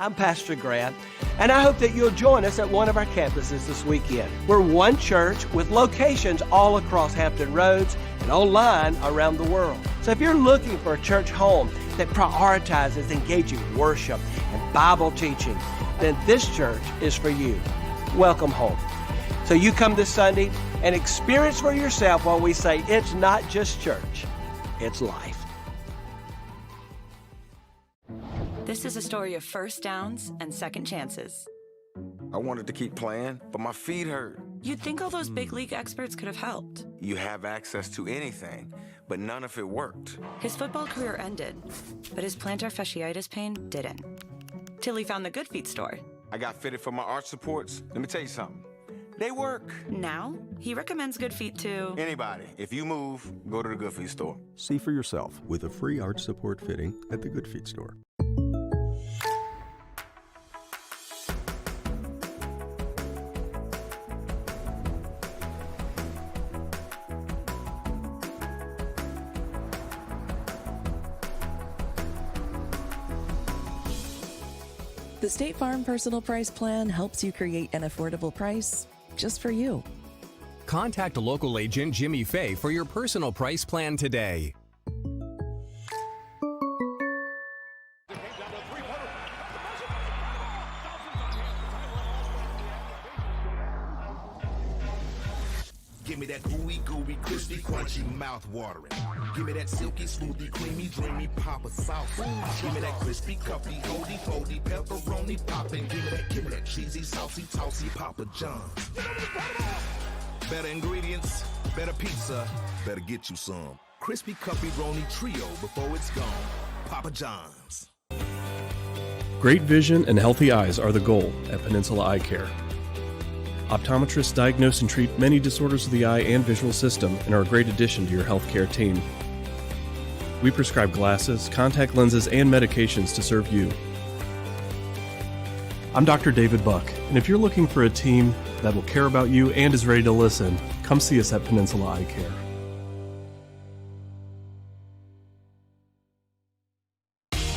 I'm Pastor Grant, and I hope that you'll join us at one of our campuses this weekend. We're one church with locations all across Hampton Roads and online around the world. So if you're looking for a church home that prioritizes engaging worship and Bible teaching, then this church is for you. Welcome home. So you come this Sunday and experience for yourself what we say, it's not just church, it's life. This is a story of first downs and second chances. I wanted to keep playing, but my feet hurt. You'd think all those big league experts could have helped. You have access to anything, but none of it worked. His football career ended, but his plantar fasciitis pain didn't. Till he found the Good Feet store. I got fitted for my arch supports. Let me tell you something. They work. Now, he recommends Good Feet to anybody. If you move, go to the Good Feet store. See for yourself with a free arch support fitting at the Good Feet store. The State Farm Personal Price Plan helps you create an affordable price just for you. Contact local agent Jimmy Fay for your personal price plan today. Give me that ooey gooey, crispy, crunchy, mouth-watering. Give me that silky, smoothie, creamy, dreamy Papa sauce. Give me that crispy, cuppy, holdy, pepperoni poppin'. Give me that cheesy, saucy, tossy Papa John's. Better ingredients, better pizza, better get you some. Crispy, cuppy, roni trio before it's gone. Papa John's. Great vision and healthy eyes are the goal at Peninsula Eye Care. Optometrists diagnose and treat many disorders of the eye and visual system and are a great addition to your healthcare team. We prescribe glasses, contact lenses, and medications to serve you. I'm Dr. David Buck, and if you're looking for a team that will care about you and is ready to listen, come see us at Peninsula Eye Care.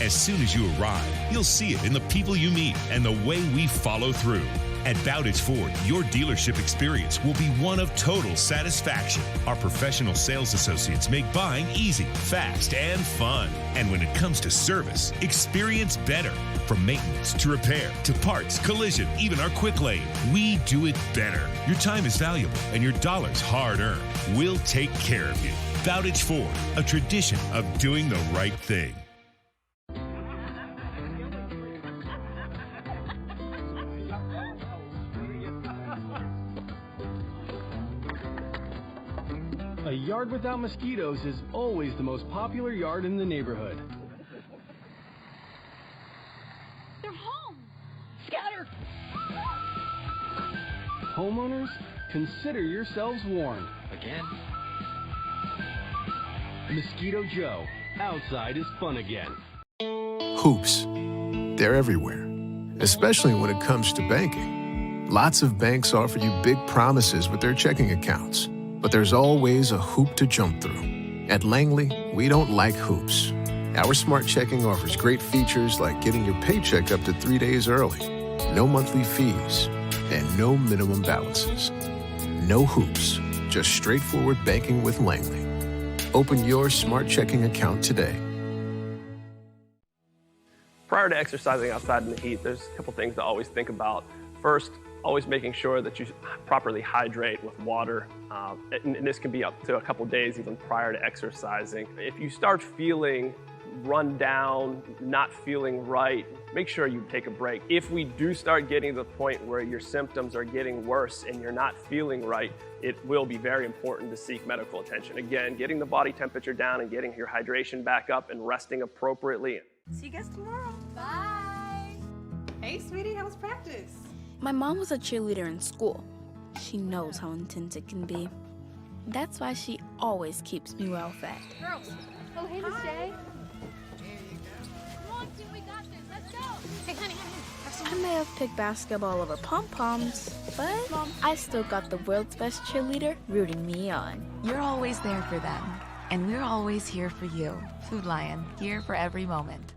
As soon as you arrive, you'll see it in the people you meet and the way we follow through. At Bowditch Ford, your dealership experience will be one of total satisfaction. Our professional sales associates make buying easy, fast, and fun. And when it comes to service, experience better. From maintenance to repair to parts, collision, even our quick lane, we do it better. Your time is valuable and your dollar's hard-earned. We'll take care of you. Bowditch Ford, a tradition of doing the right thing. A yard without mosquitoes is always the most popular yard in the neighborhood. They're home! Scatter! Homeowners, consider yourselves warned. Again? Mosquito Joe, outside is fun again. Hoops. They're everywhere, especially when it comes to banking. Lots of banks offer you big promises with their checking accounts. But there's always a hoop to jump through. At Langley, we don't like hoops. Our smart checking offers great features like getting your paycheck up to 3 days early, no monthly fees, and no minimum balances. No hoops, just straightforward banking with Langley. Open your smart checking account today. Prior to exercising outside in the heat, there's a couple things to always think about. First, always making sure that you properly hydrate with water. And this can be up to a couple days even prior to exercising. If you start feeling run down, not feeling right, make sure you take a break. If we do start getting to the point where your symptoms are getting worse and you're not feeling right, it will be very important to seek medical attention. Again, getting the body temperature down and getting your hydration back up and resting appropriately. See you guys tomorrow. Bye. Hey, sweetie, how was practice? My mom was a cheerleader in school. She knows how intense it can be. That's why she always keeps me well fed. Girls. Oh, hey, Miss J. Come on, team, we got this. Let's go. Hey, honey. I may have picked basketball over pom-poms, but I still got the world's best cheerleader rooting me on. You're always there for them, and we're always here for you. Food Lion, here for every moment.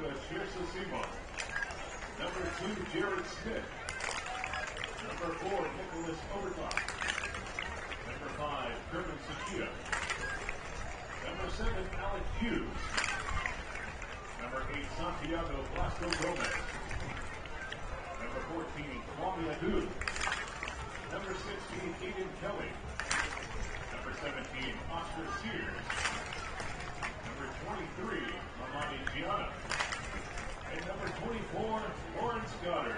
Chesapeake. Number 2, Jared Smith. Number 4, Nicholas Overtock. Number 5, Kervin Sakita. Number 7, Alec Hughes. Number 8, Santiago Blasco Gomez. Number 14, Kwame Adu. Number 16, Aiden Kelly. Number 17, Oscar Sears. Number 23, Amani Gianna. And number 24, Lawrence Goddard.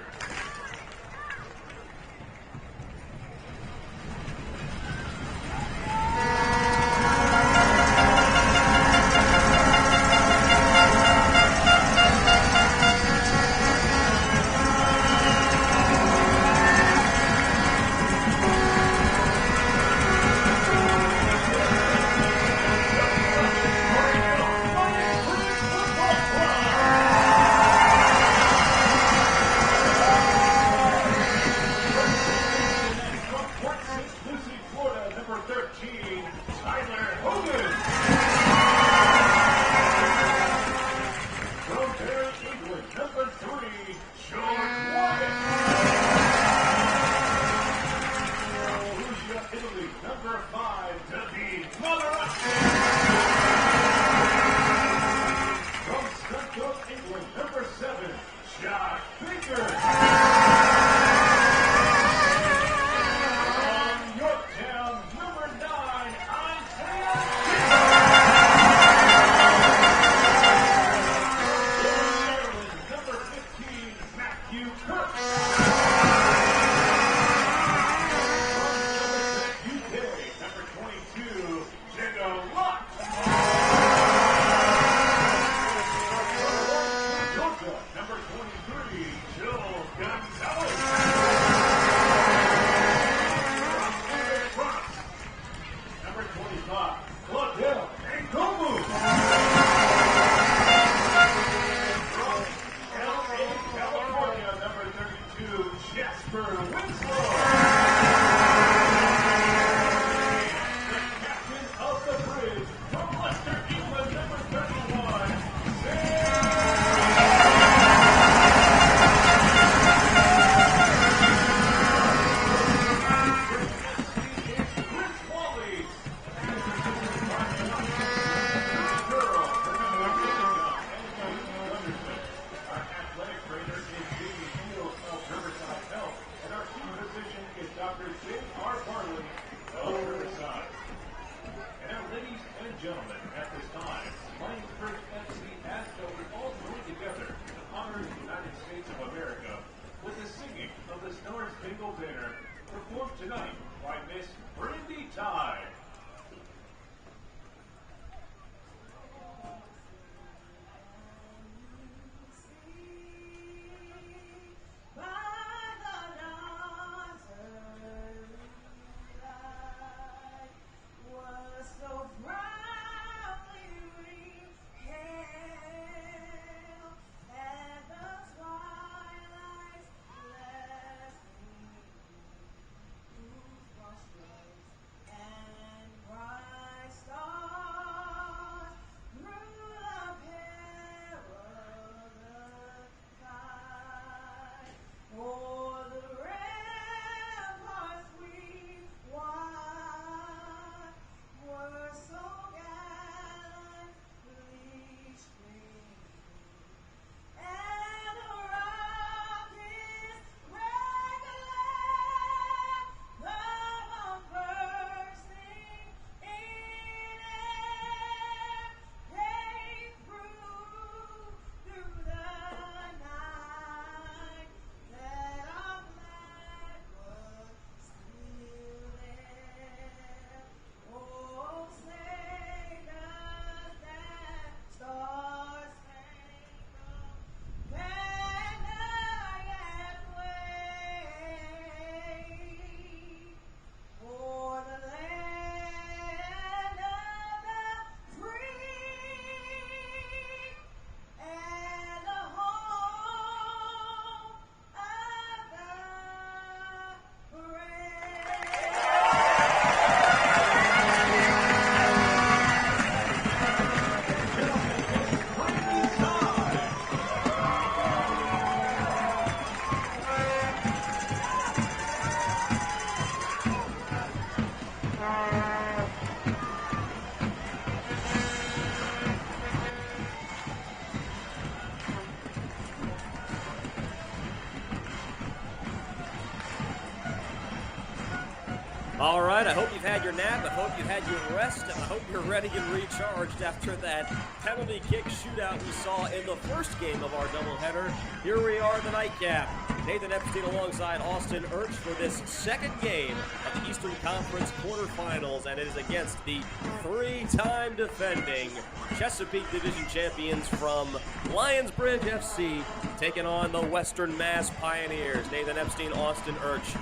All right, I hope you've had your nap, I hope you've had your rest, and I hope you're ready and recharged after that penalty kick shootout we saw in the first game of our doubleheader. Here we are in the nightcap. Nathan Epstein alongside Austin Urch for this second game of the Eastern Conference quarterfinals, and it is against the three-time defending Chesapeake Division champions from Lionsbridge FC, taking on the Western Mass Pioneers. Nathan Epstein, Austin Urch.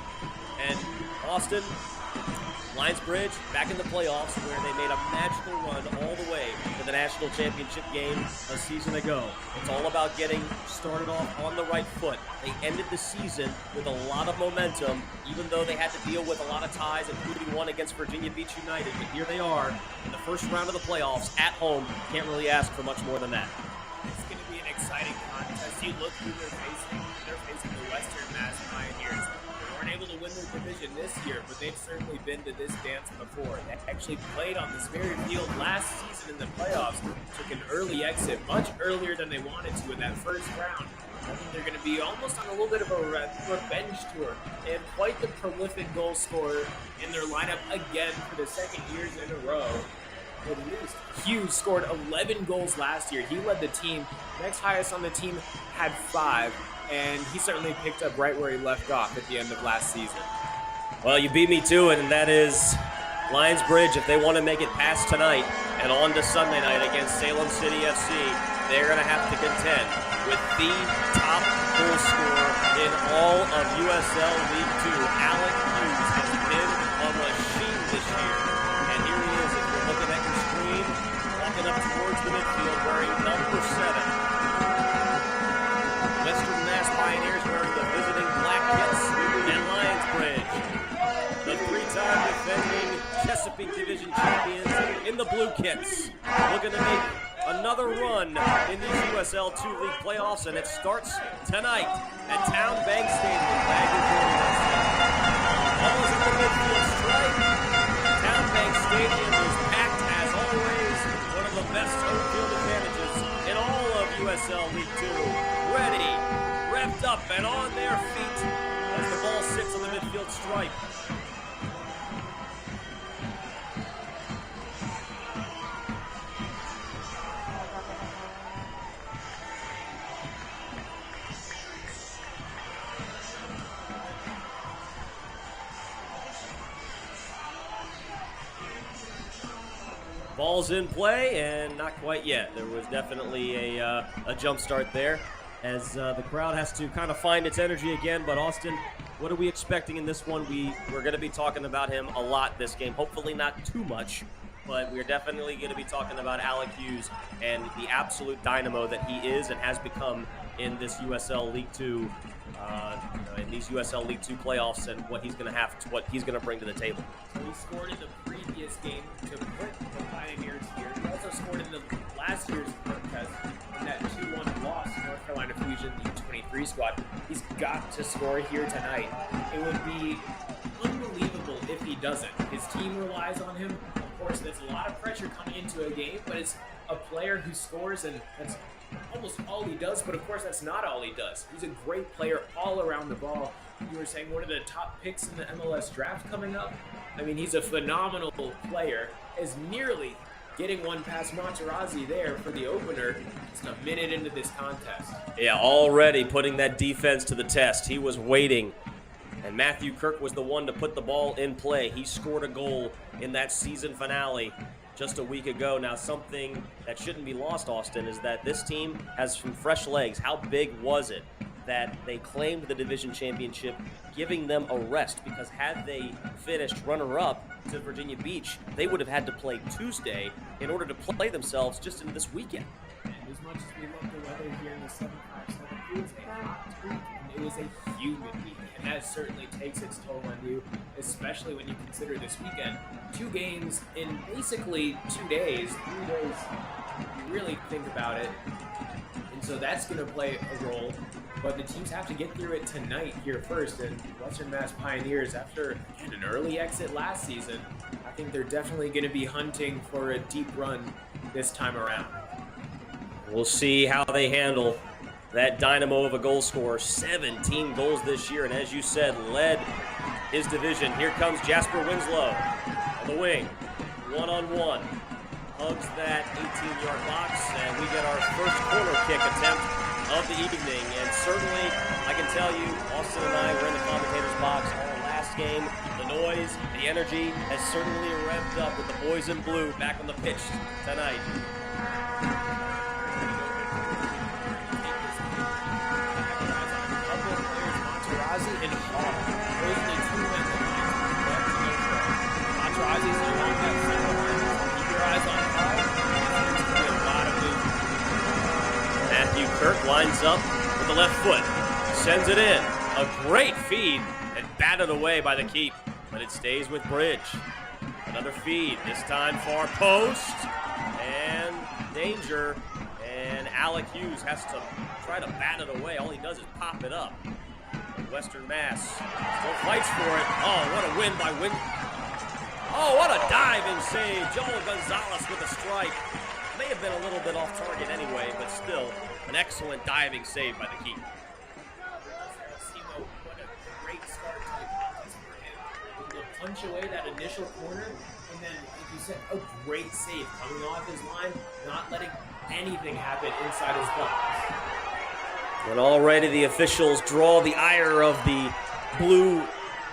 And Austin, Lionsbridge back in the playoffs where they made a magical run all the way to the national championship game a season ago. It's all about getting started off on the right foot. They ended the season with a lot of momentum, even though they had to deal with a lot of ties, including one against Virginia Beach United. But here they are in the first round of the playoffs at home. Can't really ask for much more than that. It's going to be an exciting contest. You look who they're facing. They're facing the Western Mass Pioneers. Able to win their division this year, but they've certainly been to this dance before. They actually played on this very field last season in the playoffs, took an early exit, much earlier than they wanted to in that first round. I think they're going to be almost on a little bit of a revenge tour. They have quite the prolific goal scorer in their lineup again for the second years in a row. At least Hughes scored 11 goals last year. He led the team. Next highest on the team had 5. And he certainly picked up right where he left off at the end of last season. Well, you beat me to it, and that is Lionsbridge. If they want to make it past tonight and on to Sunday night against Salem City FC, they're going to have to contend with the top goal scorer in all of USL League 2. Alec Hughes has been a machine this year. And here he is, if you're looking at your screen, walking up towards the midfield wearing number 7. Western Mass Pioneers wearing the visiting black kits and Lionsbridge, the three-time defending Chesapeake Division champions in the blue kits, looking to make another run in these USL 2 League playoffs, and it starts tonight at TowneBank Stadium. Glad you're joining us. Ball is in the midfield stripe. TowneBank Stadium is packed as always. One of the best home field advantages in all of USL League 2. Ready, revved up, and on their feet as the ball sits on the midfield stripe. Ball's in play, and not quite yet. There was definitely a jump start there, as the crowd has to kind of find its energy again. But Austin, what are we expecting in this one? We're going to be talking about him a lot this game. Hopefully not too much, but we're definitely going to be talking about Alec Hughes and the absolute dynamo that he is and has become in this USL League 2, in these USL League 2 playoffs, and what he's going to bring to the table. So he scored in the previous game to put the Pioneers here. He also scored in the last year's contest in that 2-1 loss to North Carolina Fusion, the U23 squad. He's got to score here tonight. It would be unbelievable if he doesn't. His team relies on him. Of course, there's a lot of pressure coming into a game, but it's a player who scores, and that's almost all he does, but of course that's not all he does. He's a great player all around the ball. You were saying one of the top picks in the MLS draft coming up. I mean, he's a phenomenal player, is nearly getting one past Monterazzi there for the opener just a minute into this contest. Yeah, already putting that defense to the test. He was waiting, and Matthew Kirk was the one to put the ball in play. He scored a goal in that season finale just a week ago. Now, something that shouldn't be lost, Austin, is that this team has some fresh legs. How big was it that they claimed the division championship, giving them a rest? Because had they finished runner-up to Virginia Beach, they would have had to play Tuesday in order to play themselves just in this weekend. And as much as we love the weather here in the 757, it was a hot week, and it was a humid week, and that certainly takes its toll on you, especially when you consider this weekend. 2 games in basically 2 days, 3 days, you really think about it. And so that's going to play a role. But the teams have to get through it tonight here first. And Western Mass Pioneers, after an early exit last season, I think they're definitely going to be hunting for a deep run this time around. We'll see how they handle that dynamo of a goal scorer. 17 goals this year, and as you said, led his division. Here comes Jasper Winslow on the wing. One-on-one. Hugs that 18-yard box, and we get our first corner kick attempt of the evening. And certainly, I can tell you, Austin and I were in the commentator's box all last game. The noise, the energy has certainly revved up with the boys in blue back on the pitch tonight. Montarazzi and Hall. Those are the two men that Montarazzi's along that center line. Keep your eyes on Hall. There's going to be a lot of movement. Matthew Kirk lines up with the left foot. Sends it in. A great feed and batted away by the keep. But it stays with Bridge. Another feed. This time far post. And danger. And Alec Hughes has to try to bat it away. All he does is pop it up. Western Mass still fights for it. Oh, what a win by Win. Oh, what a diving save. Joel Gonzalez with a strike. May have been a little bit off target anyway, but still an excellent diving save by the keeper. What a great start to the contest for him. Able to punch away that initial corner, and then, like you said, a great save coming off his line, not letting anything happen inside his box. And already the officials draw the ire of the blue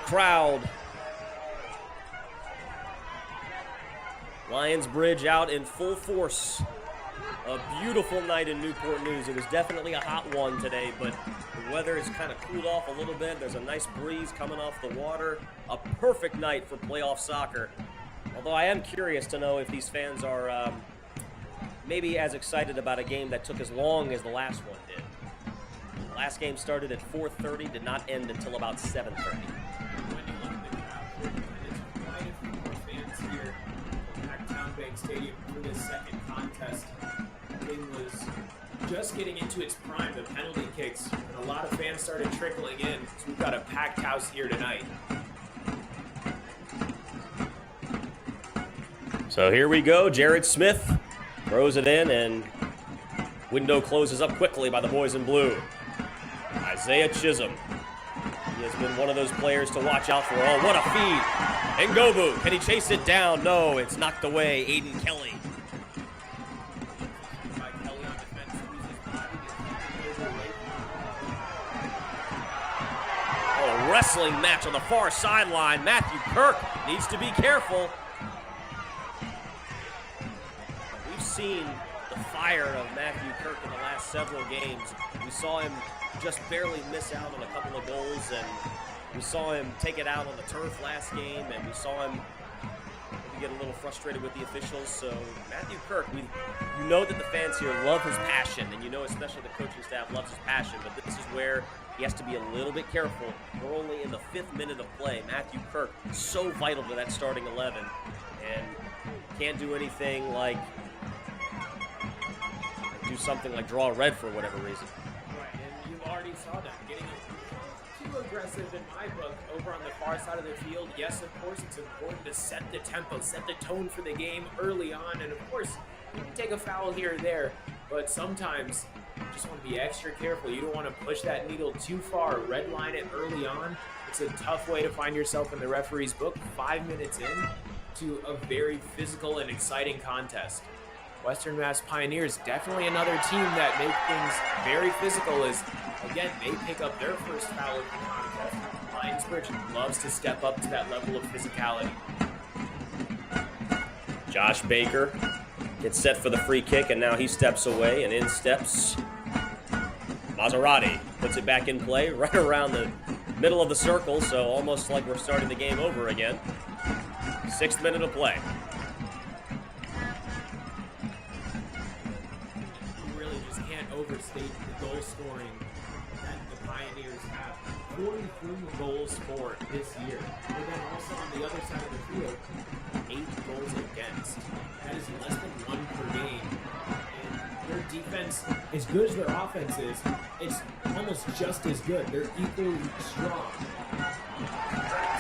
crowd. Lionsbridge out in full force. A beautiful night in Newport News. It was definitely a hot one today, but the weather has kind of cooled off a little bit. There's a nice breeze coming off the water. A perfect night for playoff soccer. Although I am curious to know if these fans are maybe as excited about a game that took as long as the last one did. The last game started at 4:30, did not end until about 7:30. When you look at the crowd, there's quite a few more fans here at TowneBank Stadium for this second contest. The game was just getting into its prime, the penalty kicks, and a lot of fans started trickling in. So we've got a packed house here tonight. So here we go. Jared Smith throws it in, and window closes up quickly by the boys in blue. Isaiah Chisholm. He has been one of those players to watch out for. Oh, what a feed. Ngobu, can he chase it down? No, it's knocked away. Aiden Kelly. Oh, a wrestling match on the far sideline. Matthew Kirk needs to be careful. We've seen the fire of Matthew Kirk in the last several games. We saw him just barely miss out on a couple of goals, and we saw him take it out on the turf last game, and we saw him maybe get a little frustrated with the officials. So Matthew Kirk, you know that the fans here love his passion, and you know especially the coaching staff loves his passion, but this is where he has to be a little bit careful. We're only in the 5th minute of play. Matthew Kirk, so vital to that starting 11, and can't do anything like do something like draw a red for whatever reason. Right, and you already saw that. Getting too aggressive in my book over on the far side of the field. Yes, of course, it's important to set the tempo, set the tone for the game early on. And of course, you can take a foul here or there, but sometimes you just want to be extra careful. You don't want to push that needle too far, red line it early on. It's a tough way to find yourself in the referee's book 5 minutes in to a very physical and exciting contest. Western Mass Pioneers, definitely another team that make things very physical as, again, they pick up their first foul of the contest. Lionsbridge loves to step up to that level of physicality. Josh Baker gets set for the free kick, and now he steps away, and in steps Maserati. Puts it back in play right around the middle of the circle, so almost like we're starting the game over again. 6th minute of play. Overstate the goal scoring that the Pioneers have. 43 goals scored this year. But then also on the other side of the field, 8 goals against. That is less than 1 per game. And their defense, as good as their offense is, it's almost just as good. They're equally strong.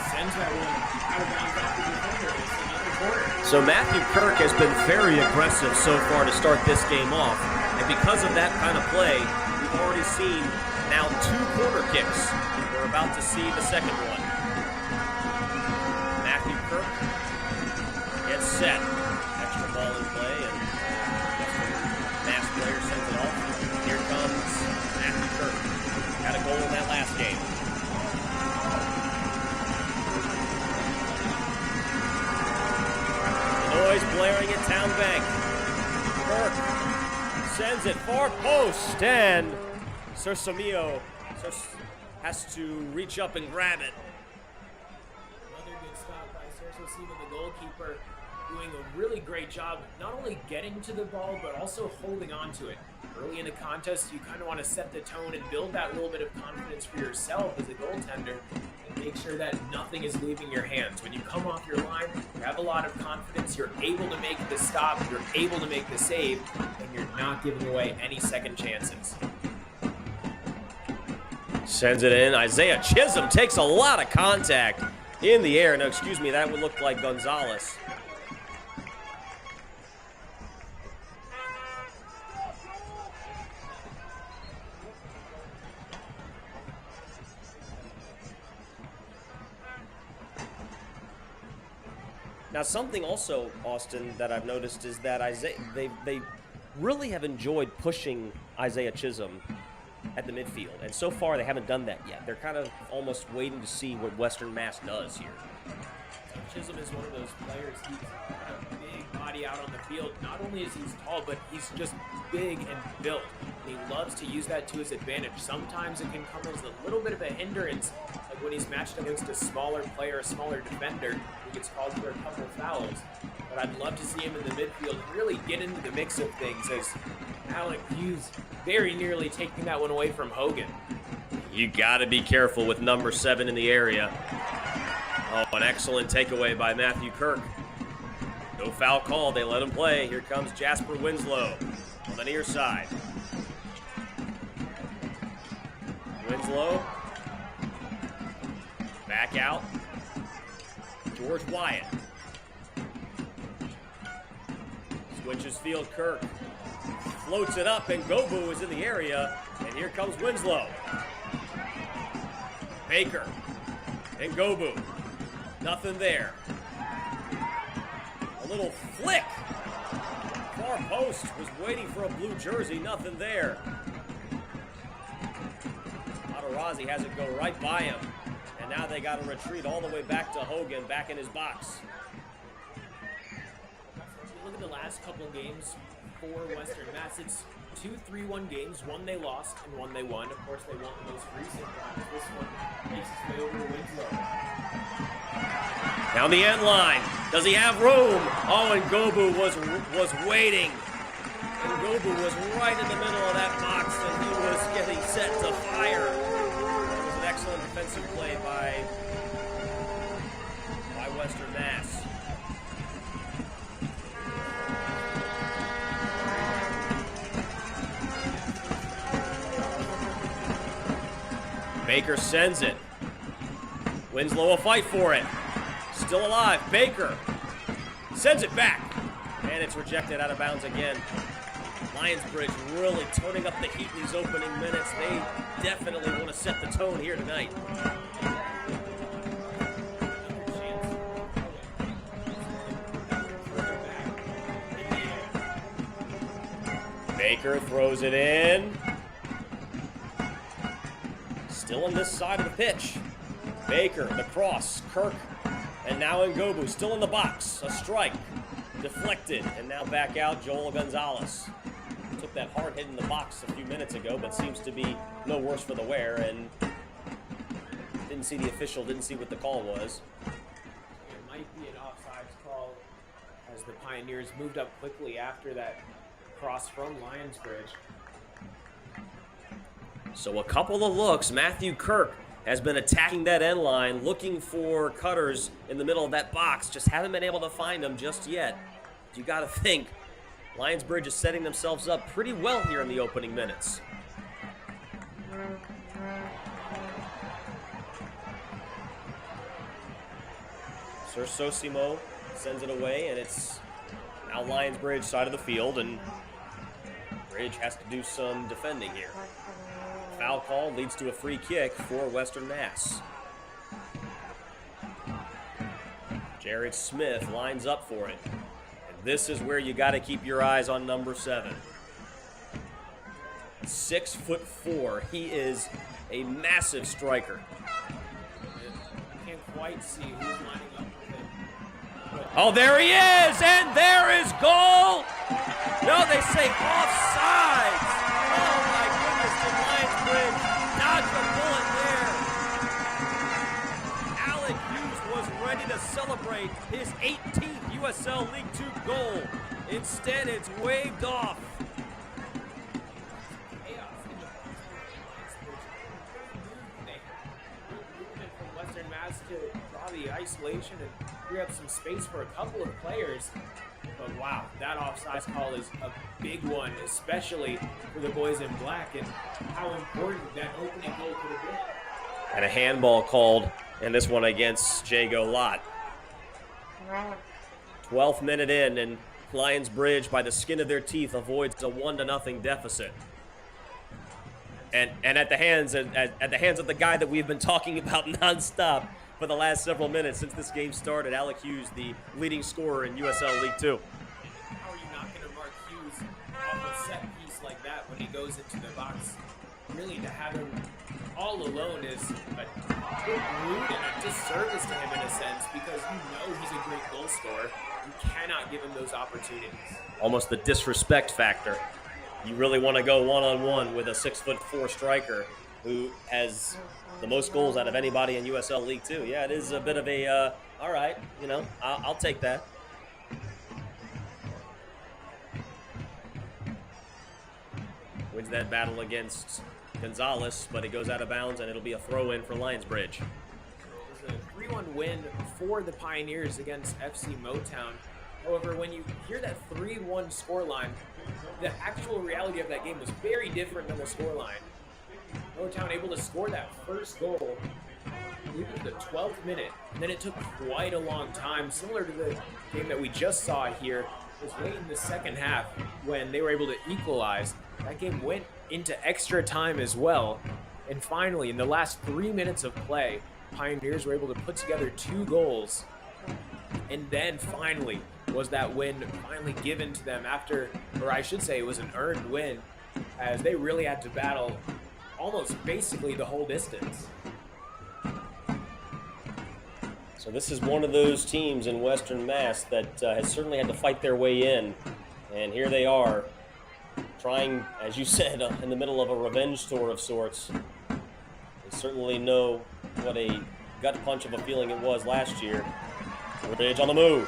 Sends that one out of bounds off the defender. It's another corner. So Matthew Kirk has been very aggressive so far to start this game off. And because of that kind of play, we've already seen now 2 corner kicks. We're about to see the second one. set. Extra ball in play, and Mass player sends it off. Here comes Matthew Kirk. Had a goal in that last game. The noise blaring at TowneBank. Kirk sends it far post, and Cersamio has to reach up and grab it. Another good stop by Cersamio, the goalkeeper, doing a really great job not only getting to the ball but also holding on to it. Early in the contest, you kind of want to set the tone and build that little bit of confidence for yourself as a goaltender and make sure that nothing is leaving your hands. When you come off your line, you have a lot of confidence, you're able to make the stop, you're able to make the save, and you're not giving away any second chances. Sends it in. Isaiah Chisholm takes a lot of contact in the air. No, excuse me, that would look like Gonzalez. Now, something also, Austin, that I've noticed is that they really have enjoyed pushing Isaiah Chisholm at the midfield, and so far they haven't done that yet. They're kind of almost waiting to see what Western Mass does here. Chisholm is one of those players. He's got a big body out on the field. Not only is he tall, but he's just big and built. And he loves to use that to his advantage. Sometimes it can come as a little bit of a hindrance, like when he's matched against a smaller player, a smaller defender, he gets called for a couple of fouls. But I'd love to see him in the midfield really get into the mix of things, as Alec Hughes very nearly taking that one away from Hogan. You got to be careful with number 7 in the area. Oh, an excellent takeaway by Matthew Kirk. No foul call. They let him play. Here comes Jasper Winslow on the near side. Winslow. Back out. George Wyatt. Switches field. Kirk floats it up, and Gobu is in the area. And here comes Winslow. Baker and Gobu. Nothing there. A little flick. Far post was waiting for a blue jersey. Nothing there. Matarazzi has it go right by him. And now they got to retreat all the way back to Hogan, back in his box. If you look at the last couple games for Western Mass, it's 2 3-1 games. One they lost and one they won. Of course, they won the most recent one. This one makes its way over to Winslow. Down the end line. Does he have room? Oh, and Gobu was waiting. And Gobu was right in the middle of that box, and he was getting set to fire. That was an excellent defensive play by Western Mass. Baker sends it. Winslow will fight for it. Still alive. Baker sends it back. And it's rejected out of bounds again. Lionsbridge really turning up the heat in these opening minutes. They definitely want to set the tone here tonight. Baker throws it in. Still on this side of the pitch. Baker, the cross, Kirk, and now Ngobu, still in the box. A strike, deflected, and now back out, Joel Gonzalez. Took that hard hit in the box a few minutes ago, but seems to be no worse for the wear, and didn't see the official, didn't see what the call was. It might be an offsides call as the Pioneers moved up quickly after that cross from Lionsbridge. So a couple of looks. Matthew Kirk has been attacking that end line, looking for cutters in the middle of that box. Just haven't been able to find them just yet. You got to think Lionsbridge is setting themselves up pretty well here in the opening minutes. Sir Sosimo sends it away, and it's now Lionsbridge side of the field, and Bridge has to do some defending here. Foul call leads to a free kick for Western Mass. Jared Smith lines up for it. This is where you got to keep your eyes on number 7. 6'4". He is a massive striker. Can't quite see who's lining up with him. Oh, there he is, and there is goal. No, they say offsides. Oh my goodness, did Lionsbridge dodge the bullet there? Alec Hughes was ready to celebrate his 18th USL League 2 goal. Instead, it's waved off. To draw the isolation and free up some space for a couple of players. But wow, that offsides call is a big one, especially for the boys in black, and how important that opening goal could have been. And a handball called, and this one against Jago Lott. 12th minute in, and Lionsbridge, by the skin of their teeth, avoids a 1-0 deficit. And at the hands of the guy that we've been talking about nonstop for the last several minutes since this game started, Alec Hughes, the leading scorer in USL League 2. How are you not going to mark Hughes off a set piece like that when he goes into the box? Really, to have him all alone is a bit rude and a disservice to him in a sense, because you know he's a great goal scorer. You cannot give him those opportunities. Almost the disrespect factor. You really want to go one-on-one with a 6'4" striker who has the most goals out of anybody in USL League 2. Yeah, it is a bit of a, all right, you know, I'll take that. Wins that battle against Gonzalez, but it goes out of bounds, and it'll be a throw-in for Lionsbridge. It was a 3-1 win for the Pioneers against FC Motown. However, when you hear that 3-1 scoreline, the actual reality of that game was very different than the scoreline. Motown able to score that first goal, I believe it was the 12th minute, and then it took quite a long time, similar to the game that we just saw here. It was late in the second half when they were able to equalize. That game went into extra time as well, and finally, in the last 3 minutes of play, Pioneers were able to put together 2 goals, and then finally was that win finally given to them after, or I should say it was an earned win, as they really had to battle almost basically the whole distance. So this is one of those teams in Western Mass that has certainly had to fight their way in, and here they are trying, as you said, in the middle of a revenge tour of sorts. They certainly know what a gut punch of a feeling it was last year. Ridge on the move.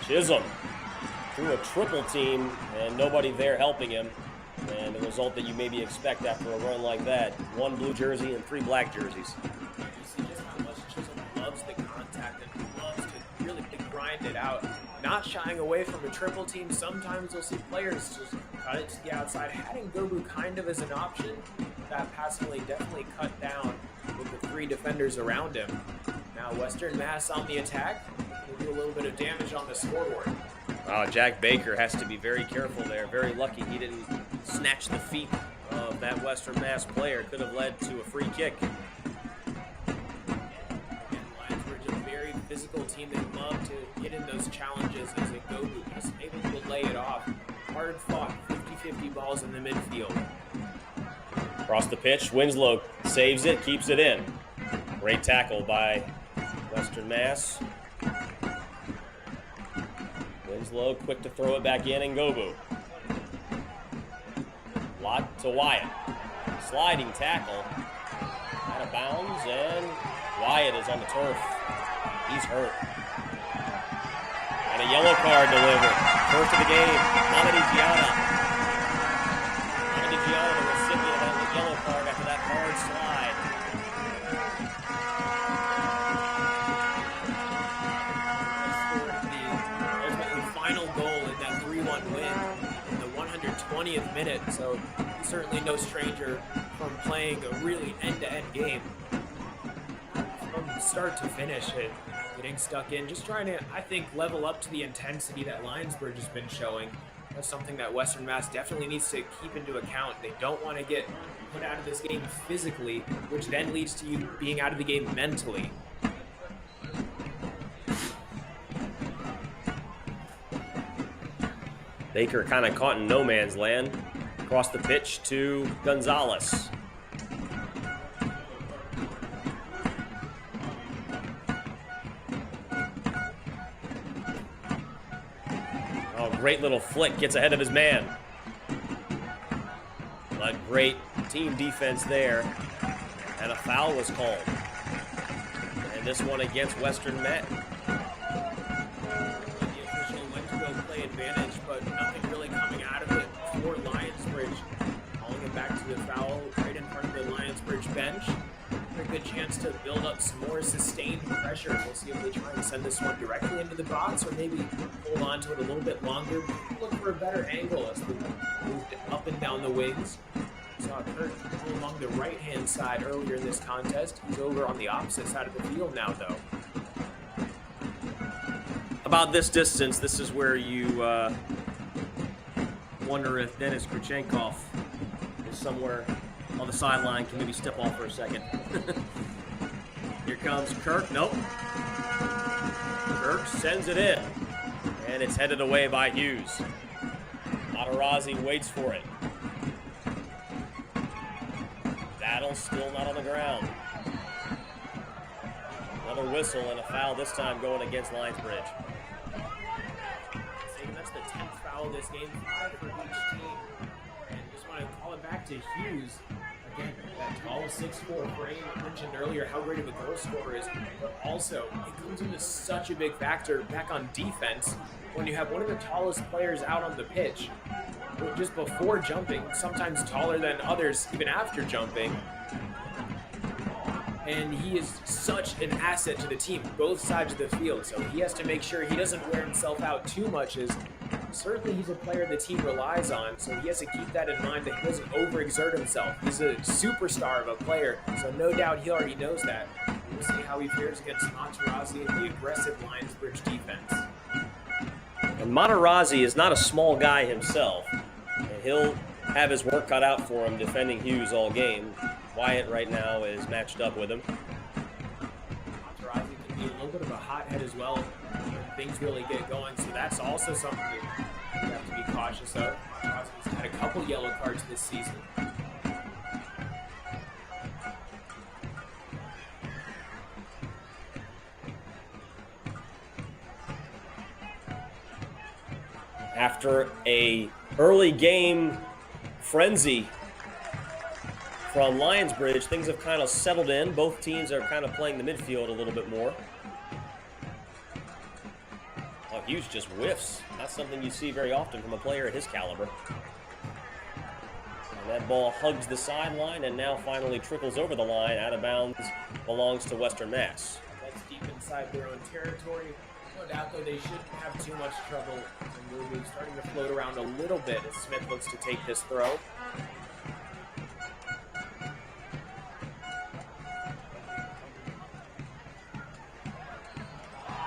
Chisholm through a triple team and nobody there helping him. And the result that you maybe expect after a run like that. 1 blue jersey and 3 black jerseys. You see just how much Chisholm loves the contact and loves to really grind it out. Not shying away from a triple team. Sometimes you'll see players just cut it to the outside. Having Gobu kind of as an option. That passing lane definitely cut down with the 3 defenders around him. Now Western Mass on the attack. Will do a little bit of damage on the scoreboard. Jack Baker has to be very careful there. Very lucky he didn't snatch the feet of that Western Mass player. Could have led to a free kick. And Lionsbridge, a very physical team. They love to get in those challenges as a go-to, just able to lay it off. Hard fought, 50-50 balls in the midfield. Across the pitch, Winslow saves it, keeps it in. Great tackle by Western Mass. Winslow quick to throw it back in, and Gobu. Lott to Wyatt. Sliding tackle. Out of bounds, and Wyatt is on the turf. He's hurt. And a yellow card delivered. First of the game, Mamadi Gianna. Mamadi Gianna, the recipient of the yellow card after that hard slide. Final goal in that 3-1 win in the 120th minute, so he's certainly no stranger from playing a really end-to-end game from start to finish. Getting stuck in, just trying to, I think, level up to the intensity that Lionsbridge has been showing. That's something that Western Mass definitely needs to keep into account. They don't want to get put out of this game physically, which then leads to you being out of the game mentally. Baker kind of caught in no man's land. Across the pitch to Gonzalez. Oh, great little flick, gets ahead of his man. But great team defense there. And a foul was called. And this one against Western Met. The official went to go play advantage, but nothing really coming out of it for Lionsbridge. Calling it back to the foul right in front of the Lionsbridge bench. A good chance to build up some more sustained pressure. We'll see if they try and send this one directly into the box or maybe hold on to it a little bit longer. Look for a better angle as they moved up and down the wings. Saw Kirk go along the right-hand side earlier in this contest. He's over on the opposite side of the field now, though. About this distance, this is where you wonder if Dennis Kruchenkov is somewhere on the sideline, can maybe step off for a second. Here comes Kirk. Nope. Kirk sends it in. And it's headed away by Hughes. Materazzi waits for it. Battle still not on the ground. Another whistle and a foul, this time going against Lionsbridge. That's the 10th foul of this game, 5 for each team. And just want to call it back to Hughes. Again, that tall 6'4" frame I mentioned earlier, how great of a goal scorer is, but also it comes into such a big factor back on defense when you have one of the tallest players out on the pitch just before jumping, sometimes taller than others even after jumping. And he is such an asset to the team, both sides of the field, so he has to make sure he doesn't wear himself out too much, as certainly he's a player the team relies on, so he has to keep that in mind that he doesn't overexert himself. He's a superstar of a player, so no doubt he already knows that. We'll see how he fares against Materazzi and the aggressive Lionsbridge defense. And Materazzi is not a small guy himself, and he'll have his work cut out for him defending Hughes all game. Wyatt right now is matched up with him. Materazzi can be a little bit of a hothead as well when things really get going, so that's also something that you have to be cautious of. Materazzi's had a couple yellow cards this season. After a early game frenzy from Lionsbridge, things have kind of settled in. Both teams are kind of playing the midfield a little bit more. Oh, Hughes just whiffs. Not something you see very often from a player at his caliber. And that ball hugs the sideline and now finally trickles over the line. Out of bounds, belongs to Western Mass. That's deep inside their own territory. No doubt, though, they shouldn't have too much trouble. Moving, starting to float around a little bit as Smith looks to take this throw.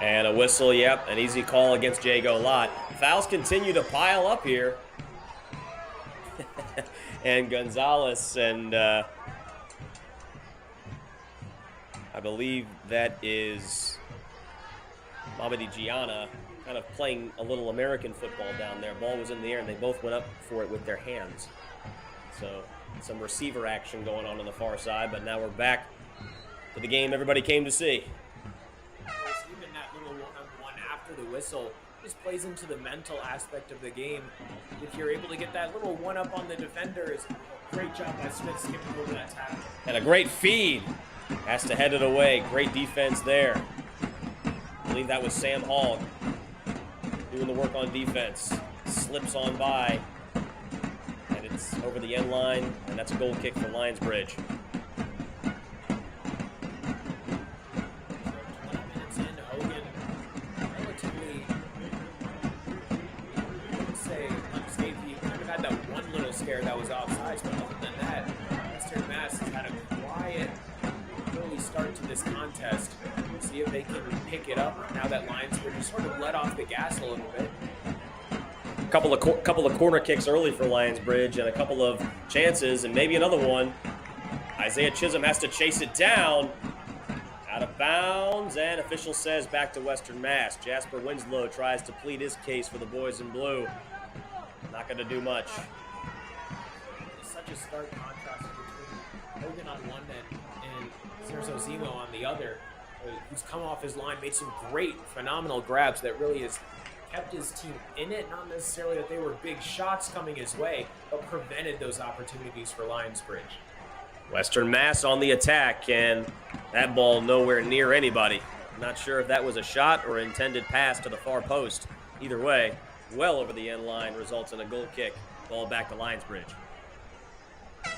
And a whistle, yep, an easy call against Jago Lott. Fouls continue to pile up here. And Gonzalez and I believe that is Mamadi Gianna kind of playing a little American football down there. Ball was in the air and they both went up for it with their hands. So some receiver action going on the far side, but now we're back to the game everybody came to see. Even that little one-on-one after the whistle just plays into the mental aspect of the game. If you're able to get that little one-up on the defender, is a great job by Smith skipping over that tackle. And a great feed. Has to head it away. Great defense there. I believe that was Sam Hall doing the work on defense. Slips on by. And it's over the end line. And that's a goal kick for Lionsbridge. That was offsides, but other than that, Western Mass has had a quiet early start to this contest. We'll see if they can pick it up now that Lionsbridge just sort of let off the gas a little bit. Couple of corner kicks early for Lionsbridge and a couple of chances and maybe another one. Isaiah Chisholm has to chase it down. Out of bounds, and official says back to Western Mass. Jasper Winslow tries to plead his case for the boys in blue. Not going to do much. It's such a stark contrast between Hogan on one end and Sergio Zemo on the other, who's come off his line, made some great, phenomenal grabs that really has kept his team in it. Not necessarily that they were big shots coming his way, but prevented those opportunities for Lionsbridge. Western Mass on the attack, and that ball nowhere near anybody. Not sure if that was a shot or intended pass to the far post. Either way, well over the end line, results in a goal kick. Ball back to Lionsbridge. A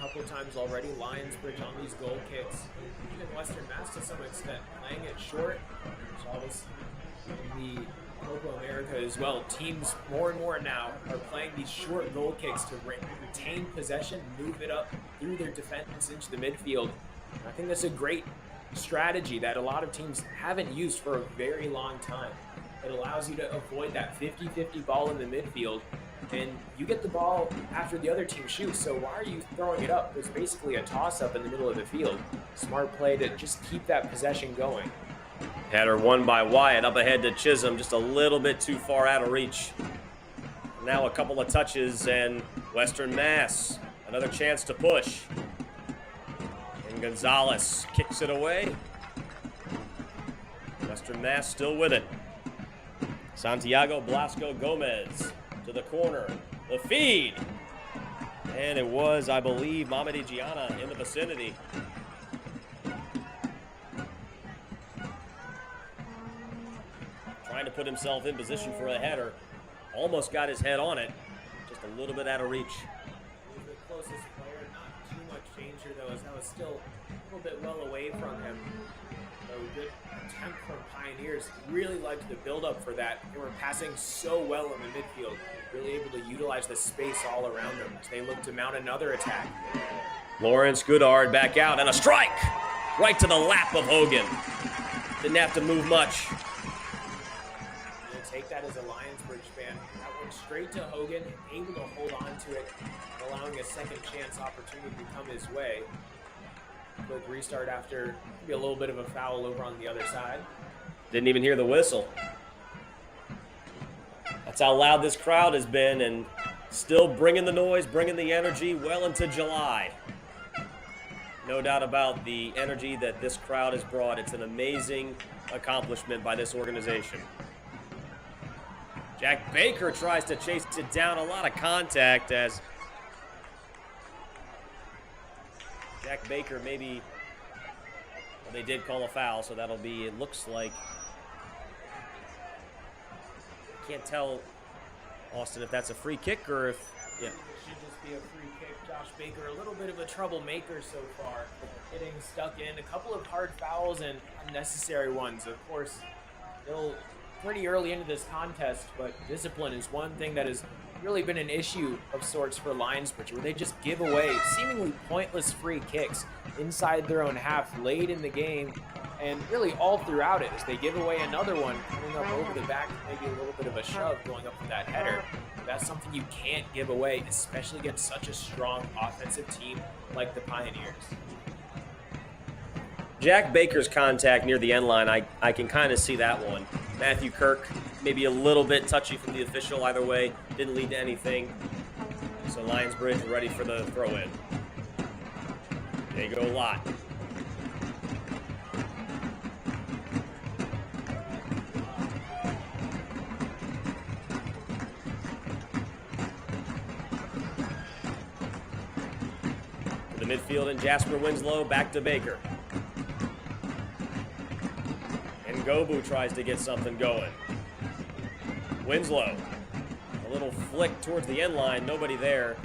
couple times already, Lionsbridge on these goal kicks. Even Western Mass to some extent, playing it short. Saw this in the Copa America as well. Teams more and more now are playing these short goal kicks to retain possession, move it up through their defense into the midfield. And I think that's a great strategy that a lot of teams haven't used for a very long time. It allows you to avoid that 50-50 ball in the midfield, and you get the ball after the other team shoots, so why are you throwing it up? There's basically a toss-up in the middle of the field. Smart play to just keep that possession going. Header won by Wyatt, up ahead to Chisholm, just a little bit too far out of reach. Now a couple of touches, and Western Mass, another chance to push. And Gonzalez kicks it away. Western Mass still with it. Santiago Blasco Gomez to the corner. The feed. And it was, I believe, Mamadi Gianna in the vicinity. Trying to put himself in position for a header. Almost got his head on it. Just a little bit out of reach. The closest player, not too much danger though, as that was still a little bit well away from him. So good attempt from Pioneers. Really liked the build-up for that. They were passing so well in the midfield. Really able to utilize the space all around them as they look to mount another attack. Lawrence Goodard back out, and a strike! Right to the lap of Hogan. Didn't have to move much. You'll take that as a Lionsbridge fan. That went straight to Hogan, able to hold on to it, allowing a second chance opportunity to come his way. Quick restart after maybe a little bit of a foul over on the other side. Didn't even hear the whistle. That's how loud this crowd has been, and still bringing the noise, bringing the energy well into July. No doubt about the energy that this crowd has brought. It's an amazing accomplishment by this organization. Jack Baker tries to chase it down. A lot of contact as Jack Baker maybe, well, they did call a foul, so that'll be, it looks like, I can't tell, Austin, if that's a free kick or if, yeah. It should just be a free kick. Josh Baker, a little bit of a troublemaker so far, getting stuck in. A couple of hard fouls and unnecessary ones. Of course, still pretty early into this contest, but discipline is one thing that has really been an issue of sorts for Lionsbridge, where they just give away seemingly pointless free kicks inside their own half late in the game, and really all throughout it as they give away another one coming up over the back, maybe a little bit of a shove going up for that header. That's something you can't give away, especially against such a strong offensive team like the Pioneers. Jack Baker's contact near the end line, I can kind of see that one. Matthew Kirk, maybe a little bit touchy from the official either way. Didn't lead to anything. So Lionsbridge ready for the throw-in. Diego Lott. To the midfield and Jasper Winslow, back to Baker. Gobu tries to get something going. Winslow, a little flick towards the end line, nobody there.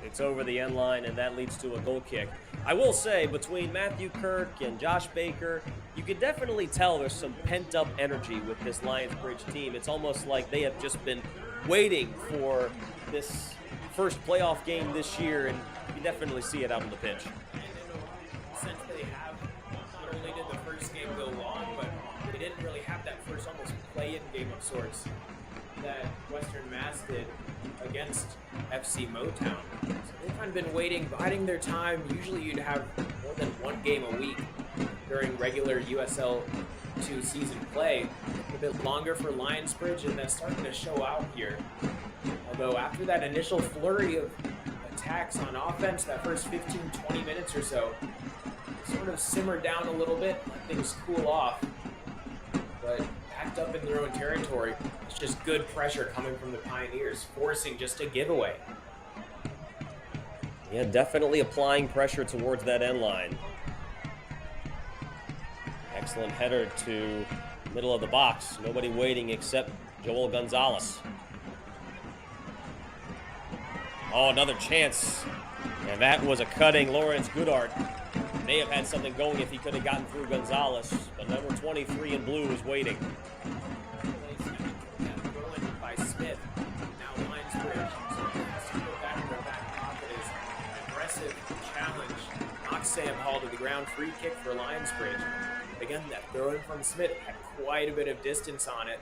It's over the end line, and that leads to a goal kick. I will say, between Matthew Kirk and Josh Baker, you can definitely tell there's some pent-up energy with this Lionsbridge team. It's almost like they have just been waiting for this first playoff game this year, and you definitely see it out on the pitch. And in a sense, they have not only did the first game go long, but they didn't really have that first almost play-in game of sorts that Western Mass did against FC Motown. So they've kind of been waiting, biding their time. Usually you'd have more than one game a week during regular USL to season play. A bit longer for Lionsbridge, and that's starting to show out here. Although after that initial flurry of attacks on offense, that first 15-20 minutes or so, sort of simmered down a little bit, let things cool off. But backed up in their own territory, it's just good pressure coming from the Pioneers, forcing just a giveaway. Yeah, definitely applying pressure towards that end line. Excellent header to middle of the box. Nobody waiting except Joel Gonzalez. Oh, another chance. And that was a cutting Lawrence Goodart. May have had something going if he could have gotten through Gonzalez, but number 23 in blue is waiting. Throw-in by Smith. Now Lionsbridge has to go back in their back pocket as an aggressive challenge knocks Sam Hall to the ground. Free kick for Lionsbridge. Again, that throw-in from Smith had quite a bit of distance on it.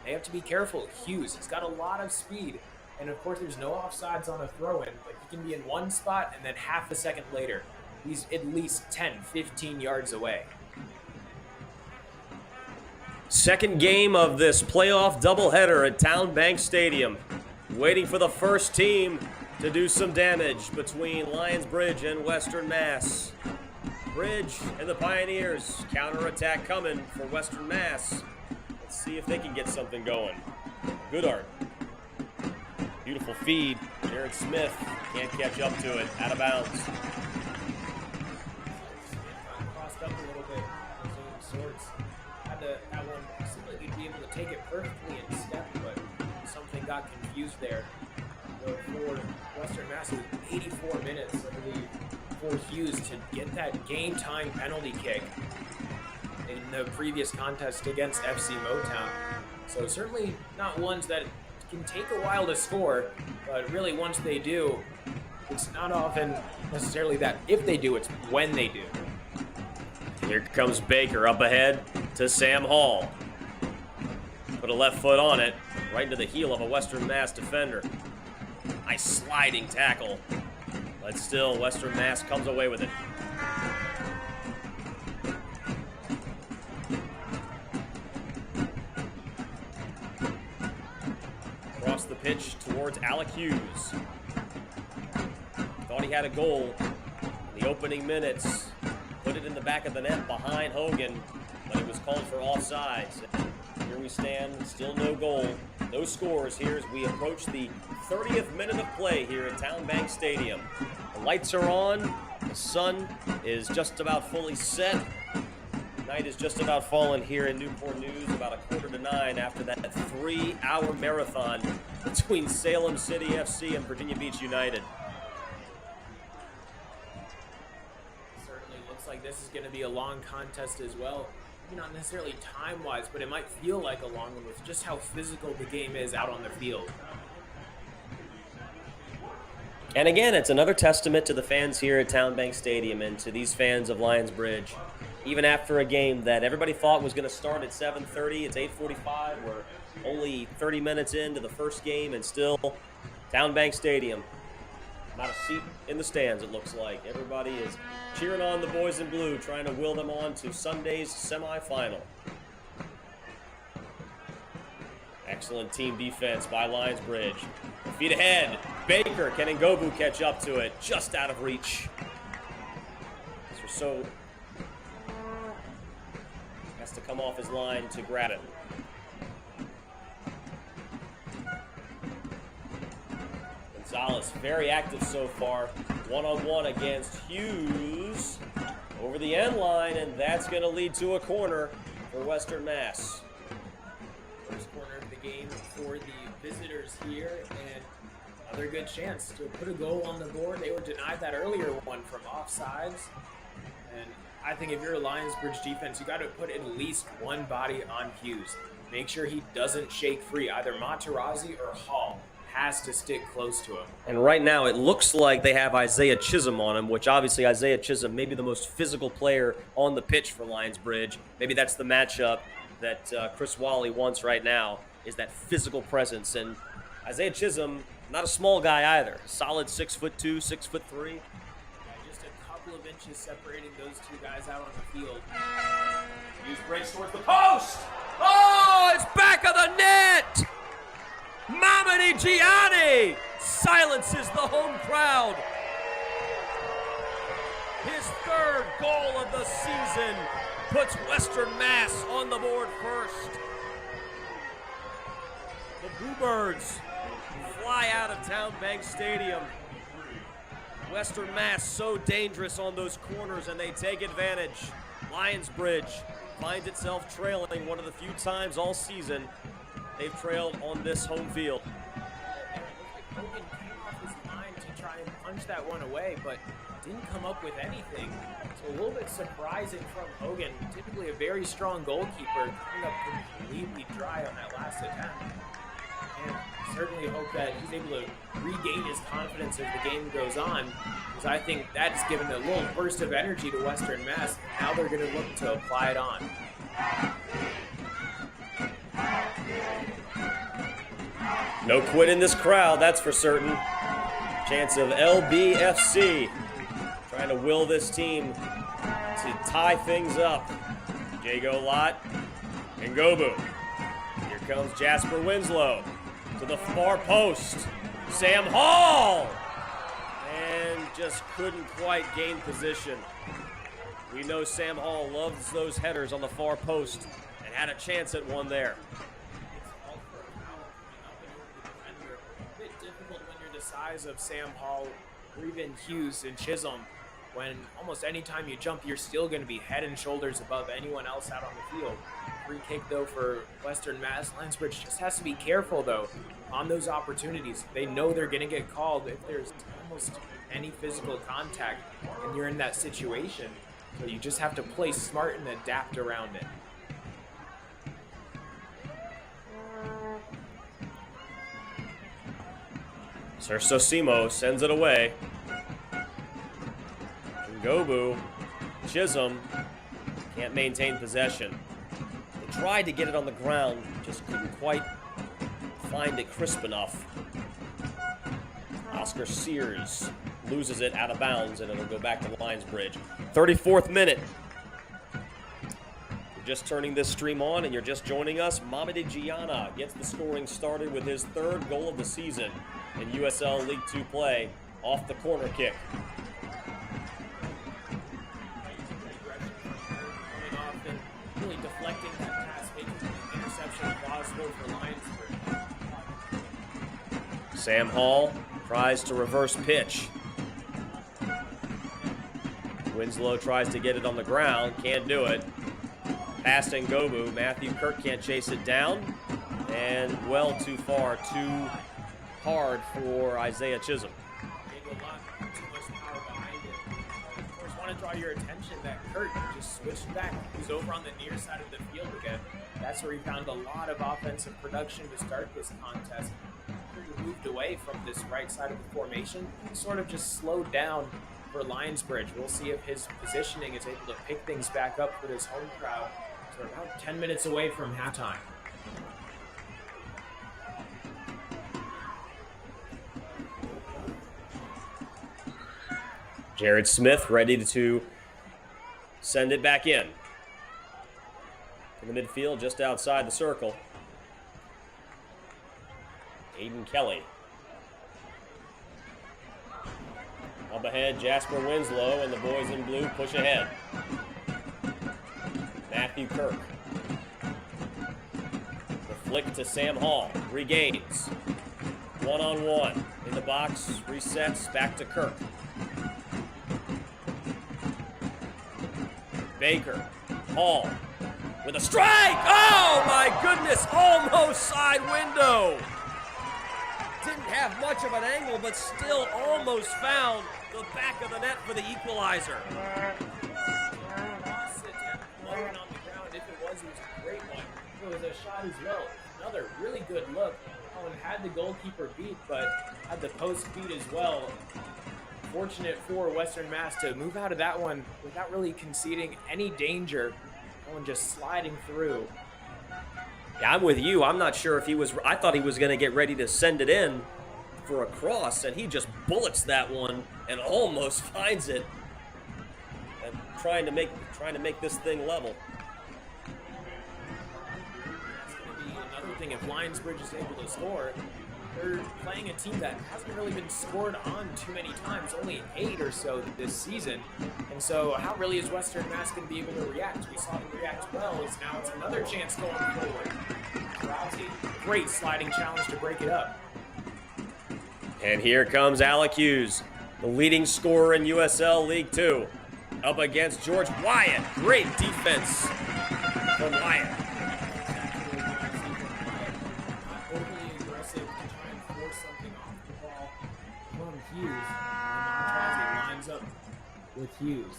They have to be careful. Hughes, he's got a lot of speed. And of course, there's no offsides on a throw-in, but he can be in one spot and then half a second later, he's at least 10, 15 yards away. Second game of this playoff doubleheader at TowneBank Stadium. Waiting for the first team to do some damage between Lionsbridge and Western Mass. Bridge and the Pioneers. Counterattack coming for Western Mass. Let's see if they can get something going. Goodart. Beautiful feed. Jared Smith can't catch up to it. Out of bounds. Crossed up a little bit. His own sorts. Had that one. Seemed like he'd be able to take it perfectly in step, but something got confused there. So for Western Mass, it was 84 minutes, I believe, for Hughes to get that game time penalty kick in the previous contest against FC Motown. So certainly not ones that can take a while to score, but really once they do, it's not often necessarily that if they do, it's when they do. Here comes Baker up ahead to Sam Hall. Put a left foot on it, right into the heel of a Western Mass defender. Nice sliding tackle, but still Western Mass comes away with it. Across the pitch towards Alec Hughes. Thought he had a goal in the opening minutes. Put it in the back of the net behind Hogan, but it was called for offsides. Here we stand, still no goal, no scores here as we approach the 30th minute of play here at TowneBank Stadium. The lights are on, the sun is just about fully set. Night is just about fallen here in Newport News, about 8:45 after that 3-hour marathon between Salem City FC and Virginia Beach United. Certainly looks like this is going to be a long contest as well. Maybe not necessarily time-wise, but it might feel like a long one with just how physical the game is out on the field. And again, it's another testament to the fans here at TowneBank Stadium and to these fans of Lionsbridge. Even after a game that everybody thought was going to start at 7:30, it's 8:45. We're only 30 minutes into the first game, and still TowneBank Stadium. Not a seat in the stands, it looks like. Everybody is cheering on the boys in blue, trying to will them on to Sunday's semifinal. Excellent team defense by Lionsbridge. Feet ahead. Baker, can Ngobu catch up to it? Just out of reach. So has to come off his line to grab it. Gonzalez, very active so far. One-on-one against Hughes. Over the end line, and that's going to lead to a corner for Western Mass. First corner of the game for the visitors here, and another good chance to put a goal on the board. They were denied that earlier one from offsides. And I think if you're a Lionsbridge defense, you got to put at least one body on Hughes. Make sure he doesn't shake free. Either Materazzi or Hall has to stick close to him. And right now it looks like they have Isaiah Chisholm on him, which obviously Isaiah Chisholm may be the most physical player on the pitch for Lionsbridge. Maybe that's the matchup that Chris Wally wants right now, is that physical presence. And Isaiah Chisholm, not a small guy either. Solid 6'2", 6'3". Just a couple couple of inches separating those two guys out on the field. Hughes breaks towards the post. Oh, it's back of the net. Mamadi Gianni silences the home crowd. His third goal of the season puts Western Mass on the board first. The Bluebirds fly out of TowneBank Stadium. Western Mass so dangerous on those corners, and they take advantage. Lionsbridge finds itself trailing one of the few times all season they've trailed on this home field. Hogan came off his line to try and punch that one away, but didn't come up with anything. So a little bit surprising from Hogan. Typically a very strong goalkeeper, coming up completely dry on that last attempt. And certainly hope that he's able to regain his confidence as the game goes on, because I think that's given a little burst of energy to Western Mass. Now they're going to look to apply it on. No quit in this crowd, that's for certain. Chance of LBFC trying to will this team to tie things up. Jago Lott and Gobu. Here comes Jasper Winslow to the far post. Sam Hall! And just couldn't quite gain position. We know Sam Hall loves those headers on the far post and had a chance at one there. A bit difficult when you're the size of Sam Hall or even Hughes and Chisholm, when almost any time you jump, you're still going to be head and shoulders above anyone else out on the field. Free kick, though, for Western Mass. Lionsbridge just has to be careful, though, on those opportunities. They know they're going to get called if there's almost any physical contact and you're in that situation. So you just have to play smart and adapt around it. Serso Simo sends it away. Gobu, Chisholm can't maintain possession. They tried to get it on the ground, just couldn't quite find it crisp enough. Oscar Sears loses it out of bounds, and it'll go back to Lionsbridge. 34th minute. You're just turning this stream on and you're just joining us. Mamadi Gianna gets the scoring started with his third goal of the season in USL League 2 play off the corner kick. Really deflecting that pass, making the interception possible for Lionsbridge. Sam Hall tries to reverse pitch. Winslow tries to get it on the ground, can't do it. Past Ngobu, Matthew Kirk can't chase it down, and well too far, too hard for Isaiah Chisholm. Too much power behind it. Of course, want to draw your attention that Kurt just switched back. He's over on the near side of the field again. That's where he found a lot of offensive production to start this contest. Kurt moved away from this right side of the formation. He sort of just slowed down for Lionsbridge. We'll see if his positioning is able to pick things back up for this home crowd. So we're about 10 minutes away from halftime. Jared Smith ready to send it back in. In the midfield, just outside the circle. Aiden Kelly. Up ahead, Jasper Winslow, and the boys in blue push ahead. Matthew Kirk. The flick to Sam Hall. Regains. One-on-one. In the box, resets, back to Kirk. Baker. Hall. With a strike! Oh my goodness! Almost side window! Didn't have much of an angle, but still almost found the back of the net for the equalizer. On the ground, if it was a great one. It was a shot as well. Another really good look. Owen had the goalkeeper beat, but had the post beat as well. Fortunate for Western Mass to move out of that one without really conceding any danger. Owen just sliding through. Yeah, I'm with you. I'm not sure if he was... I thought he was going to get ready to send it in for a cross, and he just bullets that one and almost finds it. trying to make this thing level. That's going to be another thing. If Lionsbridge is able to score, they're playing a team that hasn't really been scored on too many times, only 8 or so this season. And so how really is Western Mass going to be able to react? We saw them react well. Now it's another chance going forward. Rousey, great sliding challenge to break it up. And here comes Alec Hughes, the leading scorer in USL League 2, up against George Wyatt. Great defense from Wyatt. Overly aggressive to try and force something off the ball from Hughes. And lines up with Hughes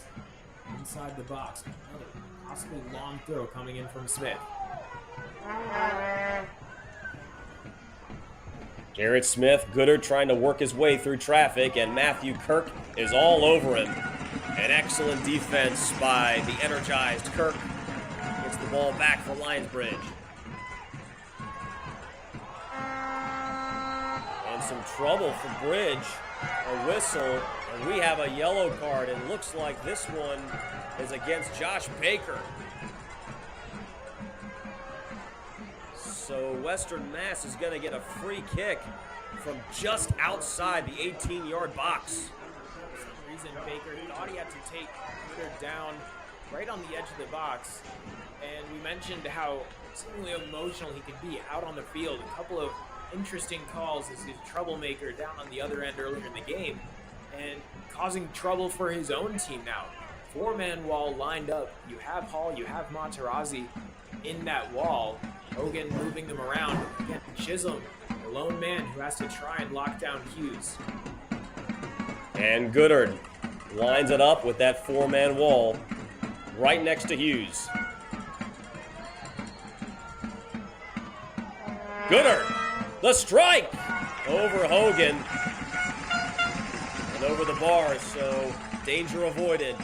inside the box. Another possibly long throw coming in from Smith. Jared Smith, Goodard trying to work his way through traffic, and Matthew Kirk is all over him. An excellent defense by the energized Kirk. Gets the ball back for Lionsbridge. And some trouble for Bridge. A whistle, and we have a yellow card, and looks like this one is against Josh Baker. So Western Mass is going to get a free kick from just outside the 18-yard box. For some reason, Baker thought he had to take Goodard down right on the edge of the box. And we mentioned how seemingly emotional he could be out on the field. A couple of interesting calls as his troublemaker down on the other end earlier in the game. And causing trouble for his own team now. 4-man wall lined up. You have Hall, you have Materazzi in that wall. Hogan moving them around. Again, Chisholm, the lone man who has to try and lock down Hughes. And Goodard lines it up with that 4-man wall right next to Hughes. Goodard, the strike over Hogan and over the bar, so danger avoided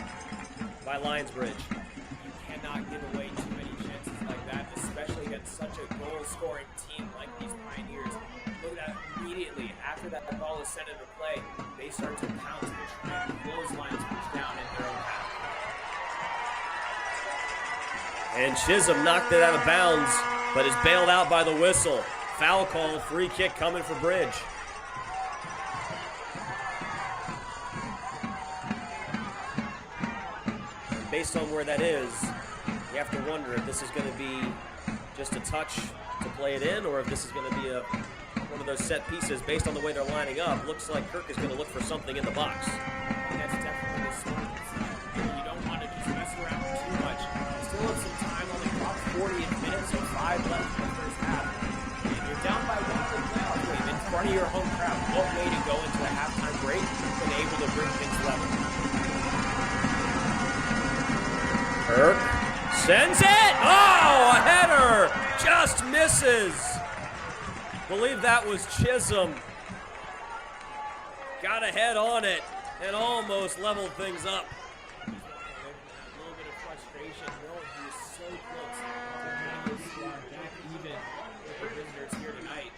by Lionsbridge. You cannot give away too many chances like that, especially against such a goal-scoring team like these Pioneers. Look at that immediately after that ball is sent into play, they start to pounce and try and close Lionsbridge down in their own half. And Chisholm knocked it out of bounds, but is bailed out by the whistle. Foul call, free kick coming for Bridge. Based on where that is, you have to wonder if this is going to be just a touch to play it in, or if this is going to be one of those set pieces based on the way they're lining up. Looks like Kirk is going to look for something in the box. And that's definitely the smart side. You don't want to just mess around too much. Still have some time on the clock, 40th minute, so 5 left in the first half. And you're down by 1 in the playoff game in front of your home crowd. What way to go into a halftime break and able to bring things level. Kirk sends it! Oh, a header! Just misses! Believe that was Chisholm. Got a head on it and almost leveled things up. A little bit of frustration, knowing he was so close to getting his squad back even with the visitors here tonight.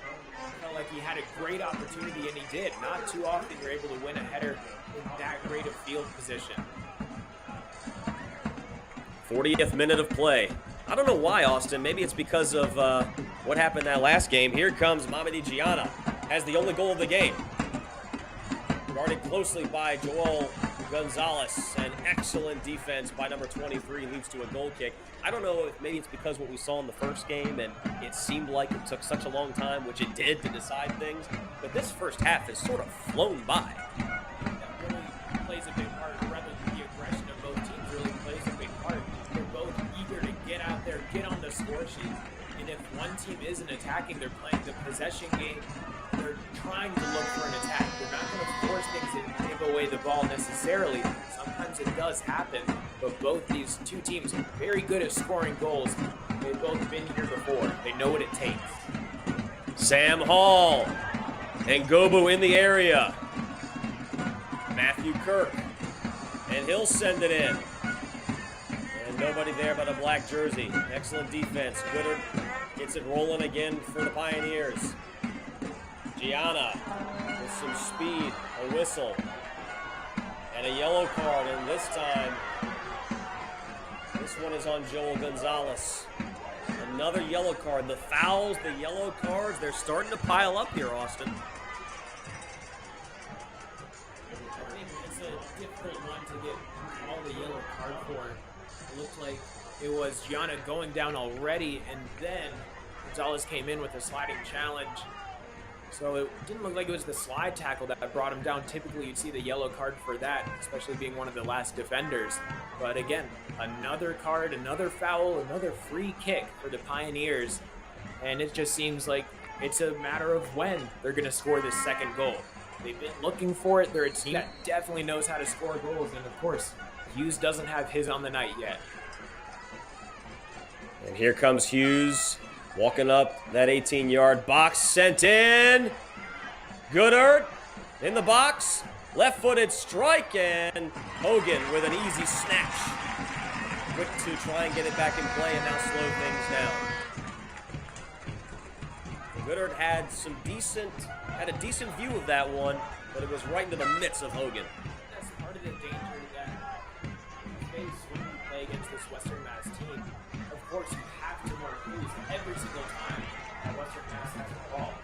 Felt like he had a great opportunity, and he did. Not too often you're able to win a header in that great of field position. 40th minute of play. I don't know why, Austin. Maybe it's because of what happened that last game. Here comes Mamadi Gianna. Has the only goal of the game. Guarded closely by Joel Gonzalez. An excellent defense by number 23 leads to a goal kick. I don't know if maybe it's because what we saw in the first game and it seemed like it took such a long time, which it did, to decide things. But this first half has sort of flown by. That really plays a big part. Rather than the aggression of both teams really plays a big part. They're both eager to get out there, get on the score sheet. And if one team isn't attacking, they're playing the possession game. They're trying to look for an attack. They're not going to force things and give away the ball necessarily. Sometimes it does happen, but both these two teams are very good at scoring goals. They've both been here before. They know what it takes. Sam Hall and Gobu in the area. Matthew Kirk, and he'll send it in. And nobody there but a black jersey. Excellent defense. Goodard gets it rolling again for the Pioneers. Gianna with some speed, a whistle, and a yellow card, and this time This one is on Joel Gonzalez. Another yellow card. The fouls, the yellow cards, they're starting to pile up here, Austin. I think it's a difficult one to get all the yellow card for. It looked like it was Gianna going down already, and then Gonzalez came in with a sliding challenge. So it didn't look like it was the slide tackle that brought him down. Typically, you'd see the yellow card for that, especially being one of the last defenders. But again, another card, another foul, another free kick for the Pioneers. And it just seems like it's a matter of when they're going to score this second goal. They've been looking for it. They're a team that definitely knows how to score goals. And of course, Hughes doesn't have his on the night yet. And here comes Hughes. Walking up that 18-yard box, sent in. Goodert in the box. Left-footed strike, and Hogan with an easy snatch. Quick to try and get it back in play and now slow things down. Goodert had a decent view of that one, but it was right into the midst of Hogan. That's part of the danger that you face when you play against this Western Mass team. Of course, you have to mark Hughes every single time that Western Mass has the ball.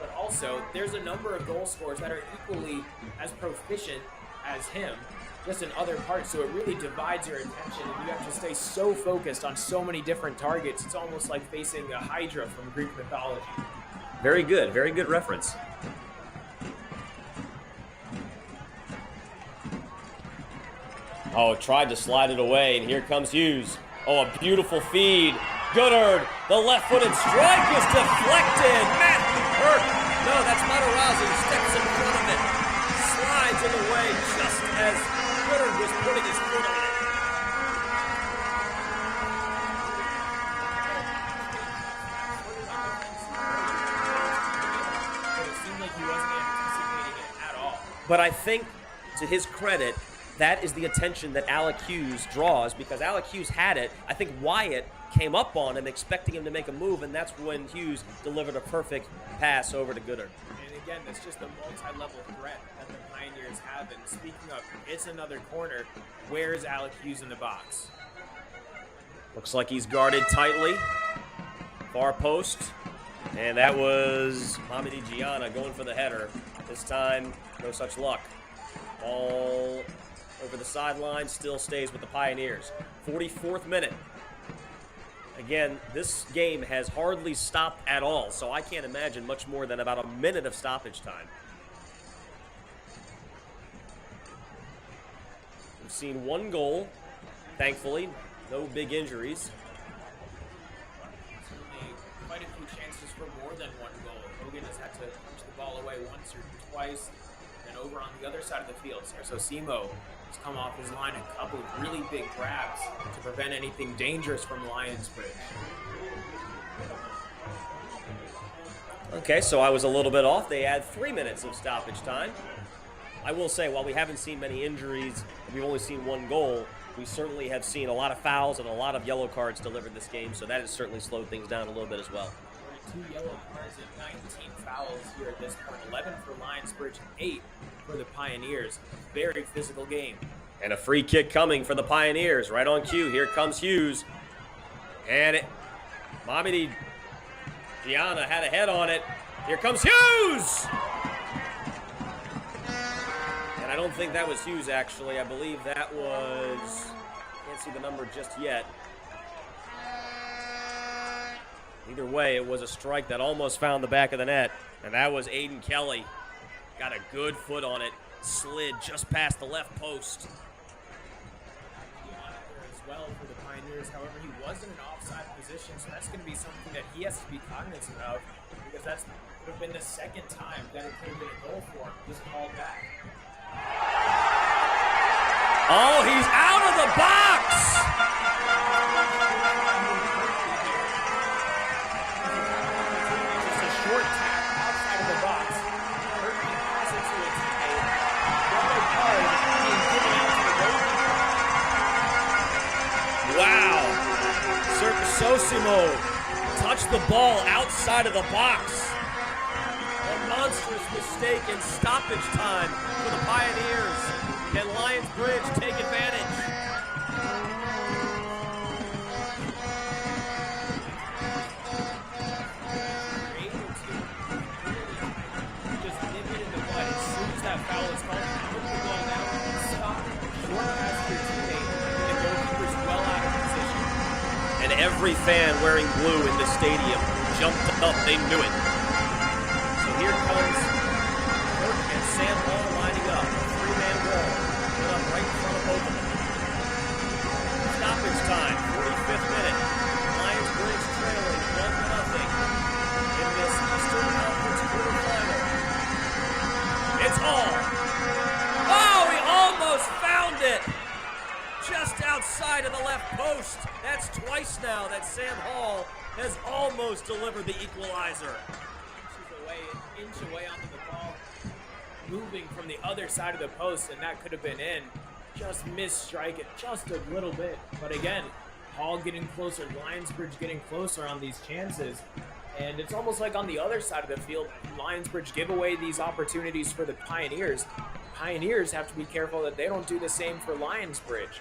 But also, there's a number of goal scorers that are equally as proficient as him, just in other parts, so it really divides your attention, and you have to stay so focused on so many different targets. It's almost like facing a Hydra from Greek mythology. Very good reference. Oh, tried to slide it away, and here comes Hughes. Oh, a beautiful feed. Goodard, the left-footed strike is deflected. Matthew Kirk. No, that's Matarazzi. Steps in front of it. Slides in the way just as Goodard was putting his foot on it. It seemed like he wasn't anticipating it at all. But I think, to his credit, that is the attention that Alec Hughes draws, because Alec Hughes had it. I think Wyatt came up on him expecting him to make a move, and that's when Hughes delivered a perfect pass over to Goodard. And again, it's just a multi-level threat that the Pioneers have. And speaking of, it's another corner. Where's Alec Hughes in the box? Looks like he's guarded tightly. Far post. And that was Hamidi Gianna going for the header. This time, no such luck. Ball over the sideline, still stays with the Pioneers. 44th minute. Again, this game has hardly stopped at all, so I can't imagine much more than about a minute of stoppage time. We've seen one goal, thankfully. No big injuries. Certainly quite a few chances for more than one goal. Hogan has had to punch the ball away once or twice. And over on the other side of the field, Sergio Simo has come off his line a couple of really big grabs to prevent anything dangerous from Lionsbridge. Okay, so I was a little bit off. They add 3 minutes of stoppage time. I will say, while we haven't seen many injuries, we've only seen one goal, we certainly have seen a lot of fouls and a lot of yellow cards delivered this game, so that has certainly slowed things down a little bit as well. 2 yellow cards and 19 fouls here at this point. 11 for Lionsbridge and 8 for the Pioneers. Very physical game. And a free kick coming for the Pioneers. Right on cue. Here comes Hughes. And Mamidi Gianna had a head on it. Here comes Hughes! And I don't think that was Hughes, actually. I believe that was... Can't see the number just yet. Either way, it was a strike that almost found the back of the net. And that was Aiden Kelly. Got a good foot on it. Slid just past the left post. As well for the Pioneers. However, he was in an offside position, so that's going to be something that he has to be cognizant of, because that would have been the second time that it could have been a goal for him. Just called back. Oh, he's out of the box! Just a short tap outside of the box. Kirby passes to a teammate. Yellow card being given out to the goalkeeper. Wow. Sosimo touched the ball outside of the box. A monstrous mistake in stoppage time for the Pioneers. Can Lionsbridge take advantage? Every fan wearing blue in the stadium jumped up. They knew it. So here comes Kirk and Sam Hall lining up. A three-man wall put up right in front of both of them. Stoppage time, 45th minute. Lionsbridge trailing 1-0 in this Eastern Conference quarterfinal. It's Hall. Oh, he almost found it! Just outside of the left post. That's twice now that Sam Hall has almost delivered the equalizer. Inch away onto the ball, moving from the other side of the post, and that could have been in. Just missed strike it just a little bit. But again, Hall getting closer, Lionsbridge getting closer on these chances. And it's almost like on the other side of the field, Lionsbridge give away these opportunities for the Pioneers. Pioneers have to be careful that they don't do the same for Lionsbridge.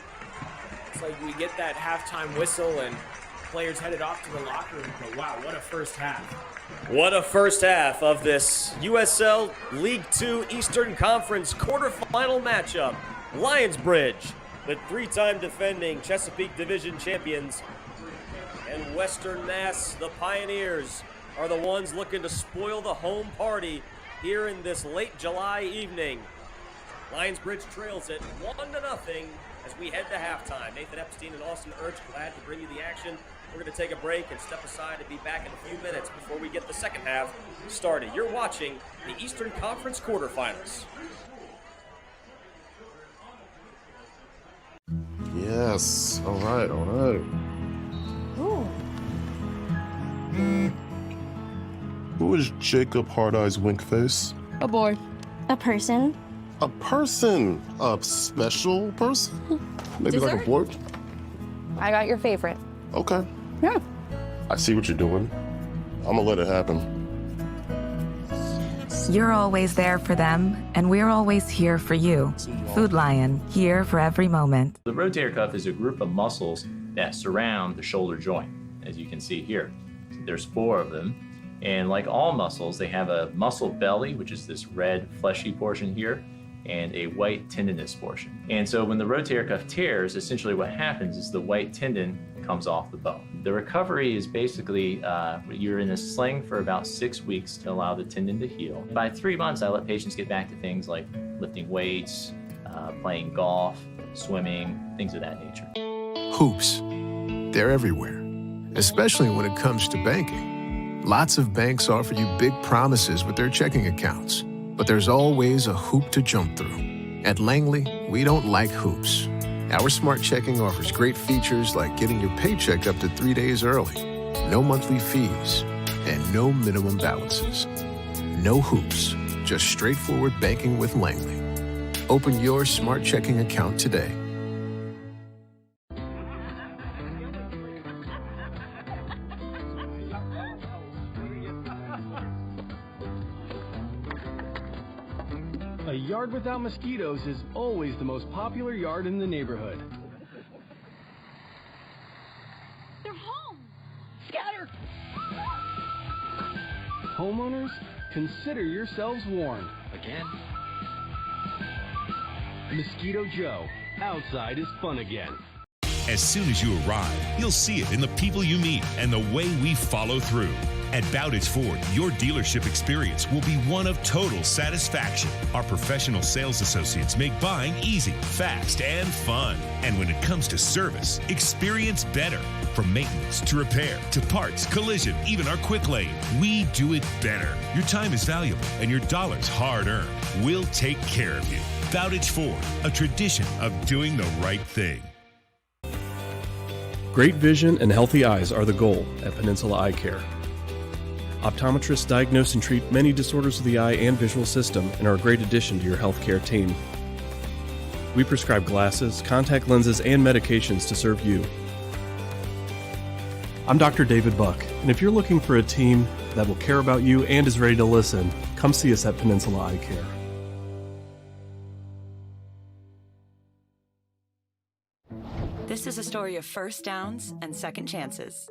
It's like we get that halftime whistle and players headed off to the locker room and go, wow, what a first half. What a first half of this USL League Two Eastern Conference quarterfinal matchup. Lionsbridge, the three-time defending Chesapeake Division champions, and Western Mass, the Pioneers, are the ones looking to spoil the home party here in this late July evening. Lionsbridge trails it 1-0 as we head to halftime. Nathan Epstein and Austin Urch glad to bring you the action. We're going to take a break and step aside and be back in a few minutes before we get the second half started. You're watching the Eastern Conference quarterfinals. Yes. All right. Ooh. Who is Jacob Hard Eyes Winkface? A boy. A person. A person? A special person? Maybe like a boy? I got your favorite. Okay. Yeah. I see what you're doing. I'm gonna let it happen. You're always there for them, and we're always here for you. Food Lion, here for every moment. The rotator cuff is a group of muscles that surround the shoulder joint, as you can see here. There's 4 of them, and like all muscles, they have a muscle belly, which is this red fleshy portion here, and a white tendinous portion. And so when the rotator cuff tears, essentially what happens is the white tendon comes off the bone. The recovery is basically, you're in a sling for about 6 weeks to allow the tendon to heal. By 3 months, I let patients get back to things like lifting weights, playing golf, swimming, things of that nature. Hoops. They're everywhere, especially when it comes to banking. Lots of banks offer you big promises with their checking accounts, but there's always a hoop to jump through. At Langley, we don't like hoops. Our smart checking offers great features like getting your paycheck up to 3 days early, no monthly fees, and no minimum balances. No hoops, just straightforward banking with Langley. Open your smart checking account today. A yard without mosquitoes is always the most popular yard in the neighborhood. They're home! Scatter! Homeowners, consider yourselves warned. Again? Mosquito Joe, outside is fun again. As soon as you arrive, you'll see it in the people you meet and the way we follow through. At Bowditch Ford, your dealership experience will be one of total satisfaction. Our professional sales associates make buying easy, fast, and fun. And when it comes to service, experience better. From maintenance to repair to parts, collision, even our quick lane, we do it better. Your time is valuable and your dollars hard-earned. We'll take care of you. Bowditch Ford, a tradition of doing the right thing. Great vision and healthy eyes are the goal at Peninsula Eye Care. Optometrists diagnose and treat many disorders of the eye and visual system and are a great addition to your healthcare team. We prescribe glasses, contact lenses, and medications to serve you. I'm Dr. David Buck, and if you're looking for a team that will care about you and is ready to listen, come see us at Peninsula Eye Care. This is a story of first downs and second chances.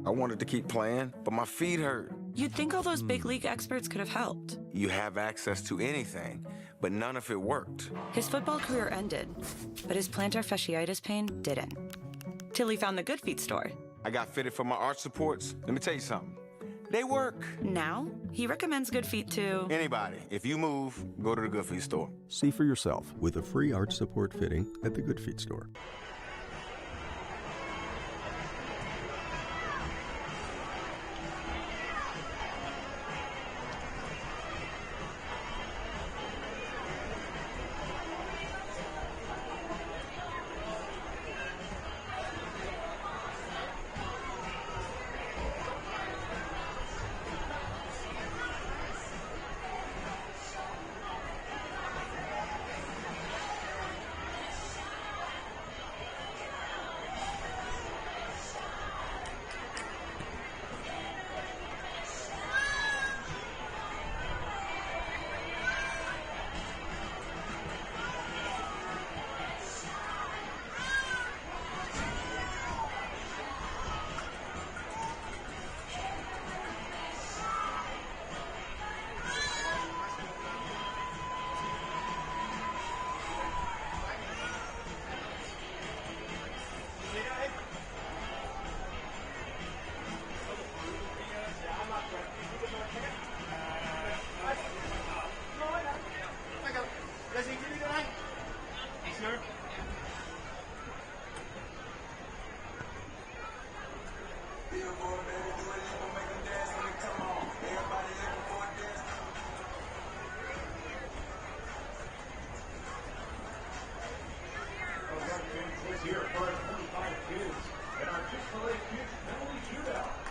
I wanted to keep playing, but my feet hurt. You'd think all those big league experts could have helped. You have access to anything, but none of it worked. His football career ended, but his plantar fasciitis pain didn't. Till he found the Good Feet store. I got fitted for my arch supports. Let me tell you something. They work. Now, he recommends Good Feet to Anybody. If you move, go to the Good Feet store. See for yourself with a free arch support fitting at the Good Feet store. Here for 25 kids and our Chick-fil-A Kids Penalty Shootout.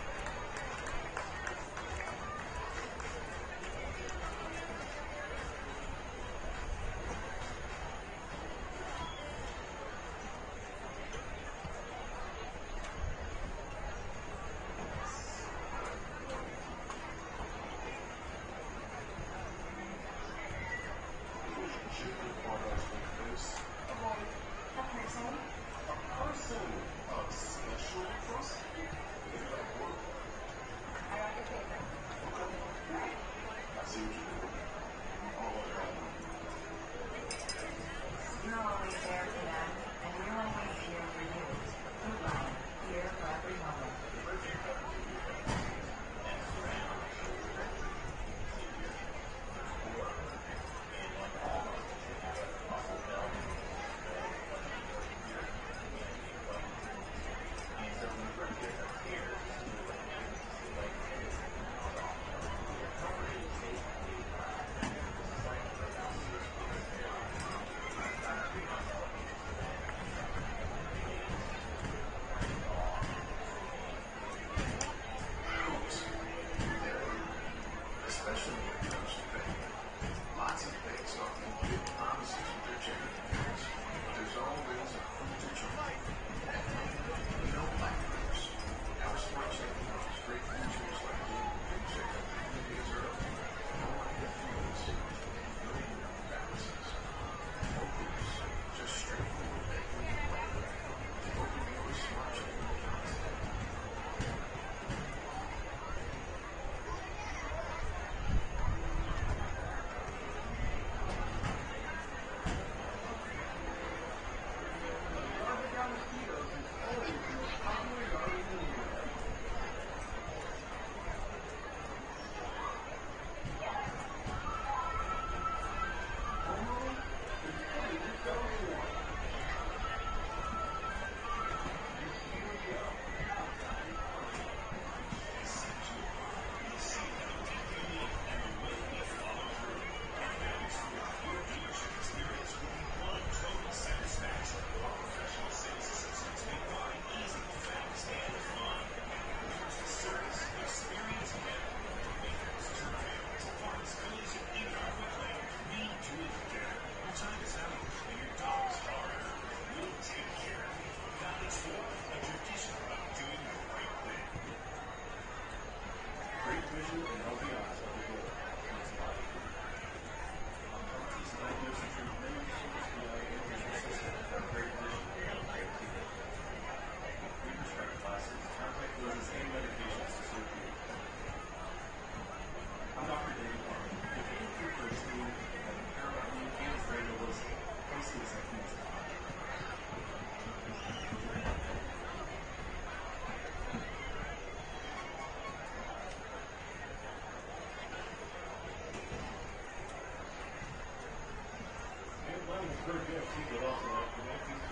Lionsbridge FC would also like to thank these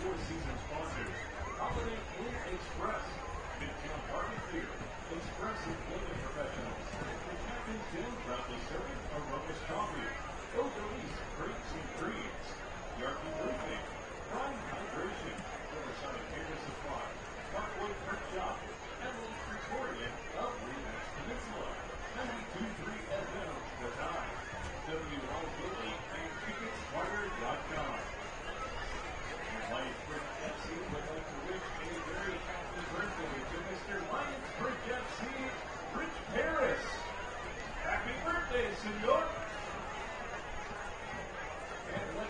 2024 season sponsors: Holiday Inn Express, Midtown Market Theater, Express Employment Professionals, the Captain's Inn proudly serving Aromas Coffee, O'Doise Creeks and Creeds, Yarkey Roofing, Prime Hydration, Riverside Campus Supply, Parkway Print Shop, Emily Pretorian of Remax Peninsula, 92.3 FM, The Time, W.L. Gilly, and TicketSmarter.com. Lionsbridge FC would like to wish a very happy birthday to Mr. Lionsbridge FC, Rich Harris. Happy birthday, senor! And let's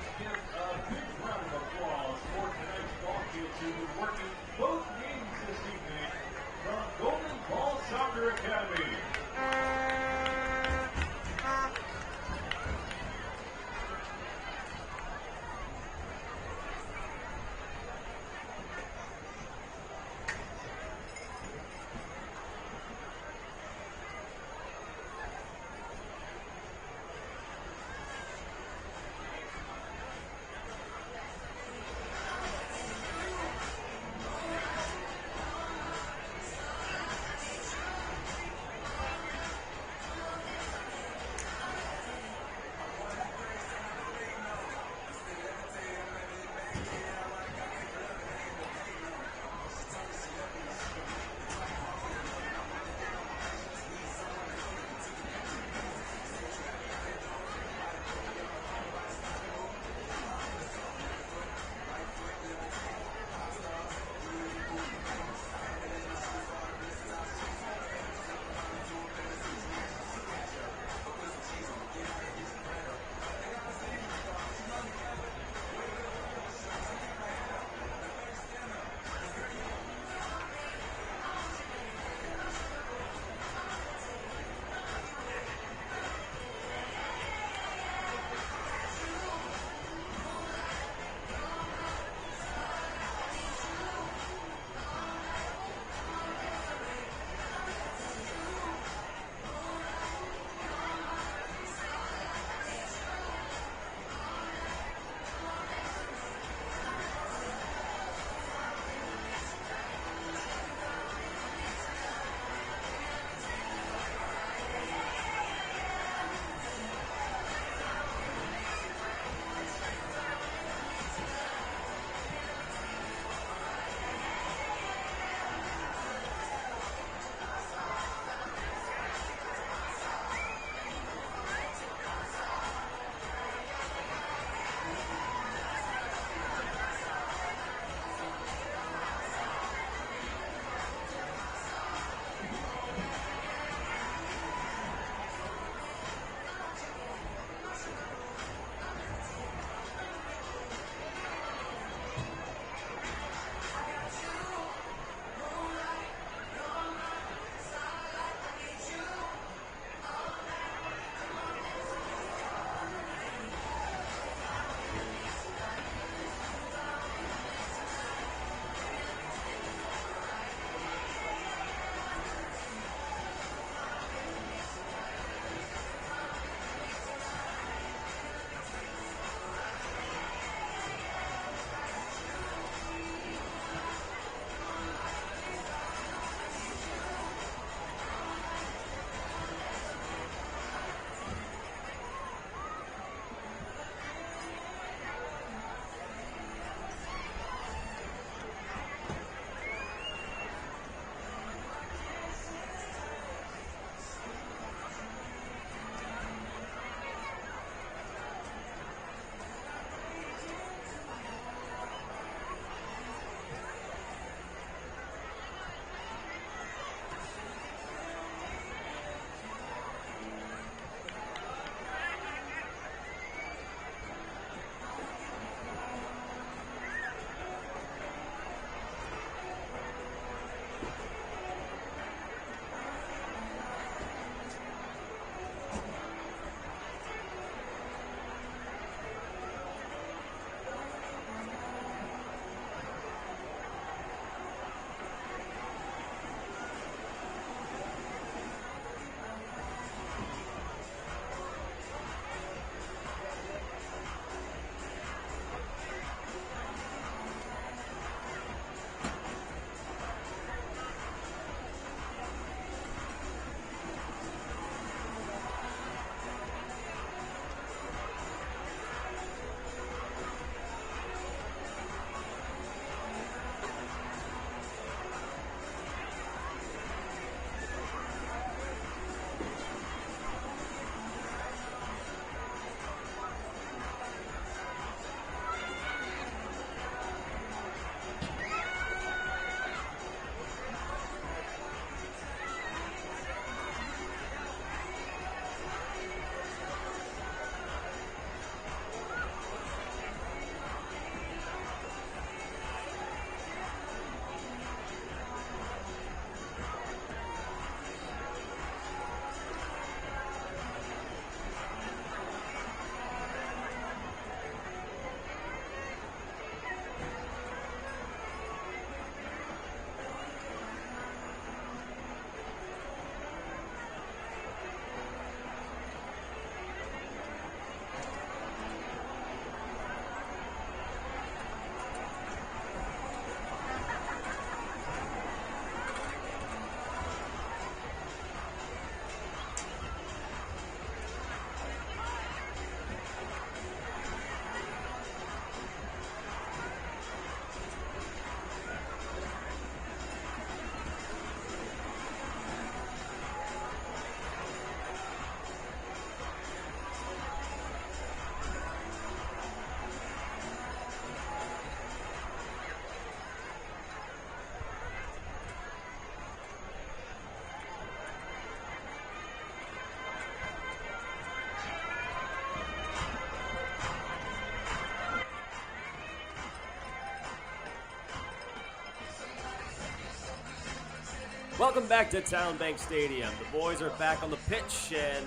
Welcome back to TowneBank Stadium. The boys are back on the pitch, and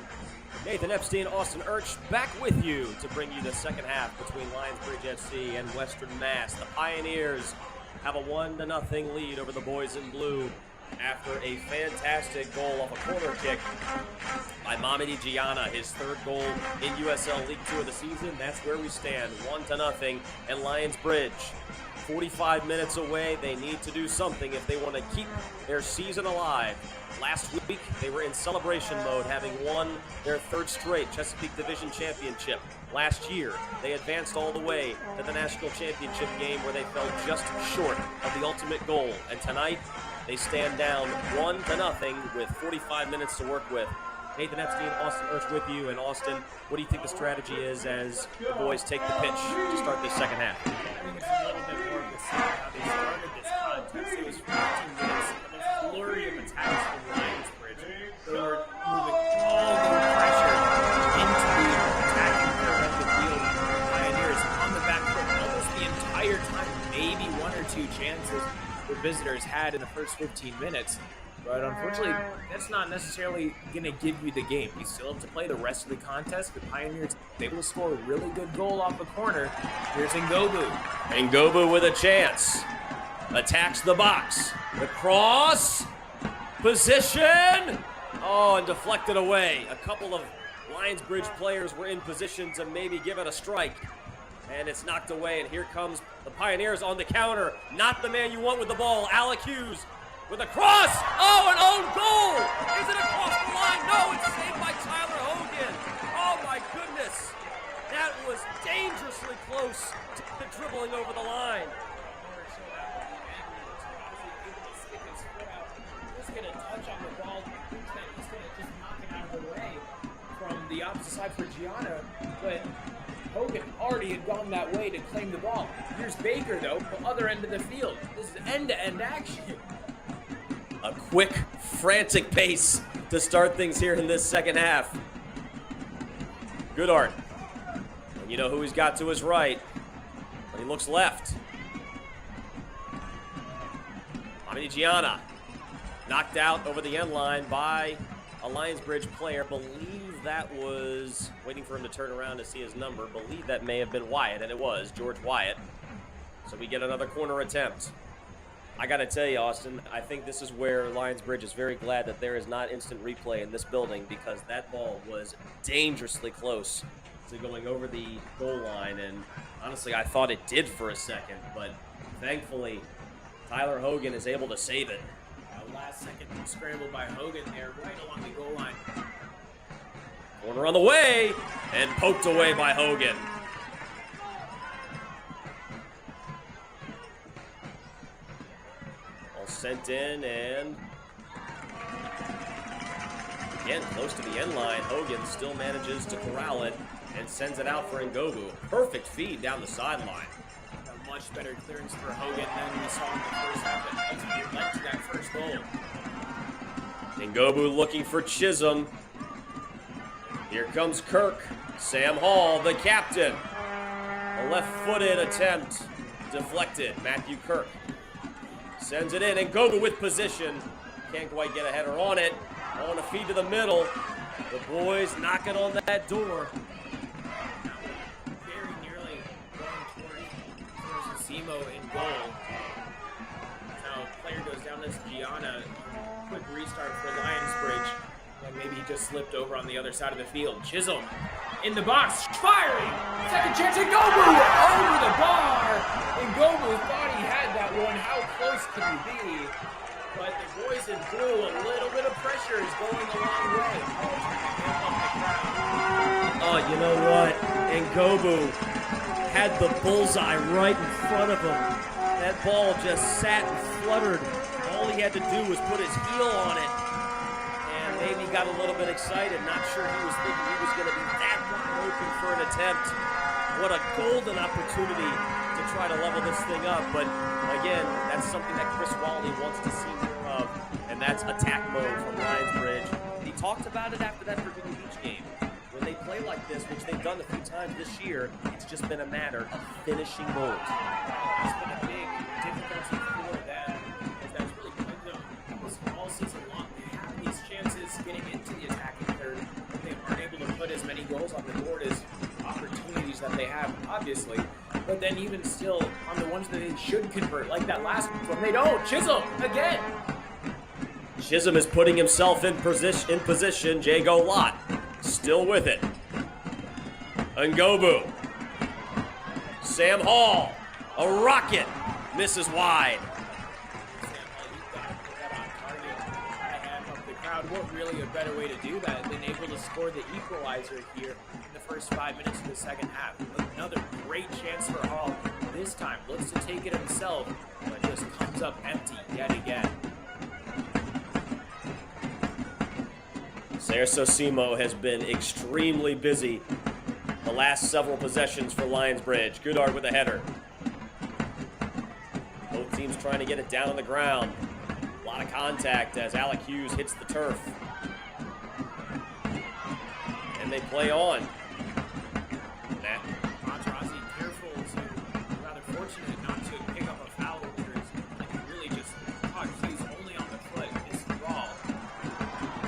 Nathan Epstein, Austin Urch back with you to bring you the second half between Lionsbridge FC and Western Mass. The Pioneers have a 1-0 lead over the boys in blue after a fantastic goal off a corner kick by Mamadi Gianna, his third goal in USL League 2 of the season. That's where we stand, 1-0, and Lionsbridge 45 minutes away. They need to do something if they want to keep their season alive. Last week, they were in celebration mode, having won their third straight Chesapeake Division championship. Last year, they advanced all the way to the national championship game where they fell just short of the ultimate goal. And tonight, they stand down 1-0 with 45 minutes to work with. Nathan Epstein, Austin Urch with you. And Austin, what do you think the strategy is as the boys take the pitch to start this second half? I think it's a little bit more of the same how they started this contest. It was 15 minutes of a flurry of attacks from Lionsbridge. They were moving all their pressure into the attacking third of the field. Pioneers on the back foot almost the entire time. Maybe one or two chances the visitors had in the first 15 minutes. But unfortunately, that's not necessarily going to give you the game. You still have to play the rest of the contest. The Pioneers able to score a really good goal off the corner. Here's Ngobu. Ngobu with a chance. Attacks the box. The cross. Position. Oh, and deflected away. A couple of Lionsbridge players were in position to maybe give it a strike. And it's knocked away, and here comes the Pioneers on the counter. Not the man you want with the ball. Alec Hughes with a cross. Oh, an own goal. Is it across the line? No, it's saved by Tyler Hogan. Oh, my goodness. That was dangerously close to dribbling over the line. He's going to touch on the ball. He's going to just knock it out of the way from the opposite side for Gianna. But Hogan already had gone that way to claim the ball. Here's Baker, though, the other end of the field. This is end-to-end action. A quick, frantic pace to start things here in this second half. Good art. And you know who he's got to his right. But he looks left. Mamadi Gianna knocked out over the end line by a Lionsbridge player. Believe that was, waiting for him to turn around to see his number, believe that may have been Wyatt, and it was George Wyatt. So we get another corner attempt. I got to tell you, Austin, I think this is where Lionsbridge is very glad that there is not instant replay in this building, because that ball was dangerously close to going over the goal line, and honestly, I thought it did for a second, but thankfully, Tyler Hogan is able to save it. Last second scramble by Hogan there, right along the goal line. Corner on the way, and poked away by Hogan. All sent in, and again, close to the end line. Hogan still manages to corral it and sends it out for Ngobu. Perfect feed down the sideline. A much better clearance for Hogan than we saw in the first half that ultimately led to that first goal. Ngobu looking for Chisholm. Here comes Kirk. Sam Hall, the captain. A left-footed attempt. Deflected. Matthew Kirk sends it in. Ngobu with position. Can't quite get a header on it. On a feed to the middle. The boys knocking on that door. Very nearly going towards Zemo in goal. Now, player goes down as Gianna. Quick restart for Lionsbridge. Like maybe he just slipped over on the other side of the field. Chisholm in the box, firing! Second chance, Ngobu over the bar! Ngobu thought he had that one. How close can he be? But the boys in blue, a little bit of pressure is going a long way. Oh, you know what? Ngobu had the bullseye right in front of him. That ball just sat and fluttered. All he had to do was put his heel on it. And maybe got a little bit excited. Not sure he was thinking he was going to be that wide open for an attempt. What a golden opportunity to try to level this thing up. But again, that's something that Chris Wally wants to see more of. And that's attack mode from Lionsbridge. And he talked about it after that Virginia Beach game. When they play like this, which they've done a few times this year, it's just been a matter of finishing goals. It's been a big difficulty for them. That's really good, though. That was all season as many goals on the board as opportunities that they have, obviously. But then even still, on the ones that they should convert, like that last one, they don't. Chisholm, again. Chisholm is putting himself in position. Jago Lott still with it. Ngobu. Sam Hall. A rocket. Misses wide. The crowd, what really a better way to do that than able to score the equalizer here in the first 5 minutes of the second half. Another great chance for Hall. This time looks to take it himself, but just comes up empty yet again. Simo has been extremely busy the last several possessions for Lionsbridge. Goodard with a header. Both teams trying to get it down on the ground. A lot of contact as Alec Hughes hits the turf. And they play on. Montarazzi careful to, rather fortunate not to pick up a foul because I can really just caught Hughes only on the foot, missed the ball.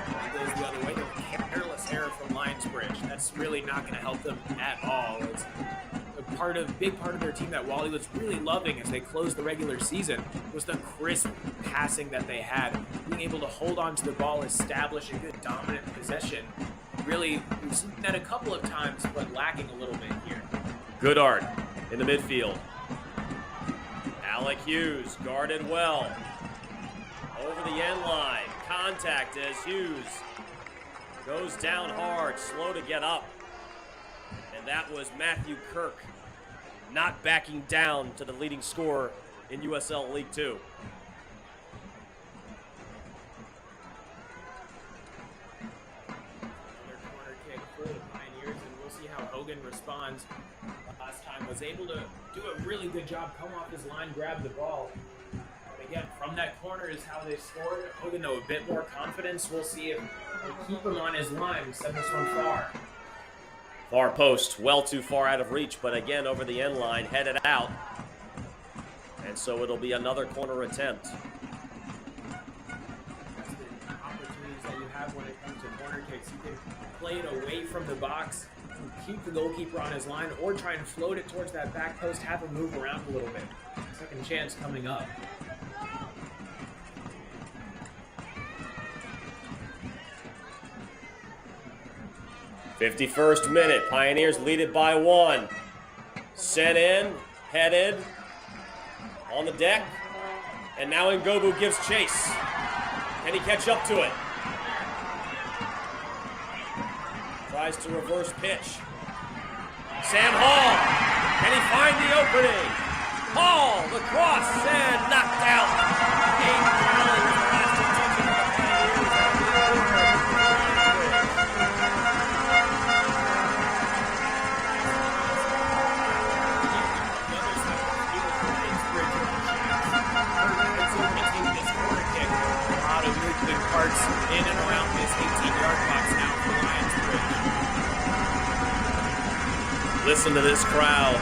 And it goes the other way. The careless error from Lionsbridge. That's really not going to help them at all. It's big part of their team that Wally was really loving as they closed the regular season was the crisp passing that they had, being able to hold on to the ball, establish a good dominant possession. Really, we've seen that a couple of times, but lacking a little bit here. Goodard in the midfield. Alec Hughes guarded well. Over the end line. Contact as Hughes goes down hard, slow to get up. And that was Matthew Kirk not backing down to the leading scorer in USL League 2. Another corner kick for the Pioneers, and we'll see how Hogan responds. Last time was able to do a really good job, come off his line, grab the ball. But again, from that corner is how they scored. Hogan, though, a bit more confidence. We'll see if they keep him on his line, send this one far. Far post, well too far out of reach, but again over the end line, headed out. And so it'll be another corner attempt. That's the opportunities that you have when it comes to corner kicks. You can play it away from the box, keep the goalkeeper on his line, or try and float it towards that back post, have him move around a little bit. Second chance coming up. '51st minute, Pioneers lead it by 1. Sent in, headed, on the deck, and now Ngobu gives chase. Can he catch up to it? Tries to reverse pitch. Sam Hall, can he find the opening? Hall, the cross, and knocked out. Aiden Allen, the last attention of the Pioneers out of the corner. Parts in and around this 18-yard box now for Lionsbridge. Listen to this crowd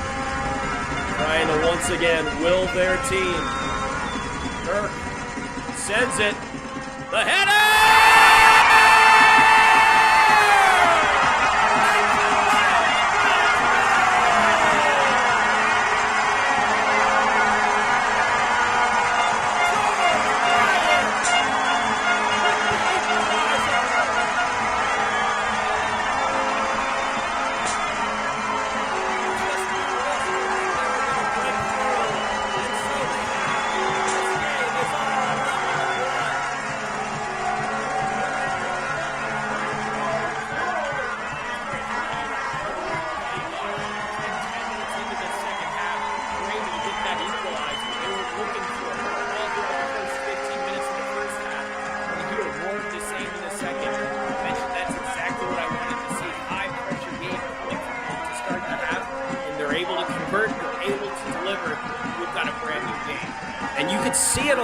trying to once again will their team. Kirk sends it. The header!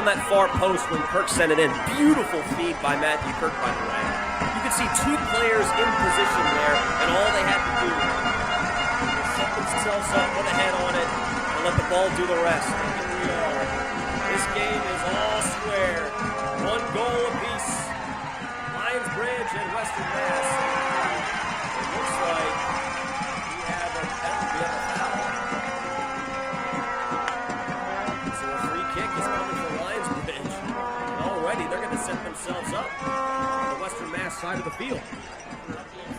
That far post when Kirk sent it in. Beautiful feed by Matthew Kirk, by the way. You could see 2 players in position there, and all they had to do was set themselves up, put a head on it, and let the ball do the rest. And here we are. This game is all square. 1 goal apiece. Lionsbridge and Western Mass. It looks to set themselves up on the Western Mass side of the field.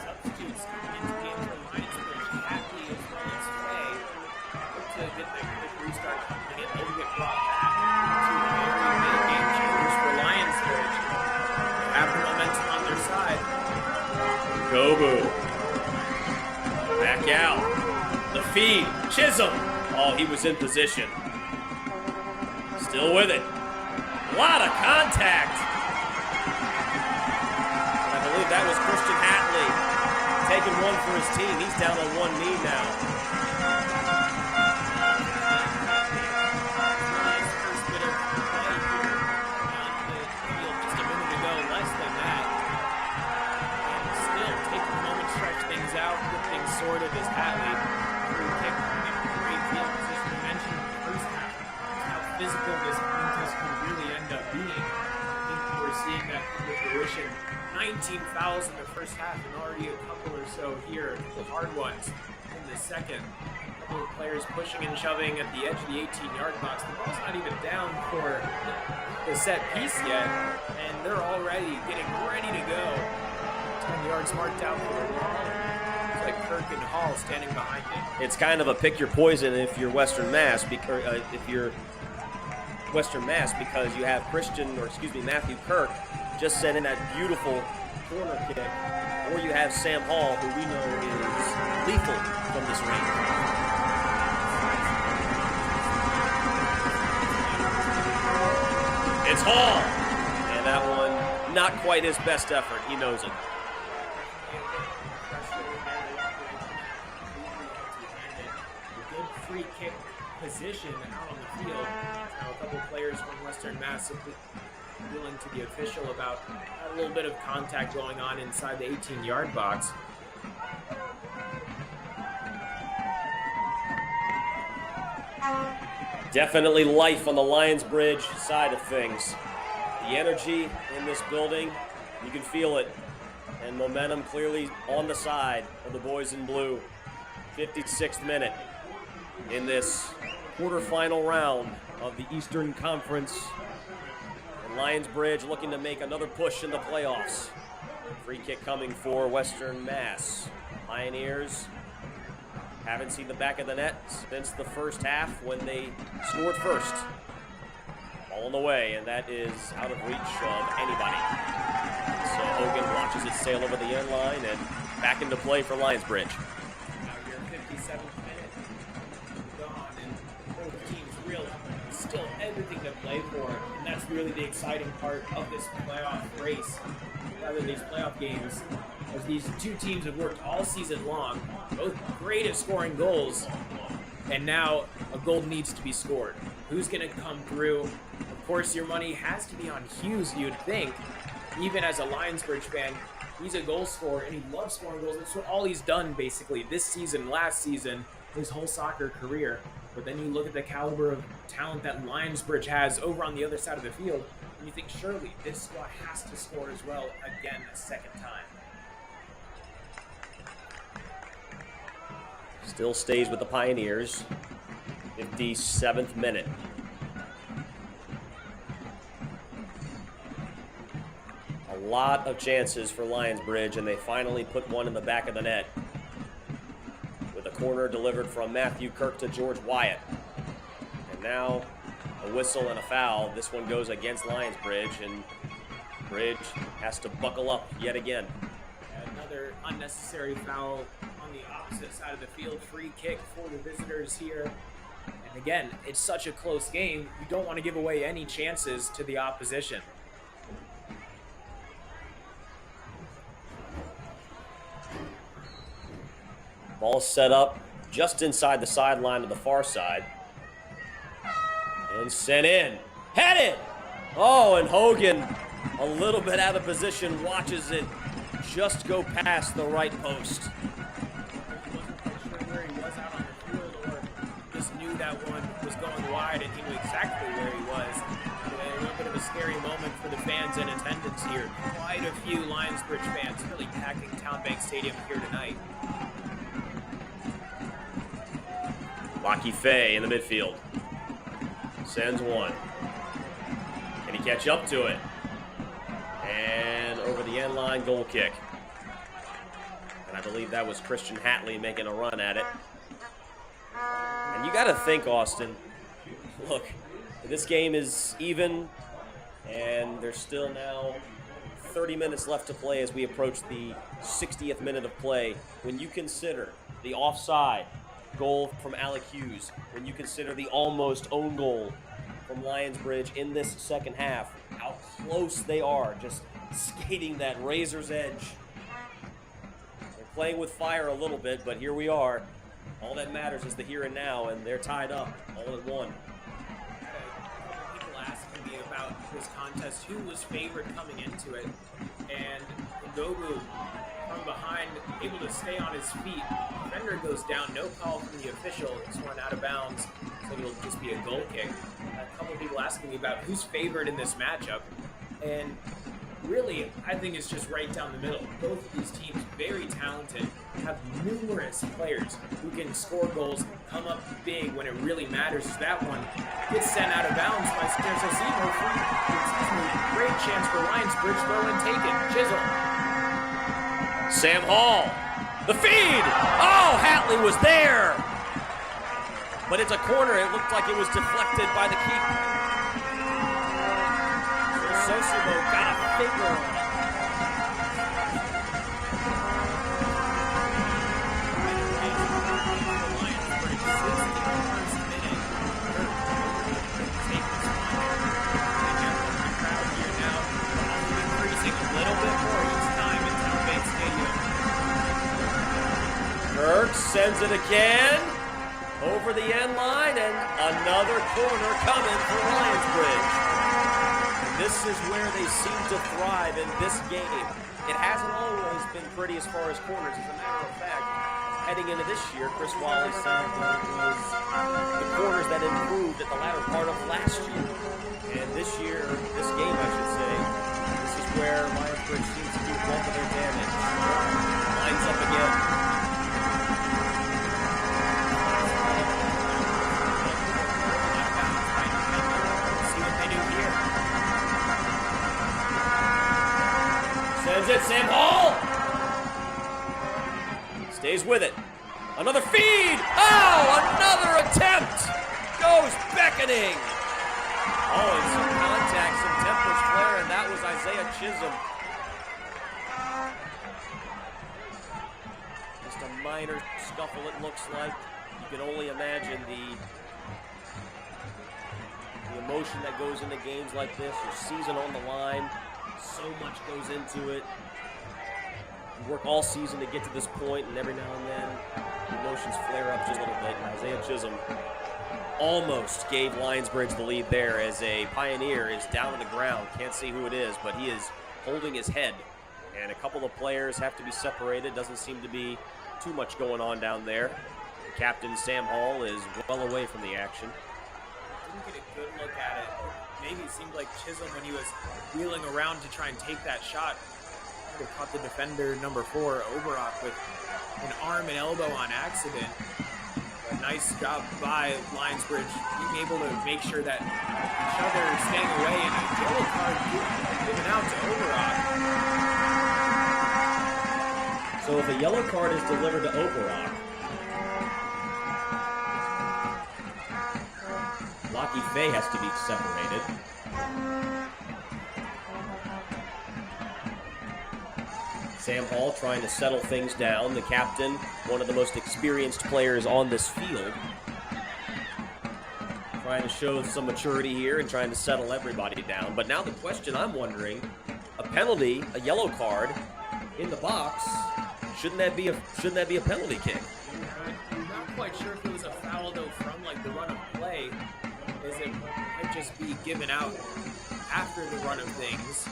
Substitutes coming into the game for Lionsbridge. Hatley as well as Faye. To get that quick restart coming in. They'll get brought back to very big game changers for Lionsbridge. They have the momentum on their side. Gobu. Back out. The feed. Chisholm. Oh, he was in position. Still with it. A lot of contact. I believe that was Christian Hatley taking one for his team. He's down on one knee now. First bit of play here on the field just a minute ago, less than that. And still taking a moment to stretch things out, get things sorted as Hatley. Free kick coming in great field position. We mentioned in the first half how physical this contest could really end up being. I think we're seeing that come to fruition. 19 fouls in the first half and already a couple or so here, a couple hard ones in the second. A couple of players pushing and shoving at the edge of the 18-yard box. The ball's not even down for the set piece yet, and they're already getting ready to go. 10 yards marked out for the wall. It's like Kirk and Hall standing behind it. It's kind of a pick your poison if you're Western Mass, because you have Matthew Kirk just sent in that beautiful corner kick, or you have Sam Hall, who we know is lethal from this range. It's Hall, and that one not quite his best effort. He knows it. Good free kick position out on the field. Now a couple players from Western Mass appealing to the official about a little bit of contact going on inside the 18-yard box. Definitely life on the Lionsbridge side of things. The energy in this building, you can feel it. And momentum clearly on the side of the boys in blue. 56th minute in this quarterfinal round of the Eastern Conference. And Lionsbridge looking to make another push in the playoffs. Free kick coming for Western Mass. Pioneers haven't seen the back of the net since the first half when they scored first. Ball on the way, and that is out of reach of anybody. So Hogan watches it sail over the end line and back into play for Lionsbridge. Now your 57th minute gone, and both teams really still everything to play for, and that's really the exciting part of this playoff race, rather these playoff games, as these two teams have worked all season long, both great at scoring goals, and now a goal needs to be scored. Who's going to come through? Of course, your money has to be on Hughes, you'd think. Even as a Lionsbridge fan, he's a goal scorer, and he loves scoring goals. That's what all he's done, basically, this season, last season, his whole soccer career. But then you look at the caliber of talent that Lionsbridge has over on the other side of the field, and you think, surely, this squad has to score as well again a second time. Still stays with the Pioneers. 57th minute. A lot of chances for Lionsbridge, and they finally put one in the back of the net with a corner delivered from Matthew Kirk to George Wyatt. And now a whistle and a foul. This one goes against Lionsbridge, and Bridge has to buckle up yet again. Another unnecessary foul on the opposite side of the field. Free kick for the visitors here. And again, it's such a close game. You don't want to give away any chances to the opposition. Ball set up just inside the sideline to the far side. And sent in. Headed! Oh, and Hogan, a little bit out of position, watches it just go past the right post. He wasn't quite sure where he was out on the field, or just knew that one was going wide and he knew exactly where he was. A little bit of a scary moment for the fans in attendance here. Quite a few Lionsbridge fans really packing TowneBank Stadium here tonight. Lockie Fay in the midfield. Sends one. Can he catch up to it? And over the end line, goal kick. And I believe that was Christian Hatley making a run at it. And you got to think, Austin, look, this game is even, and there's still now 30 minutes left to play as we approach the 60th minute of play. When you consider the offside goal from Alec Hughes, when you consider the almost own goal from Lionsbridge in this second half, how close they are, just skating that razor's edge. They're playing with fire a little bit, but here we are. All that matters is the here and now, and they're tied up all at one. People asking me about this contest, who was favored coming into it, and Ngobu from behind, able to stay on his feet. Defender goes down, no call from the official. It's run out of bounds, so it'll just be a goal kick. A couple of people asking me about who's favored in this matchup, and really, I think it's just right down the middle. Both of these teams, very talented, have numerous players who can score goals, come up big when it really matters. That one gets sent out of bounds by Chesapeake. Great chance for Lionsbridge, throw and take it. Chisholm. Sam Hall, the feed! Oh, Hatley was there! But it's a corner. It looked like it was deflected by the keeper. So Sosimo got a finger on it. Increasing a little bit more each time in TowneBank Stadium. Kirk sends it again. Over the end line, and another corner coming for Lionsbridge. And this is where they seem to thrive in this game. It hasn't always been pretty as far as corners. As a matter of fact, heading into this year, Chris Wally said that it was the corners that improved at the latter part of last year. And this year, this game, I should say, this is where Lionsbridge seems to do bulk of their damage. Lines up again. Sends it, Sam Hall! Stays with it. Another feed! Oh, another attempt! Goes beckoning! Oh, and some contact, some tempers flare, and that was Isaiah Chisholm. Just a minor scuffle, it looks like. You can only imagine the emotion that goes into games like this. Your season on the line. So much goes into it. You work all season to get to this point, and every now and then the emotions flare up just a little bit. And Isaiah Chisholm almost gave Lionsbridge the lead there as a Pioneer is down on the ground. Can't see who it is, but he is holding his head. And a couple of players have to be separated. Doesn't seem to be too much going on down there. Captain Sam Hall is well away from the action. Didn't get a good look at it. Maybe it seemed like Chisholm, when he was wheeling around to try and take that shot, could have caught the defender, number 4, Oberock, with an arm and elbow on accident. A nice job by Lionsbridge, being able to make sure that each other is staying away, and a yellow card given out to Oberock. So if a yellow card is delivered to Oberock, Lockie Fay has to be separated. Sam Hall trying to settle things down. The captain, one of the most experienced players on this field. Trying to show some maturity here and trying to settle everybody down. But now the question I'm wondering, a penalty, a yellow card in the box, shouldn't that be a penalty kick? I'm not quite sure if it was a foul though from like the run of play. Is it might just be given out after the run of things.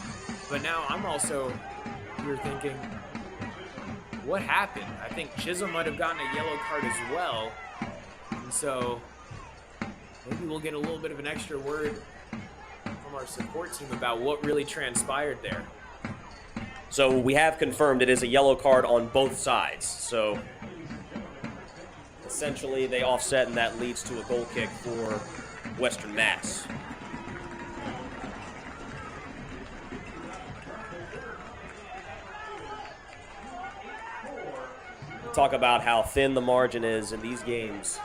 But now I'm also here thinking, what happened? I think Chisholm might have gotten a yellow card as well. And so maybe we'll get a little bit of an extra word from our support team about what really transpired there. So we have confirmed it is a yellow card on both sides. So essentially they offset, and that leads to a goal kick for Western Mass. talk about how thin the margin is in these games.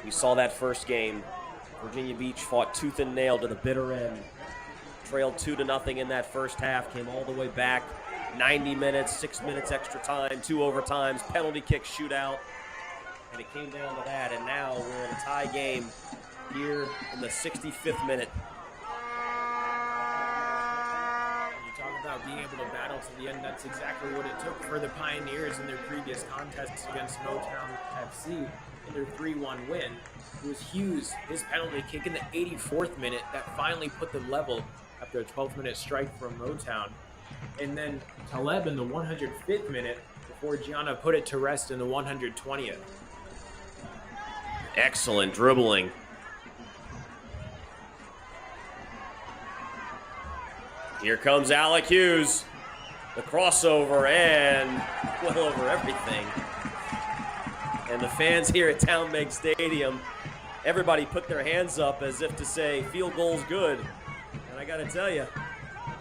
We saw that first game. Virginia Beach fought tooth and nail to the bitter end. Trailed 2-0 in that first half, came all the way back. 90 minutes, 6 minutes extra time, 2 overtimes, penalty kick shootout. And it came down to that, and now we're in a tie game here in the 65th minute. You talk about being able to battle to the end. That's exactly what it took for the Pioneers in their previous contests against Motown FC in their 3-1 win. It was Hughes, his penalty kick in the 84th minute that finally put them level after a 12-minute strike from Motown. And then Taleb in the 105th minute before Gianna put it to rest in the 120th. Excellent dribbling. Here comes Alec Hughes. The crossover and well over everything. And the fans here at TowneBank Stadium, everybody put their hands up as if to say, field goal's good. And I got to tell you,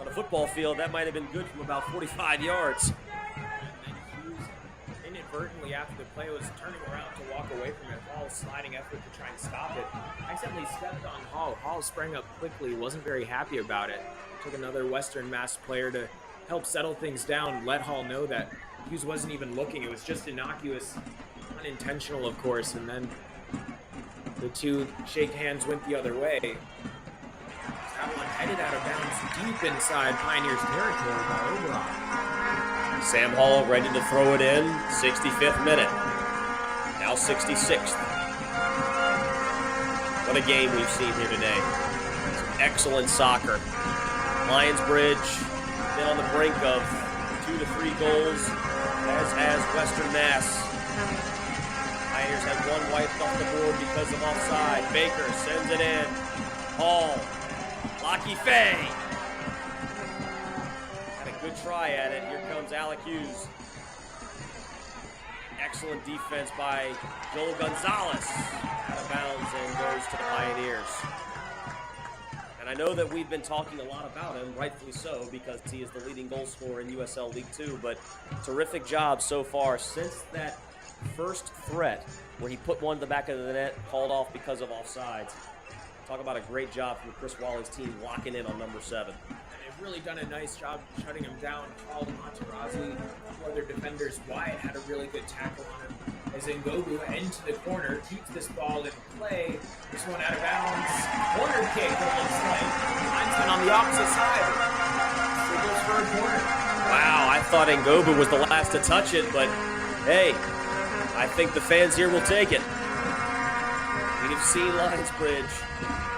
on a football field, that might have been good from about 45 yards. And then Hughes, inadvertently after the play, was turning around to walk away from it. Hall's sliding effort to try and stop it. Accidentally stepped on Hall. Hall sprang up quickly, wasn't very happy about it. Took another Western Mass player to help settle things down, let Hall know that Hughes wasn't even looking. It was just innocuous, unintentional, of course, and then the two shake hands went the other way. That one headed out of bounds deep inside Pioneers territory by Oberon. Sam Hall ready to throw it in, 65th minute. Now 66th. What a game we've seen here today. Some excellent soccer. Lionsbridge been on the brink of 2 to 3 goals, as has Western Mass. Pioneers had one wiped off the board because of offside. Baker sends it in. Hall. Lockie Fay. Had a good try at it. Here comes Alec Hughes. Excellent defense by Joel Gonzalez. Out of bounds and goes to the Pioneers. And I know that we've been talking a lot about him, rightfully so, because he is the leading goal scorer in USL League 2, but terrific job so far since that first threat where he put one to the back of the net, called off because of offsides. Talk about a great job from Chris Wally's team locking in on number 7. And they've really done a nice job shutting him down. Charles Materazzi, a couple other defenders. Wyatt had a really good tackle on him. As Ngobu into the corner, keeps this ball in play. This one out of bounds. Corner kick, it looks like. Linesman on the opposite side. Signals for a corner. Wow, I thought Ngobu was the last to touch it, but hey, I think the fans here will take it. We have seen Lionsbridge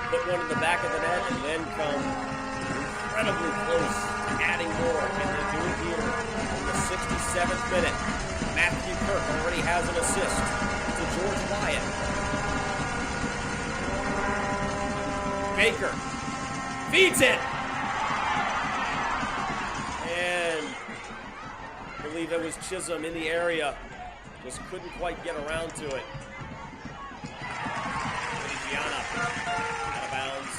put one in the back of the net and then come incredibly close to adding more. Can they do it here in the 67th minute? Matthew Kirk already has an assist to George Wyatt. Baker feeds it. And I believe it was Chisholm in the area. Just couldn't quite get around to it. Gianna out of bounds.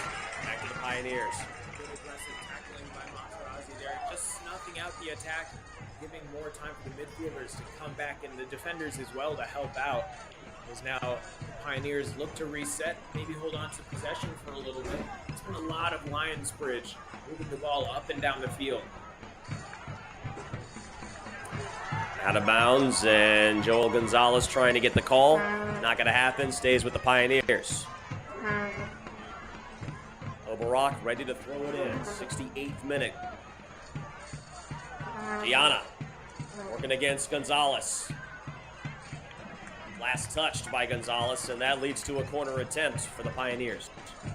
Back to the Pioneers. Good aggressive tackling by Materazzi there. Just snuffing out the attack, giving more time for the midfielders to come back and the defenders as well to help out. As now the Pioneers look to reset, maybe hold on to possession for a little bit. It's been a lot of Lionsbridge moving the ball up and down the field. Out of bounds, and Joel Gonzalez trying to get the call. Not going to happen. Stays with the Pioneers. Oberock ready to throw it in. 68th minute. Gianna working against Gonzalez. Last touched by Gonzalez, and that leads to a corner attempt for the Pioneers. So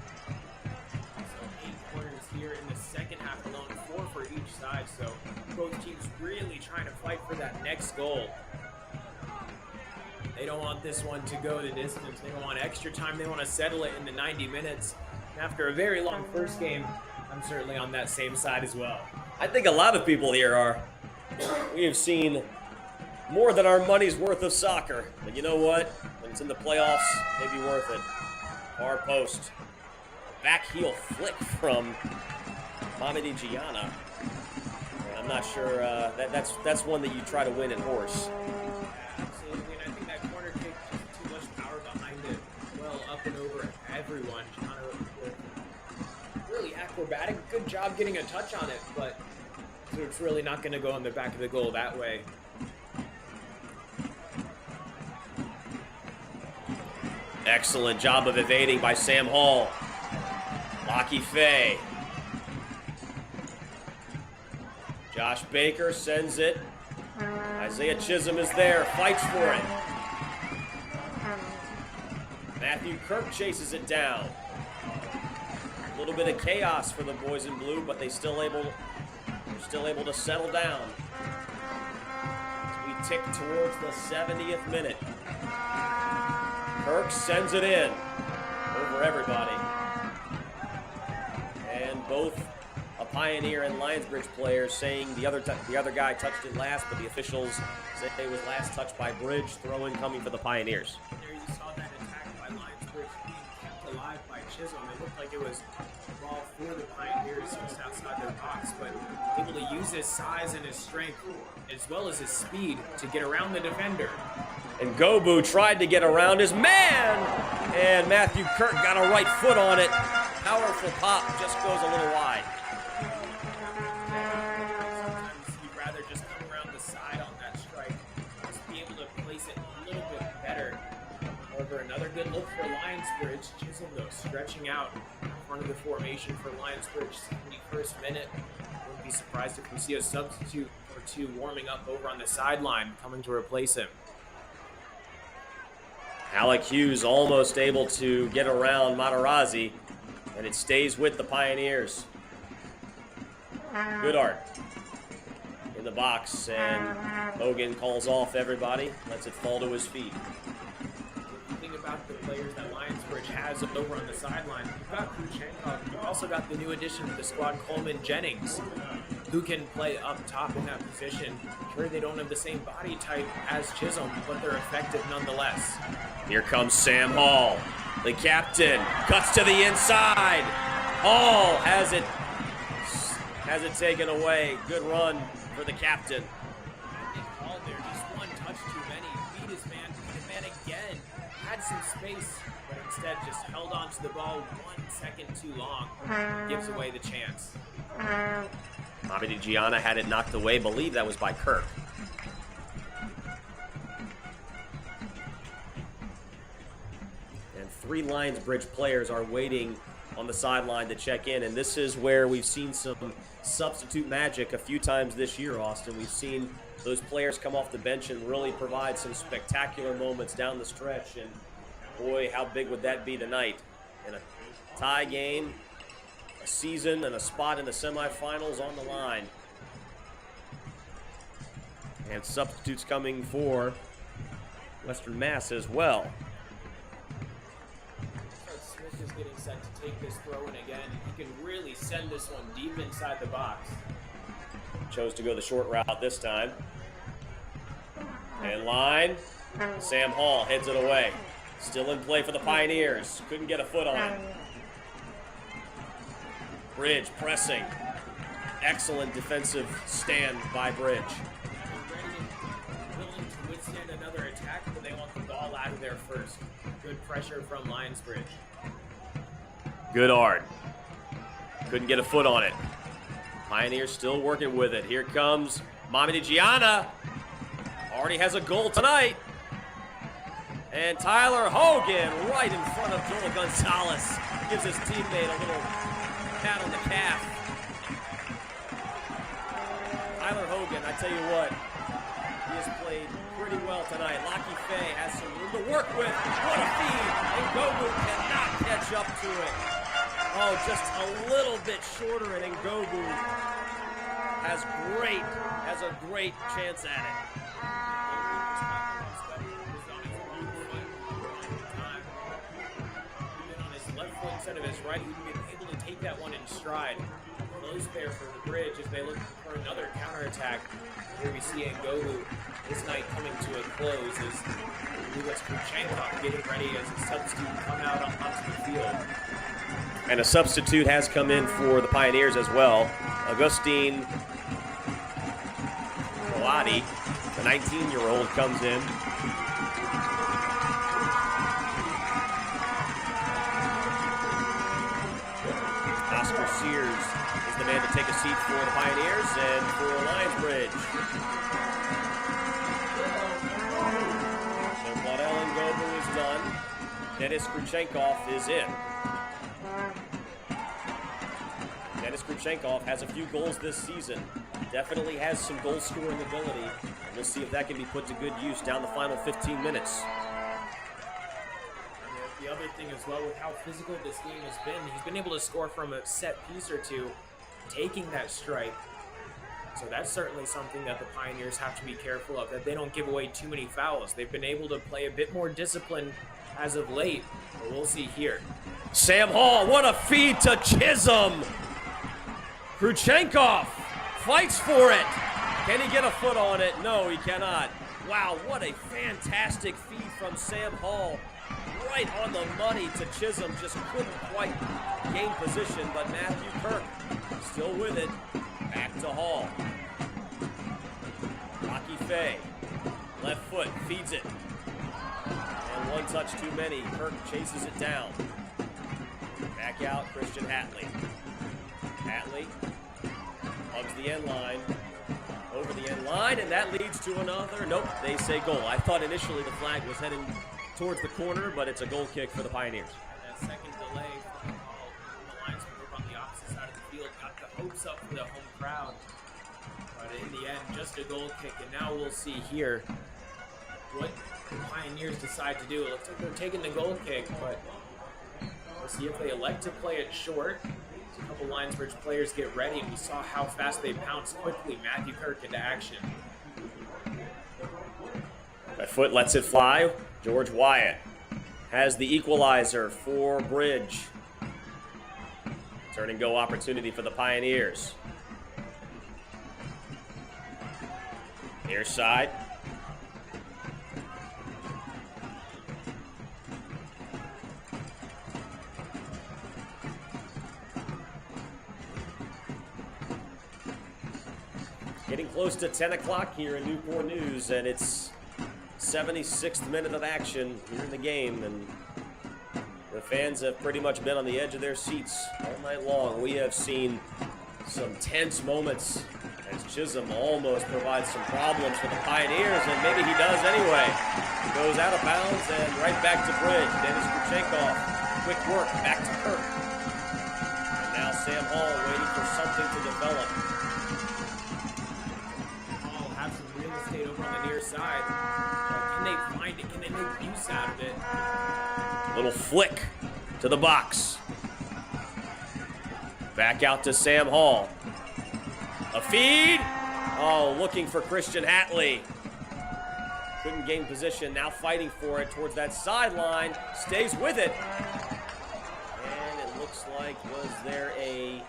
8 corners here in the second half alone, 4 for each side. So both teams really trying to fight for that next goal. They don't want this one to go the distance. They don't want extra time. They want to settle it in the 90 minutes. And after a very long first game, I'm certainly on that same side as well. I think a lot of people here are. We have seen more than our money's worth of soccer. But you know what? When it's in the playoffs, maybe worth it. Far post. Back heel flick from Mamadi Gianna. I'm not sure. That's one that you try to win in horse. Absolutely. everyone. Gianna with really acrobatic. Good job getting a touch on it, but so it's really not going to go in the back of the goal that way. Excellent job of evading by Sam Hall. Lockie Fay. Josh Baker sends it. Isaiah Chisholm is there, fights for it. Matthew Kirk chases it down. A little bit of chaos for the boys in blue, but they're still able to settle down. As we tick towards the 70th minute. Kirk sends it in over everybody. And both a Pioneer and Lionsbridge player saying the other guy touched it last, but the officials say it was last touched by Bridge. Throw-in coming for the Pioneers. There you saw that attack by Lionsbridge being kept alive by Chisholm. It looked like it was a ball for the Pioneers just outside their box, but able to use his size and his strength as well as his speed to get around the defender. And Gobu tried to get around his man, and Matthew Kirk got a right foot on it. Powerful pop, just goes a little wide. Sometimes you'd rather just come around the side on that strike, just be able to place it a little bit better. However, another good look for Lionsbridge. Chisholm, though, stretching out in front of the formation for Lionsbridge. 71st minute. Wouldn't be surprised if we see a substitute or two warming up over on the sideline, coming to replace him. Alec Hughes almost able to get around Matarazzi, and it stays with the Pioneers. Goodart in the box, and Hogan calls off everybody, lets it fall to his feet. The thing about the players that Lionsbridge has over on the sideline, you've got Kuchenkov, you've also got the new addition to the squad, Coleman Jennings, who can play up top in that position. Sure, they don't have the same body type as Chisholm, but they're effective nonetheless. Here comes Sam Hall, the captain, cuts to the inside. Hall has it taken away. Good run for the captain. I think Hall there, just one touch too many. Beat his man again. Had some space, but instead just held on to the ball 1 second too long. Gives away the chance. Bobby Gianna had it knocked away. Believe that was by Kirk. And 3 Lionsbridge players are waiting on the sideline to check in, and this is where we've seen some substitute magic a few times this year, Austin. We've seen those players come off the bench and really provide some spectacular moments down the stretch, and boy, how big would that be tonight. In a tie game, a season, and a spot in the semifinals on the line. And substitutes coming for Western Mass as well. Smith is getting set to take this throw in again. He can really send this one deep inside the box. Chose to go the short route this time. And line. Sam Hall heads it away. Still in play for the Pioneers. Couldn't get a foot on it. Bridge pressing. Excellent defensive stand by Bridge. Ready and willing to withstand another attack, but they want the ball out of there first. Good pressure from Lionsbridge. Goodart. Couldn't get a foot on it. Pioneers still working with it. Here comes Mami Gianna. Already has a goal tonight. And Tyler Hogan right in front of Joel Gonzalez. Gives his teammate a little pat on the calf. Tyler Hogan, I tell you what, he has played pretty well tonight. Lockie Fay has some room to work with. What a feed! And Gogu cannot catch up to it. Oh, just a little bit shorter, and Ngogu has a great chance at it. Instead of his right, he would be able to take that one in stride. Close there for the Bridge as they look for another counterattack. Here we see Ngogu this night coming to a close as Louis Kuchenkov getting ready as a substitute come out onto the field. And a substitute has come in for the Pioneers as well. Augustine Coati, the 19-year-old, comes in. Oscar Sears is the man to take a seat for the Pioneers and for Lionsbridge. So Claudel Ngobu is done. Denis Kruchenkov is in. Denis Kruchenkov has a few goals this season. Definitely has some goal-scoring ability. We'll see if that can be put to good use down the final 15 minutes. The other thing as well with how physical this game has been, he's been able to score from a set piece or two, taking that strike. So that's certainly something that the Pioneers have to be careful of, that they don't give away too many fouls. They've been able to play a bit more disciplined as of late, but we'll see here. Sam Hall, what a feed to Chisholm! Kruchenkov fights for it. Can he get a foot on it? No, he cannot. Wow, what a fantastic feed from Sam Hall. Right on the money to Chisholm. Just couldn't quite gain position, but Matthew Kirk still with it. Back to Hall. Rocky Fay, left foot, feeds it. And one touch too many. Kirk chases it down. Back out, Christian Hatley. Hatley hugs the end line. Over the end line, and that leads to another. Nope, they say goal. I thought initially the flag was heading towards the corner, but it's a goal kick for the Pioneers. And that second delay from the call, the linesman over on the opposite side of the field got the hopes up for the home crowd. But in the end, just a goal kick, and now we'll see here what the Pioneers decide to do. It looks like they're taking the goal kick, but we'll see if they elect to play it short. A couple Lionsbridge players get ready, and we saw how fast they pounced quickly. Matthew Kirk into action. That foot lets it fly. George Wyatt has the equalizer for Bridge. Turn and go opportunity for the Pioneers. Near side. Getting close to 10 o'clock here in Newport News, and it's 76th minute of action here in the game, and the fans have pretty much been on the edge of their seats all night long. We have seen some tense moments as Chisholm almost provides some problems for the Pioneers, and maybe he does anyway. He goes out of bounds and right back to Bridge. Denis Kruchenkov, quick work, back to Kirk. And now Sam Hall waiting for something to develop. Have some real estate over on the near side. Can they find it? Can they make use out of it? Little flick to the box. Back out to Sam Hall. A feed. Oh, looking for Christian Hatley. Couldn't gain position. Now fighting for it towards that sideline. Stays with it. And it looks like, was there a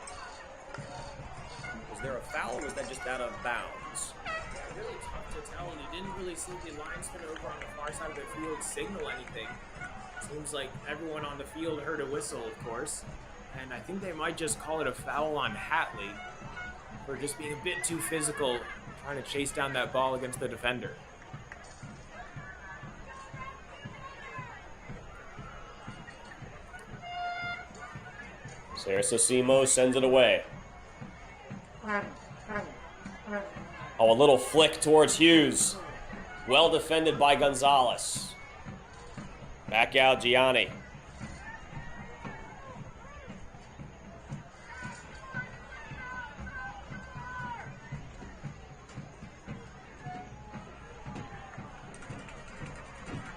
foul, or was that just out of bounds? Really tough to tell, and you didn't really see the linesman over on the far side of the field signal anything. Seems like everyone on the field heard a whistle, of course, and I think they might just call it a foul on Hatley for just being a bit too physical, trying to chase down that ball against the defender. Sarasosimo sends it away. Oh, a little flick towards Hughes. Well defended by Gonzalez. Back out Gianni.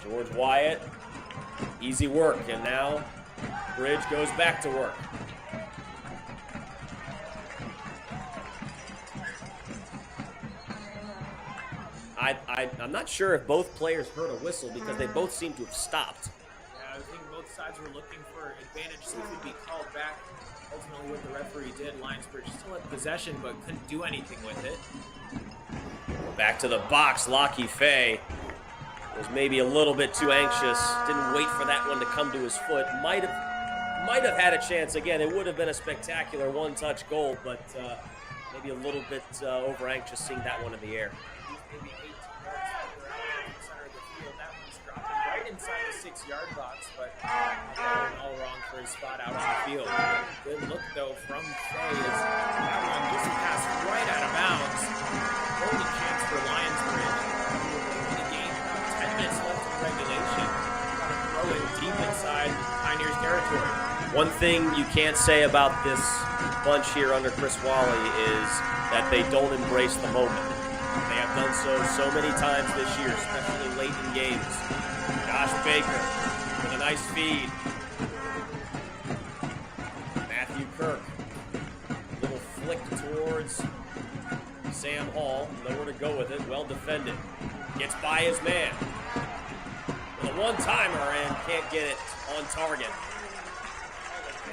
George Wyatt. Easy work, and now Bridge goes back to work. I'm not sure if both players heard a whistle because they both seem to have stopped. Yeah, I think both sides were looking for advantage, see if it'd be called back. Ultimately, what the referee did, Lionsbridge still had possession but couldn't do anything with it. Back to the box, Lockie Fay was maybe a little bit too anxious. Didn't wait for that one to come to his foot. Might have had a chance. Again, it would have been a spectacular one-touch goal, but maybe a little bit over anxious seeing that one in the air. Maybe 18 yards further out in the center of the field. That one's dropping right inside the 6-yard box, but all wrong for his spot out on the field. Good look, though, from Fay as that one just passed right out of bounds. Golden chance for Lionsbridge. In the game, about 10 minutes left in regulation. Got to throw it deep inside Pioneers territory. One thing you can't say about this bunch here under Chris Wally is that they don't embrace the moment. They have done so many times this year, especially late in games. Josh Baker with a nice feed. Kirk, little flick towards Sam Hall, nowhere to go with it, well defended. Gets by his man. With a one-timer and can't get it on target.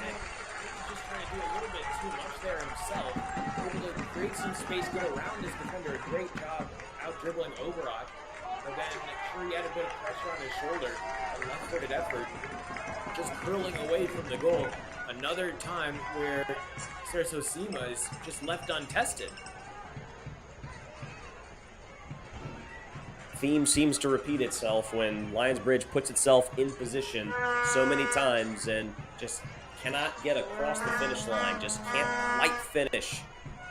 He's just trying to do a little bit too much there himself. Able to create some space, get around his defender. A great job out-dribbling Oberock. But then sure he had a bit of pressure on his shoulder. A left-footed effort. Just curling away from the goal. Another time where Sarasota is just left untested. Theme seems to repeat itself when Lionsbridge puts itself in position so many times and just cannot get across the finish line, just can't quite finish.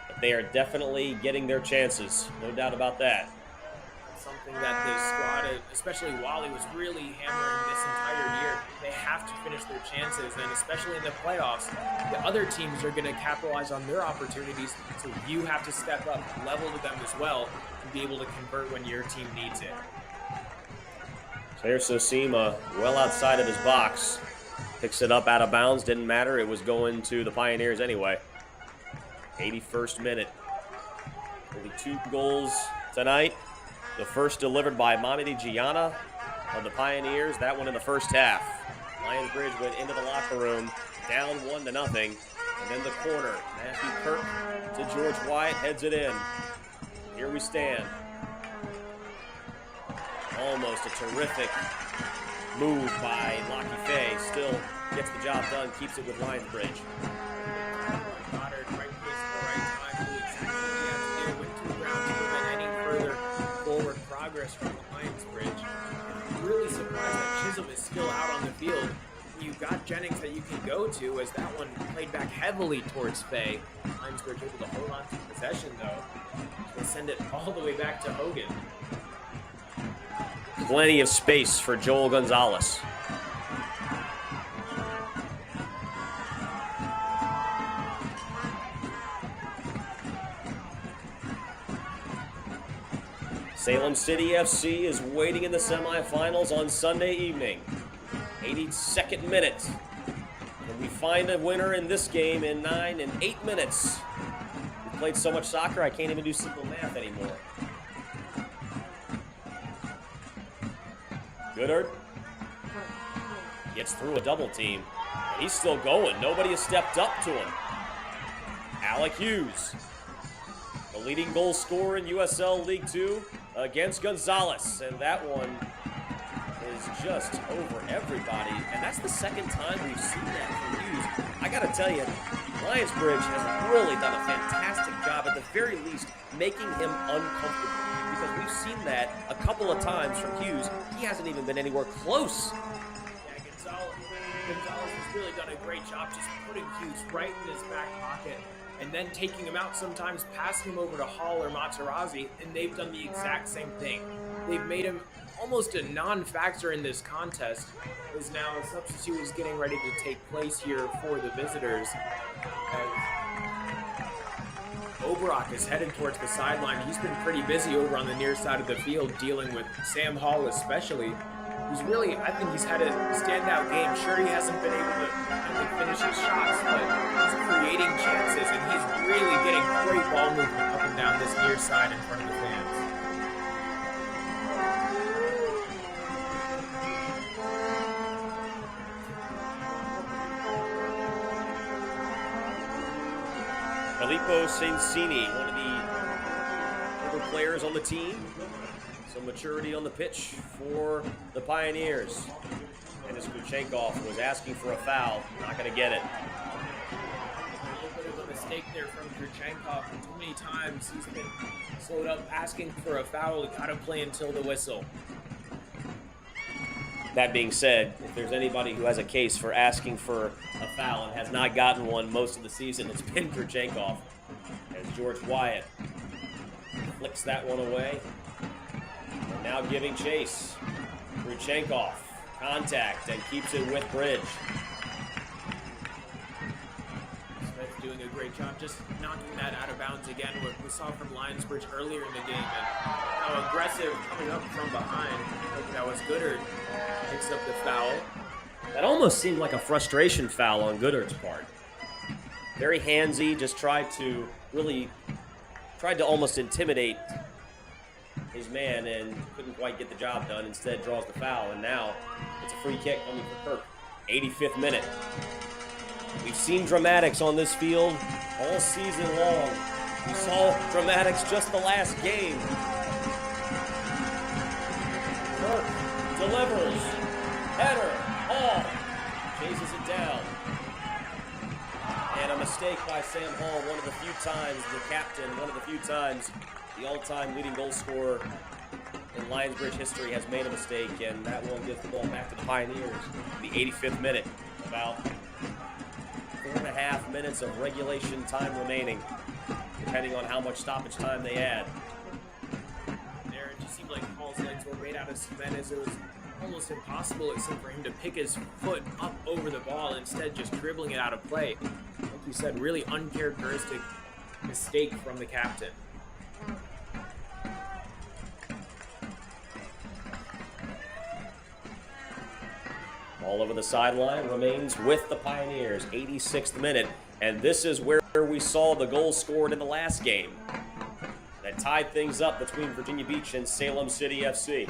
But they are definitely getting their chances, no doubt about that. Something that the squad, especially Wally, was really hammering this entire year. They have to finish their chances, and especially in the playoffs, the other teams are going to capitalize on their opportunities, so you have to step up, level to them as well, and be able to convert when your team needs it. Sarasota well outside of his box. Picks it up out of bounds, didn't matter, it was going to the Pioneers anyway. 81st minute. Only 2 goals tonight. The first delivered by Mamadi Gianna of the Pioneers. That one in the first half. Lionsbridge went into the locker room, down 1-0. And then the corner. Matthew Kirk to George Wyatt, heads it in. Here we stand. Almost a terrific move by Lockie Fay. Still gets the job done, keeps it with Lionsbridge. Goddard, right place at the right time. Knew exactly what he had to do. Went to the ground to prevent any further forward progress from the Lionsbridge. I'm really surprised that Chisholm is still out on the field. You've got Jennings that you can go to, as that one played back heavily towards Fay. Lionsbridge able to hold on to possession, though. They send it all the way back to Hogan. Plenty of space for Joel Gonzalez. Salem City FC is waiting in the semifinals on Sunday evening. 82nd minute. Can we find a winner in this game in 9 and 8 minutes? We've played so much soccer, I can't even do simple math anymore. Goodard gets through a double team. And he's still going. Nobody has stepped up to him. Alec Hughes, the leading goal scorer in USL League 2 against Gonzalez. And that one is just over everybody. And that's the second time we've seen that from Hughes. I got to tell you, Lionsbridge has really done a fantastic job, at the very least, making him uncomfortable. Because we've seen that a couple of times from Hughes. He hasn't even been anywhere close. Yeah, Gonzalez has really done a great job just putting Hughes right in his back pocket and then taking him out, sometimes passing him over to Hall or Materazzi, and they've done the exact same thing. They've made him almost a non-factor in this contest, as now a substitute is getting ready to take place here for the visitors. Oberock is headed towards the sideline. He's been pretty busy over on the near side of the field, dealing with Sam Hall especially, who's really, I think he's had a standout game. Sure, he hasn't been able to finish his shots, but he's creating chances, and he's really getting great ball movement up and down this near side in front of the fans. Filippo Sansini, one of the older players on the team. Some maturity on the pitch for the Pioneers. Dennis Kuchenkov was asking for a foul, not going to get it. A little bit of a mistake there from Kuchenkov. Too many times he's been slowed up asking for a foul. Got to play until the whistle. That being said, if there's anybody who has a case for asking for a foul and has not gotten one most of the season, it's been Kurchenkov. As George Wyatt flicks that one away. And now giving chase. Kurchenkov, contact, and keeps it with Bridge. Smith doing a great job just knocking that out of bounds again. What we saw from Lionsbridge earlier in the game, and how aggressive coming up from behind. I think that was Goodard. Picks up the foul. That almost seemed like a frustration foul on Goodard's part. Very handsy, just tried to almost intimidate his man and couldn't quite get the job done. Instead draws the foul, and now it's a free kick coming for Kirk. 85th minute. We've seen dramatics on this field all season long. We saw dramatics just the last game. Kirk delivers. Header. Hall chases it down. And a mistake by Sam Hall, one of the few times, the captain, one of the few times the all-time leading goal scorer in Lionsbridge history has made a mistake, and that one gives the ball back to the Pioneers. The 85th minute, about 4.5 minutes of regulation time remaining, depending on how much stoppage time they add. There, it just seemed like Hall's legs were made out of cement, as it was almost impossible except for him to pick his foot up over the ball, instead just dribbling it out of play. Like you said, really uncharacteristic mistake from the captain. Ball over the sideline remains with the Pioneers, 86th minute, and this is where we saw the goal scored in the last game that tied things up between Virginia Beach and Salem City FC.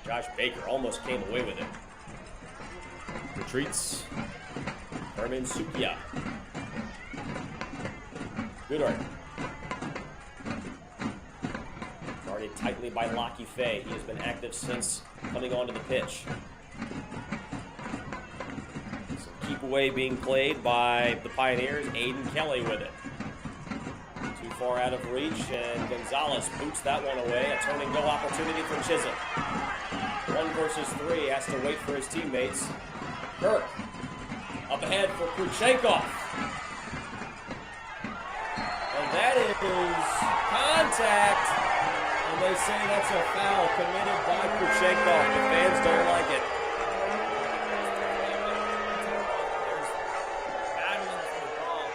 Josh Baker almost came away with it. Retreats. Herman Sukia. Goodard. Guarded tightly by Lockie Fay. He has been active since coming onto the pitch. Some keep away being played by the Pioneers. Aiden Kelly with it. Too far out of reach, and Gonzalez boots that one away. A turn and go opportunity for Chisholm. 1 versus 3, has to wait for his teammates. Kirk, up ahead for Kurchenkov. And that is contact. And they say that's a foul committed by Kurchenkov. The fans don't like it. Battling for the ball.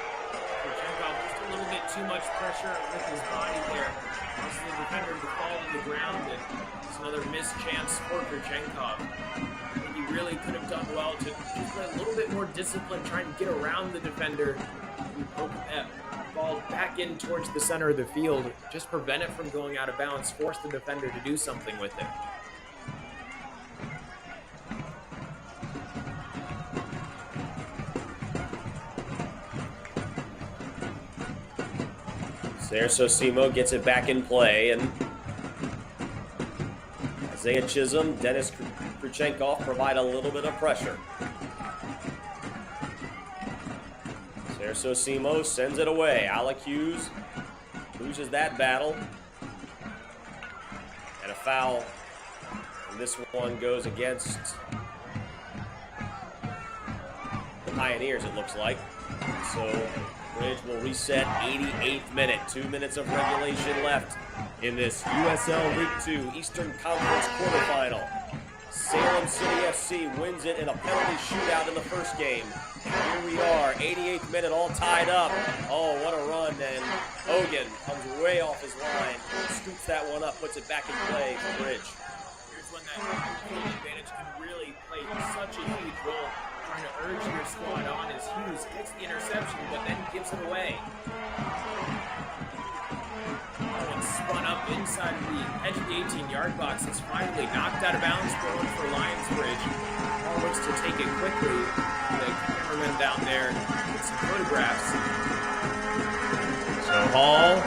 Kurchenkov just a little bit too much pressure with his body there. Causes the defender to fall to the ground, and it's another missed chance for Kurchenkov. I think he really could have done well to just put a little bit more discipline, trying to get around the defender and poke that ball back in towards the center of the field. Just prevent it from going out of bounds, force the defender to do something with it. Serso Simo gets it back in play, and Isaiah Chisholm, Dennis Kurchenkov provide a little bit of pressure. Serso Simo sends it away. Alec Hughes loses that battle. And a foul. And this one goes against the Pioneers, it looks like. So Bridge will reset. 88th minute. 2 minutes of regulation left in this USL League 2 Eastern Conference quarterfinal. Salem City FC wins it in a penalty shootout in the first game. And here we are, 88th minute, all tied up. Oh, what a run, and Hogan comes way off his line, scoops that one up, puts it back in play for Bridge. Here's when that field advantage can really play such a huge role, trying to urge your squad on as Hughes gets the interception, but then gives it away. Spun up inside of the edge of the 18-yard box. It's finally knocked out of bounds, thrown for Lionsbridge. Hall looks to take it quickly. The cameraman down there with some photographs. So Hall,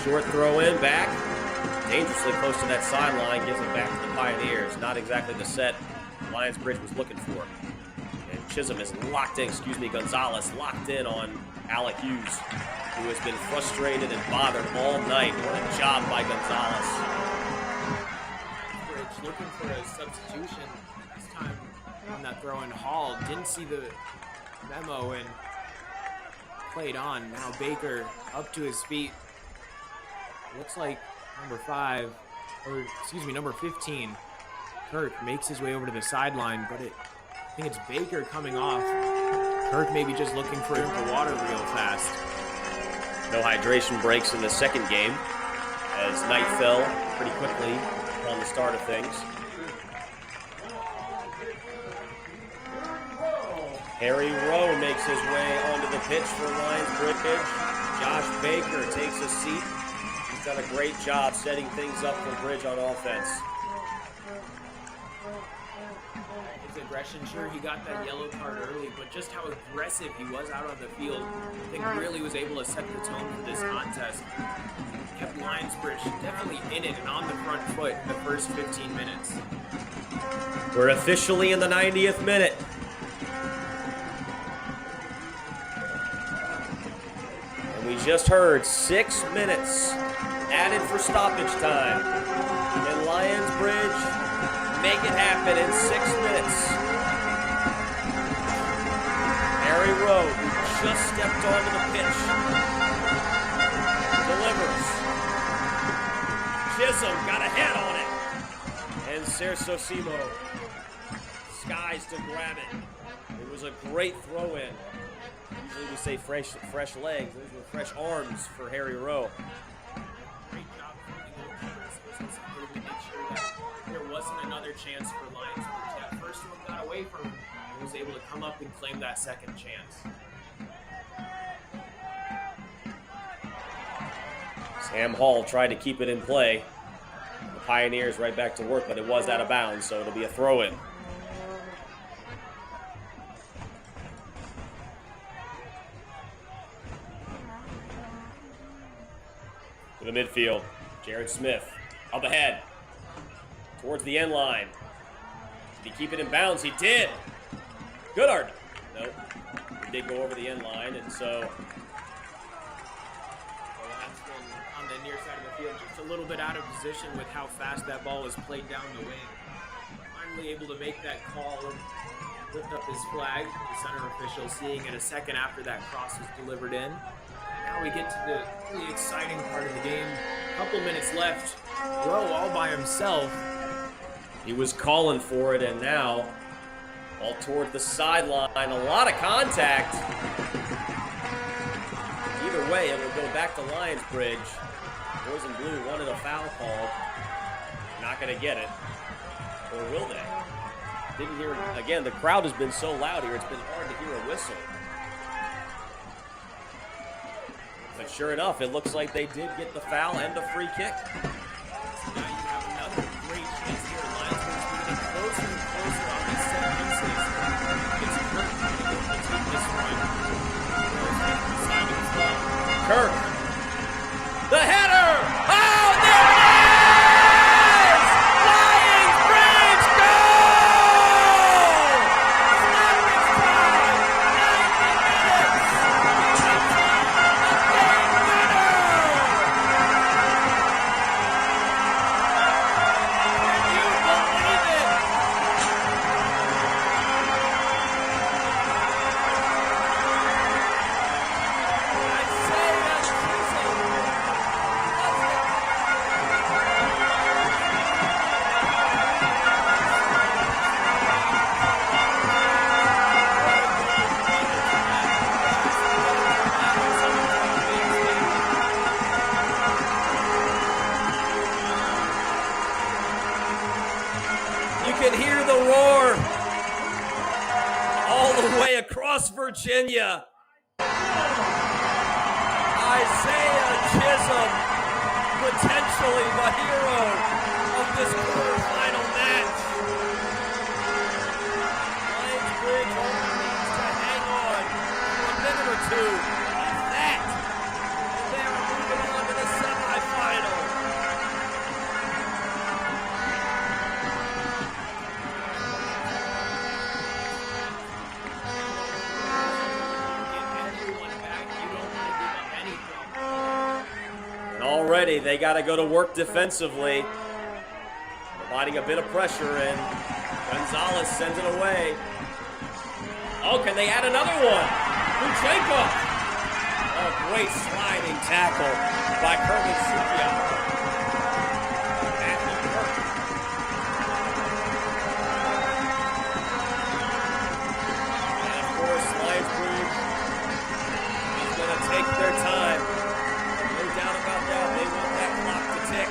short throw in, back. Dangerously close to that sideline, gives it back to the Pioneers. Not exactly the set Lionsbridge was looking for. And Chisholm is locked in, Gonzalez locked in on Alec Hughes. who has been frustrated and bothered all night. What a job by Gonzalez. Bridge looking for a substitution. This time on that throw in, Hall didn't see the memo and played on. Now Baker up to his feet. Looks like number 15. Kirk makes his way over to the sideline, but I think it's Baker coming off. Kirk maybe just looking for a drink of water real fast. No hydration breaks in the second game as night fell pretty quickly on the start of things. Harry Rowe makes his way onto the pitch for Lionsbridge. Josh Baker takes a seat. He's done a great job setting things up for Bridge on offense. His aggression, sure, he got that yellow card early, but just how aggressive he was out on the field, I think really was able to set the tone for this contest. Kept Lionsbridge definitely in it and on the front foot in the first 15 minutes. We're officially in the 90th minute. And we just heard 6 minutes added for stoppage time. And Lionsbridge make it happen in 6 minutes. Harry Rowe, who just stepped onto the pitch, delivers. Chisholm got a head on it. And Sersosimo skies to grab it. It was a great throw-in. Usually we say fresh legs. Those were fresh arms for Harry Rowe. Great job to make sure that there wasn't another chance for Lionsbridge. That first one got away from him and was able to come up and claim that second chance. Sam Hall tried to keep it in play. The Pioneers right back to work, but it was out of bounds, so it'll be a throw-in. To the midfield, Jared Smith up ahead towards the end line. Did he keep it in bounds? He did. Goodard. Nope. He did go over the end line, and so on the near side of the field, just a little bit out of position with how fast that ball was played down the wing. Finally able to make that call and lift up his flag. The center official seeing it a second after that cross was delivered in. Now we get to the really exciting part of the game. A couple minutes left. Rowe all by himself. he was calling for it, and now all toward the sideline. A lot of contact. Either way, it will go back to Lionsbridge. Boys in blue wanted a foul call. Not going to get it. Or will they? Didn't hear it. Again, the crowd has been so loud here, it's been hard to hear a whistle. But sure enough, it looks like they did get the foul and a free kick. So now you have another great chance here. Lionsbridge getting closer and closer on these set pieces. It's Kirk to take this one. Kirk. The header! Oh, there it is! Lionsbridge goal! Stoppage time! 90 minutes! A game winner! Can you believe it? You can hear the roar all the way across Virginia. Isaiah Chisholm, potentially the hero of this quarterfinal match. Lionsbridge only needs to hang on for a minute or two. Like that, and they are moving on to the semifinal. already. They got to go to work defensively. Providing a bit of pressure, and Gonzalez sends it away. Oh, can they add another one? Kuchenkov. Oh, great sliding tackle by Kermit Sukiak. Matthew Kirk. And of course, Lionsbridge is going to take their time. No doubt about that. They want that clock to tick.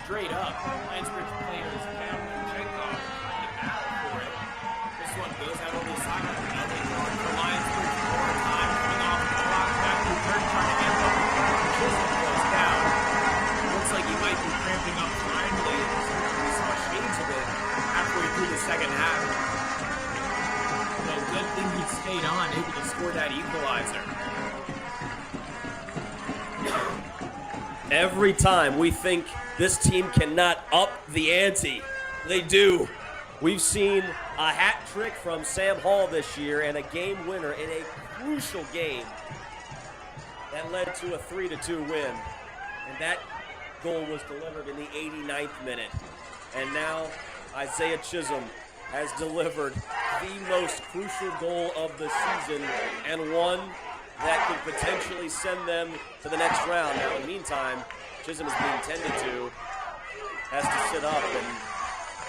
Straight up, Lionsbridge players have Kuchenkov trying to battle for it. This one goes out over the sideline. Another yard for Lionsbridge. More time coming off the clock. Matthew Kirk trying to hand up. Chisholm goes down. Looks like he might be cramping up finally. We saw shades of it halfway through the second half. So good thing he stayed on, able to score that equalizer. Every time we think this team cannot up the ante, they do. We've seen a hat trick from Sam Hall this year and a game winner in a crucial game that led to a 3-2 win. And that goal was delivered in the 89th minute. And now Isaiah Chisholm has delivered the most crucial goal of the season, and one that could potentially send them to the next round. Now, in the meantime, Chisholm is being tended to, has to sit up, and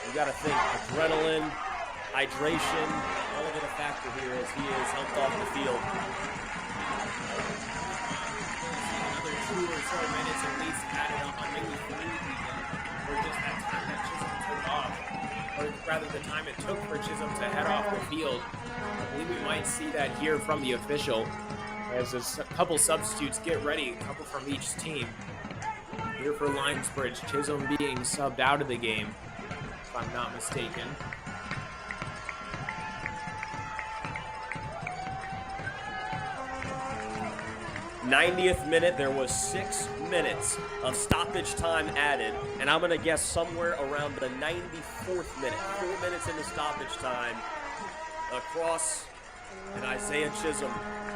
you got to think adrenaline, hydration, all of it a factor here as he is helped off the field. Another 2 or so minutes at least added on, maybe 3 even, or just that time that Chisholm took off, or rather the time it took for Chisholm to head off the field. I believe we might see that here from the official as a couple substitutes get ready, a couple from each team. Here for Lionsbridge, Chisholm being subbed out of the game, if I'm not mistaken. '90th minute, there was 6 minutes of stoppage time added, and I'm going to guess somewhere around the 94th minute, 4 minutes into stoppage time, across, and Isaiah Chisholm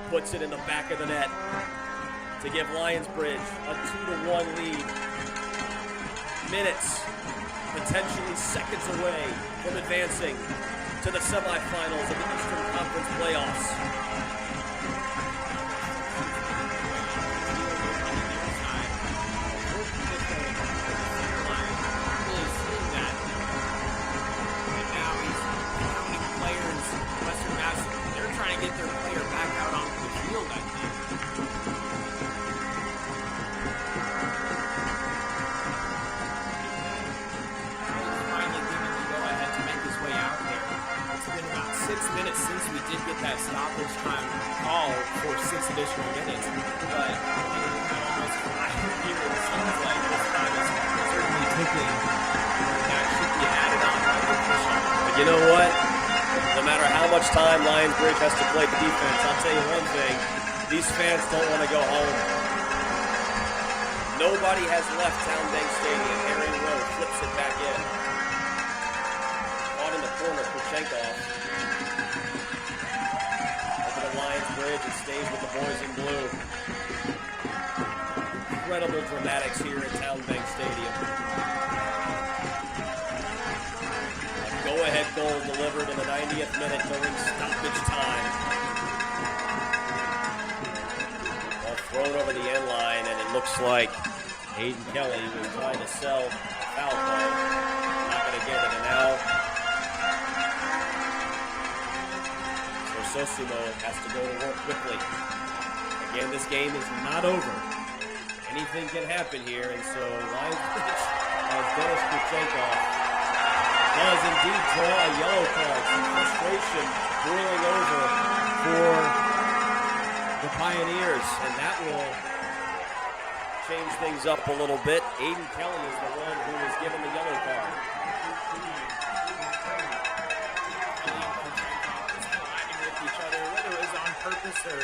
puts it in the back of the net to give Lionsbridge a 2-1 lead. Minutes, potentially seconds away from advancing to the semifinals of the Eastern Conference playoffs. Get their player back out onto the field, I think. He's finally given the go-ahead to make his way out there. It's been about 6 minutes since we did get that stoppage time call for 6 additional minutes, but almost 5 here it seems like this time is certainly ticking. That should be added on by the official. But you know what? No matter how much time Lionsbridge has to play defense, I'll tell you one thing, these fans don't want to go home. Nobody has left TowneBank Stadium. Harry Rowe flips it back in. Caught in the corner, Kuchenkov. Over to Lionsbridge, it stays with the boys in blue. Incredible dramatics here at TowneBank Stadium. Go-ahead goal delivered in the 90th minute during stoppage time. Ball thrown over the end line, and it looks like Hayden Kelly was trying to sell a foul call. Not going to get it, and now Sosumo has to go to work quickly. Again, this game is not over. Anything can happen here, and so Lionsbridge has Dennis Kuchenkov does indeed draw a yellow card. Some frustration boiling over for the Pioneers, and that will change things up a little bit. Aiden Kelly is the one who was given the yellow card. Colliding with each other, whether it was on purpose or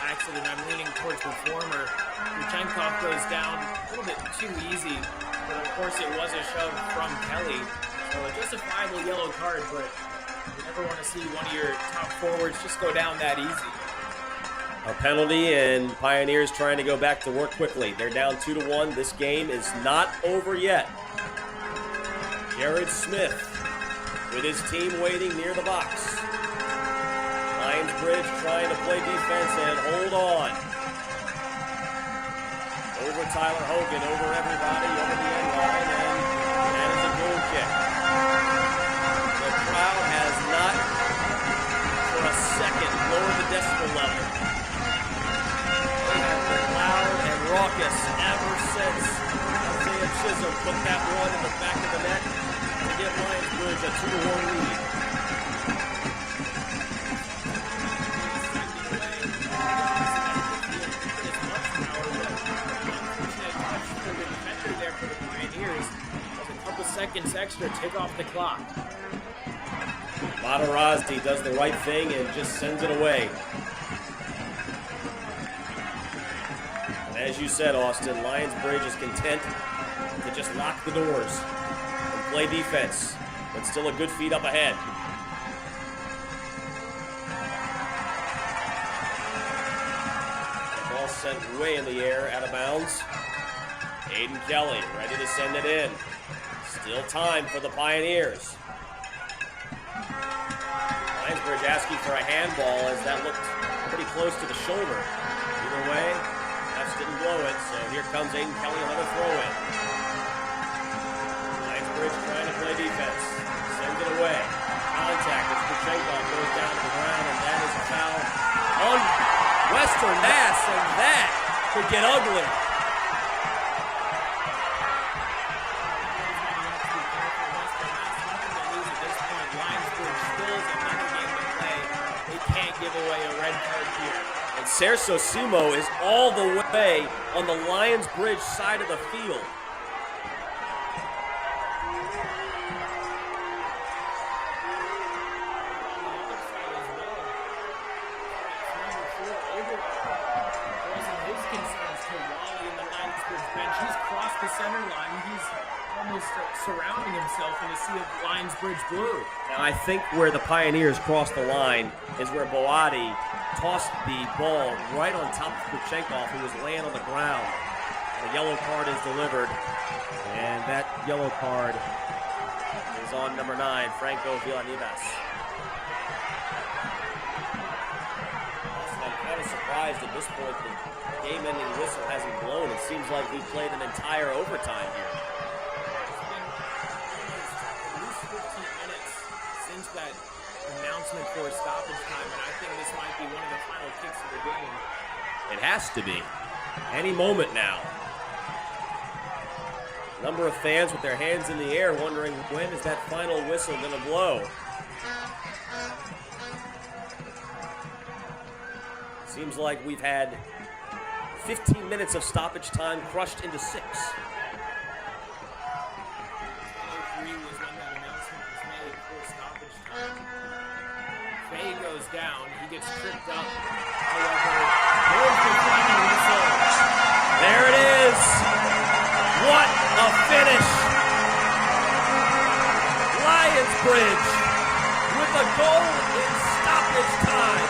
accident. I'm leaning towards the former. Kuchenkov goes down a little bit too easy, but of course it was a shove from Kelly. So a justifiable yellow card, but you never want to see one of your top forwards just go down that easy. A penalty, and Pioneers trying to go back to work quickly. They're down 2-1. This game is not over yet. Jared Smith with his team waiting near the box. Lionsbridge trying to play defense and hold on. Over Tyler Hogan, over everybody, over the end line, and that is a goal kick. The crowd has not, for a second, lowered the decibel level. They have been loud and raucous ever since Isaiah Chisholm put that one in the back of the net to give Lionsbridge a 2-1 lead. Seconds extra, take off the clock. Matarazzi does the right thing and just sends it away. And as you said, Austin, Lionsbridge is content to just lock the doors and play defense, but still a good feed up ahead. The ball sent way in the air, out of bounds. Aiden Kelly ready to send it in. Still time for the Pioneers. Lionsbridge asking for a handball as that looked pretty close to the shoulder. Either way, refs didn't blow it, so here comes Aiden Kelly, another throw-in. Lionsbridge trying to play defense. Sends it away. Contact as Kuchenkov goes down to the ground, and that is a foul on Western Mass, and that could get ugly. Serso Sumo is all the way on the Lionsbridge side of the field. His concerns to Wally in the Lionsbridge bench. He's crossed the center line. He's almost surrounding himself in a sea of Lionsbridge blue. Now I think where the Pioneers crossed the line is where Boadi tossed the ball right on top of Kuchenkov, who was laying on the ground. The yellow card is delivered, and that yellow card is on number 9, Franco Villanivas. I'm kind of surprised at this point the game-ending whistle hasn't blown. It seems like we've played an entire overtime here. It's been at least 15 minutes since that announcement for stoppage time, and I think this might be one of the final kicks of the game. It has to be. Any moment now. Number of fans with their hands in the air wondering when is that final whistle going to blow. Seems like we've had 15 minutes of stoppage time crushed into 6. 3 was when that announcement was made for stoppage time. Faye goes down. He gets tripped up. However, there's the final whistle. There it is. What a finish. Lionsbridge with a goal in stoppage time.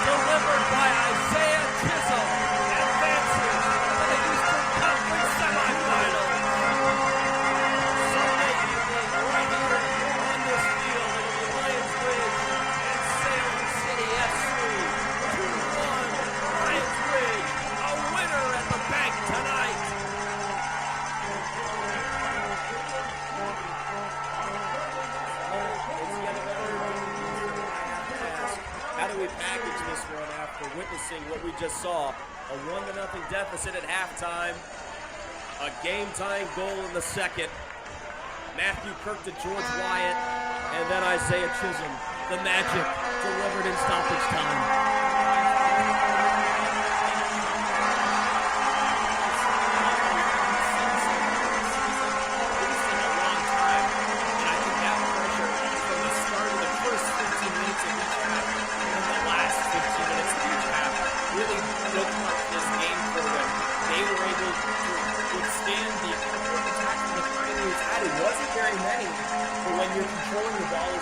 Delivered by Isaiah Chisholm. Advances to the Eastern Conference semifinals. Sunday evening, right here on this field in Lionsbridge and Salem City FC. 2-1 Lionsbridge, a winner at the bank tonight. How do we package this one after witnessing what we just saw? A 1-0 deficit at halftime. A game-tying goal in the second. Matthew Kirk to George Wyatt. And then Isaiah Chisholm, the magic, delivered in stoppage time.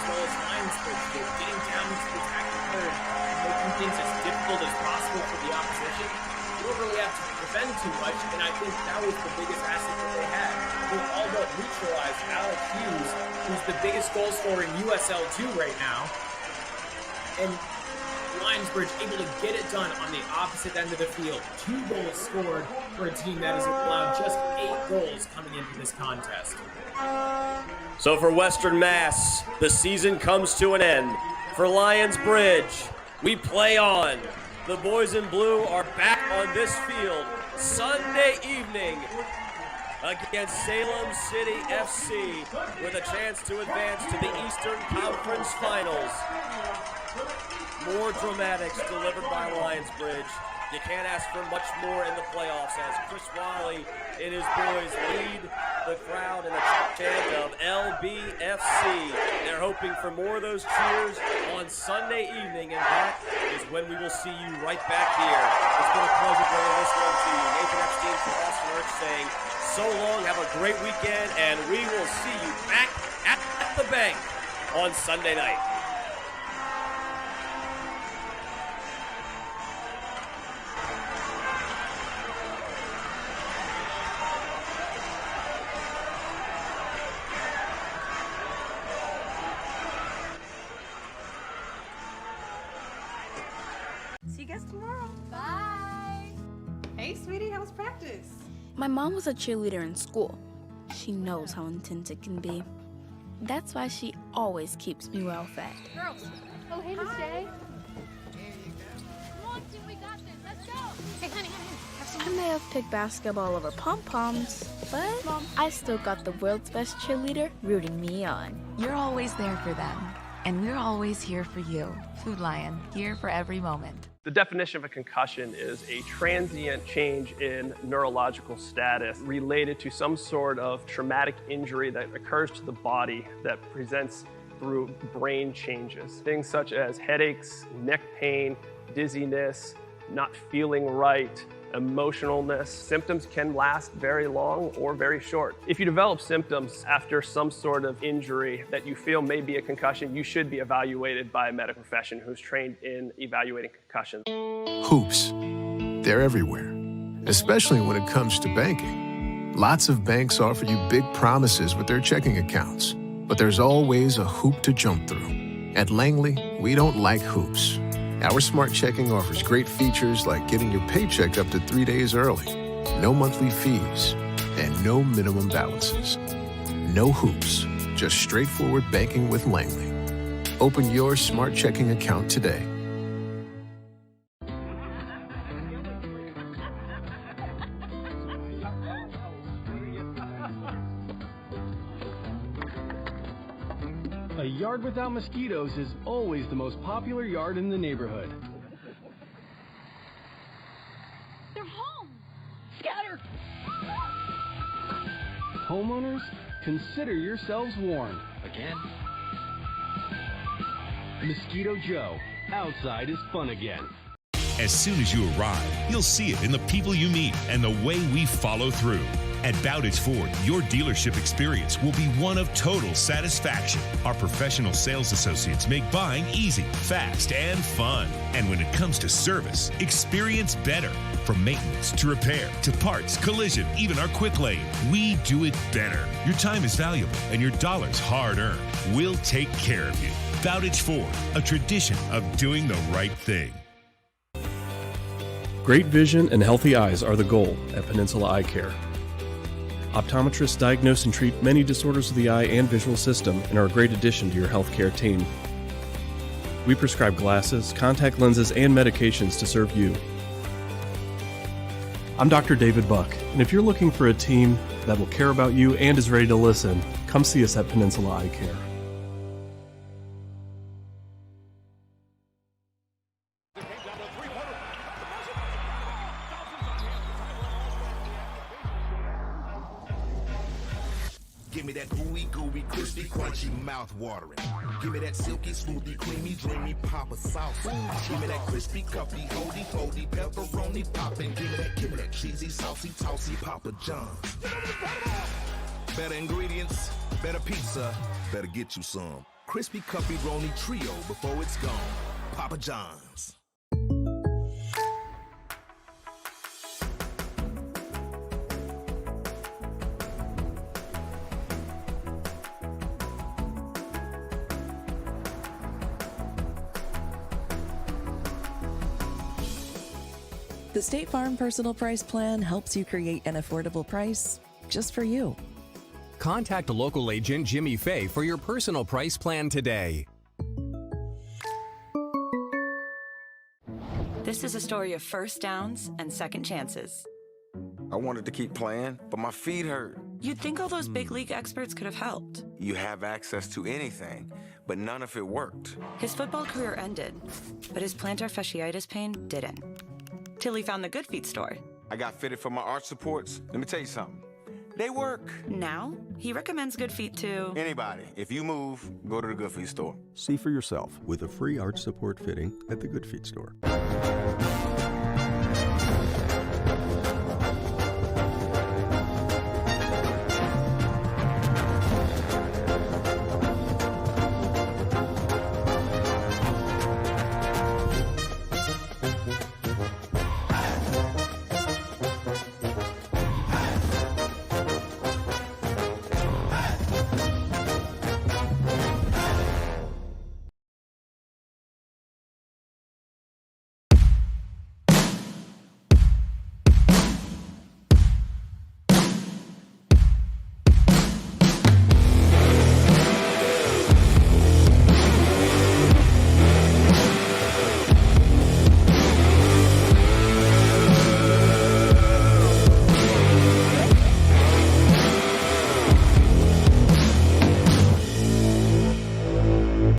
as well as Lionsbridge did, getting down into the attacking third, making things as difficult as possible for the opposition. You don't really have to defend too much, and I think that was the biggest asset that they had. They all but neutralized Alec Hughes, who's the biggest goal scorer in USL 2 right now. And Lionsbridge able to get it done on the opposite end of the field. 2 goals scored for a team that has allowed just 8 goals coming into this contest. So for Western Mass, the season comes to an end. For Lionsbridge, we play on. The boys in blue are back on this field Sunday evening against Salem City FC with a chance to advance to the Eastern Conference Finals. More dramatics delivered by Lionsbridge. You can't ask for much more in the playoffs as Chris Wiley and his boys lead the crowd in a chant of LBFC. They're hoping for more of those cheers on Sunday evening, and that is when we will see you right back here. It's been a pleasure bringing this one to you. Nathan Epstein from Austin Arch saying so long, have a great weekend, and we will see you back at the bank on Sunday night. See you guys tomorrow. Bye. Hey, sweetie, how was practice? My mom was a cheerleader in school. She knows how intense it can be. That's why she always keeps me well fed. Girls. Oh, hey, Miss J. Come on, team, we got this. Let's go. Hey, honey, have some. I may have picked basketball over pom-poms, but I still got the world's best cheerleader rooting me on. You're always there for them, and we're always here for you. Food Lion, here for every moment. The definition of a concussion is a transient change in neurological status related to some sort of traumatic injury that occurs to the body that presents through brain changes. Things such as headaches, neck pain, dizziness, not feeling right, emotionalness. Symptoms can last very long or very short. If you develop symptoms after some sort of injury that you feel may be a concussion, you should be evaluated by a medical professional who's trained in evaluating concussions. Hoops. They're everywhere, especially when it comes to banking. Lots of banks offer you big promises with their checking accounts, but there's always a hoop to jump through. At Langley, we don't like hoops. Our Smart Checking offers great features like getting your paycheck up to 3 days early, no monthly fees, and no minimum balances. No hoops, just straightforward banking with Langley. Open your Smart Checking account today. A yard without mosquitoes is always the most popular yard in the neighborhood. They're home. Scatter. Homeowners, consider yourselves warned. Again? Mosquito Joe, outside is fun again. As soon as you arrive, you'll see it in the people you meet and the way we follow through. At Bowditch Ford, your dealership experience will be one of total satisfaction. Our professional sales associates make buying easy, fast, and fun. And when it comes to service, experience better. From maintenance to repair to parts, collision, even our quick lane, we do it better. Your time is valuable and your dollars hard-earned. We'll take care of you. Bowditch Ford, a tradition of doing the right thing. Great vision and healthy eyes are the goal at Peninsula Eye Care. Optometrists diagnose and treat many disorders of the eye and visual system and are a great addition to your healthcare team. We prescribe glasses, contact lenses, and medications to serve you. I'm Dr. David Buck, and if you're looking for a team that will care about you and is ready to listen, come see us at Peninsula Eye Care. Give me that gooey, gooey, crispy, crunchy, mouth-watering. Give me that silky, smoothie, creamy, dreamy Papa sauce. Give me that crispy, cuppy, holdy, foldy, pepperoni poppin'. Give me that cheesy, saucy, tossy Papa John's. Better ingredients, better pizza, better get you some. crispy cuppy roni trio before it's gone. Papa John's. The State Farm Personal Price Plan helps you create an affordable price just for you. Contact local agent Jimmy Fay for your personal price plan today. This is a story of first downs and second chances. I wanted to keep playing, but my feet hurt. You'd think all those big league experts could have helped. You have access to anything, but none of it worked. His football career ended, but his plantar fasciitis pain didn't. Till he found the Good Feet store. I got fitted for my arch supports. Let me tell you something. They work. Now, he recommends Good Feet to anybody. If you move, go to the Good Feet store. See for yourself with a free arch support fitting at the Good Feet store.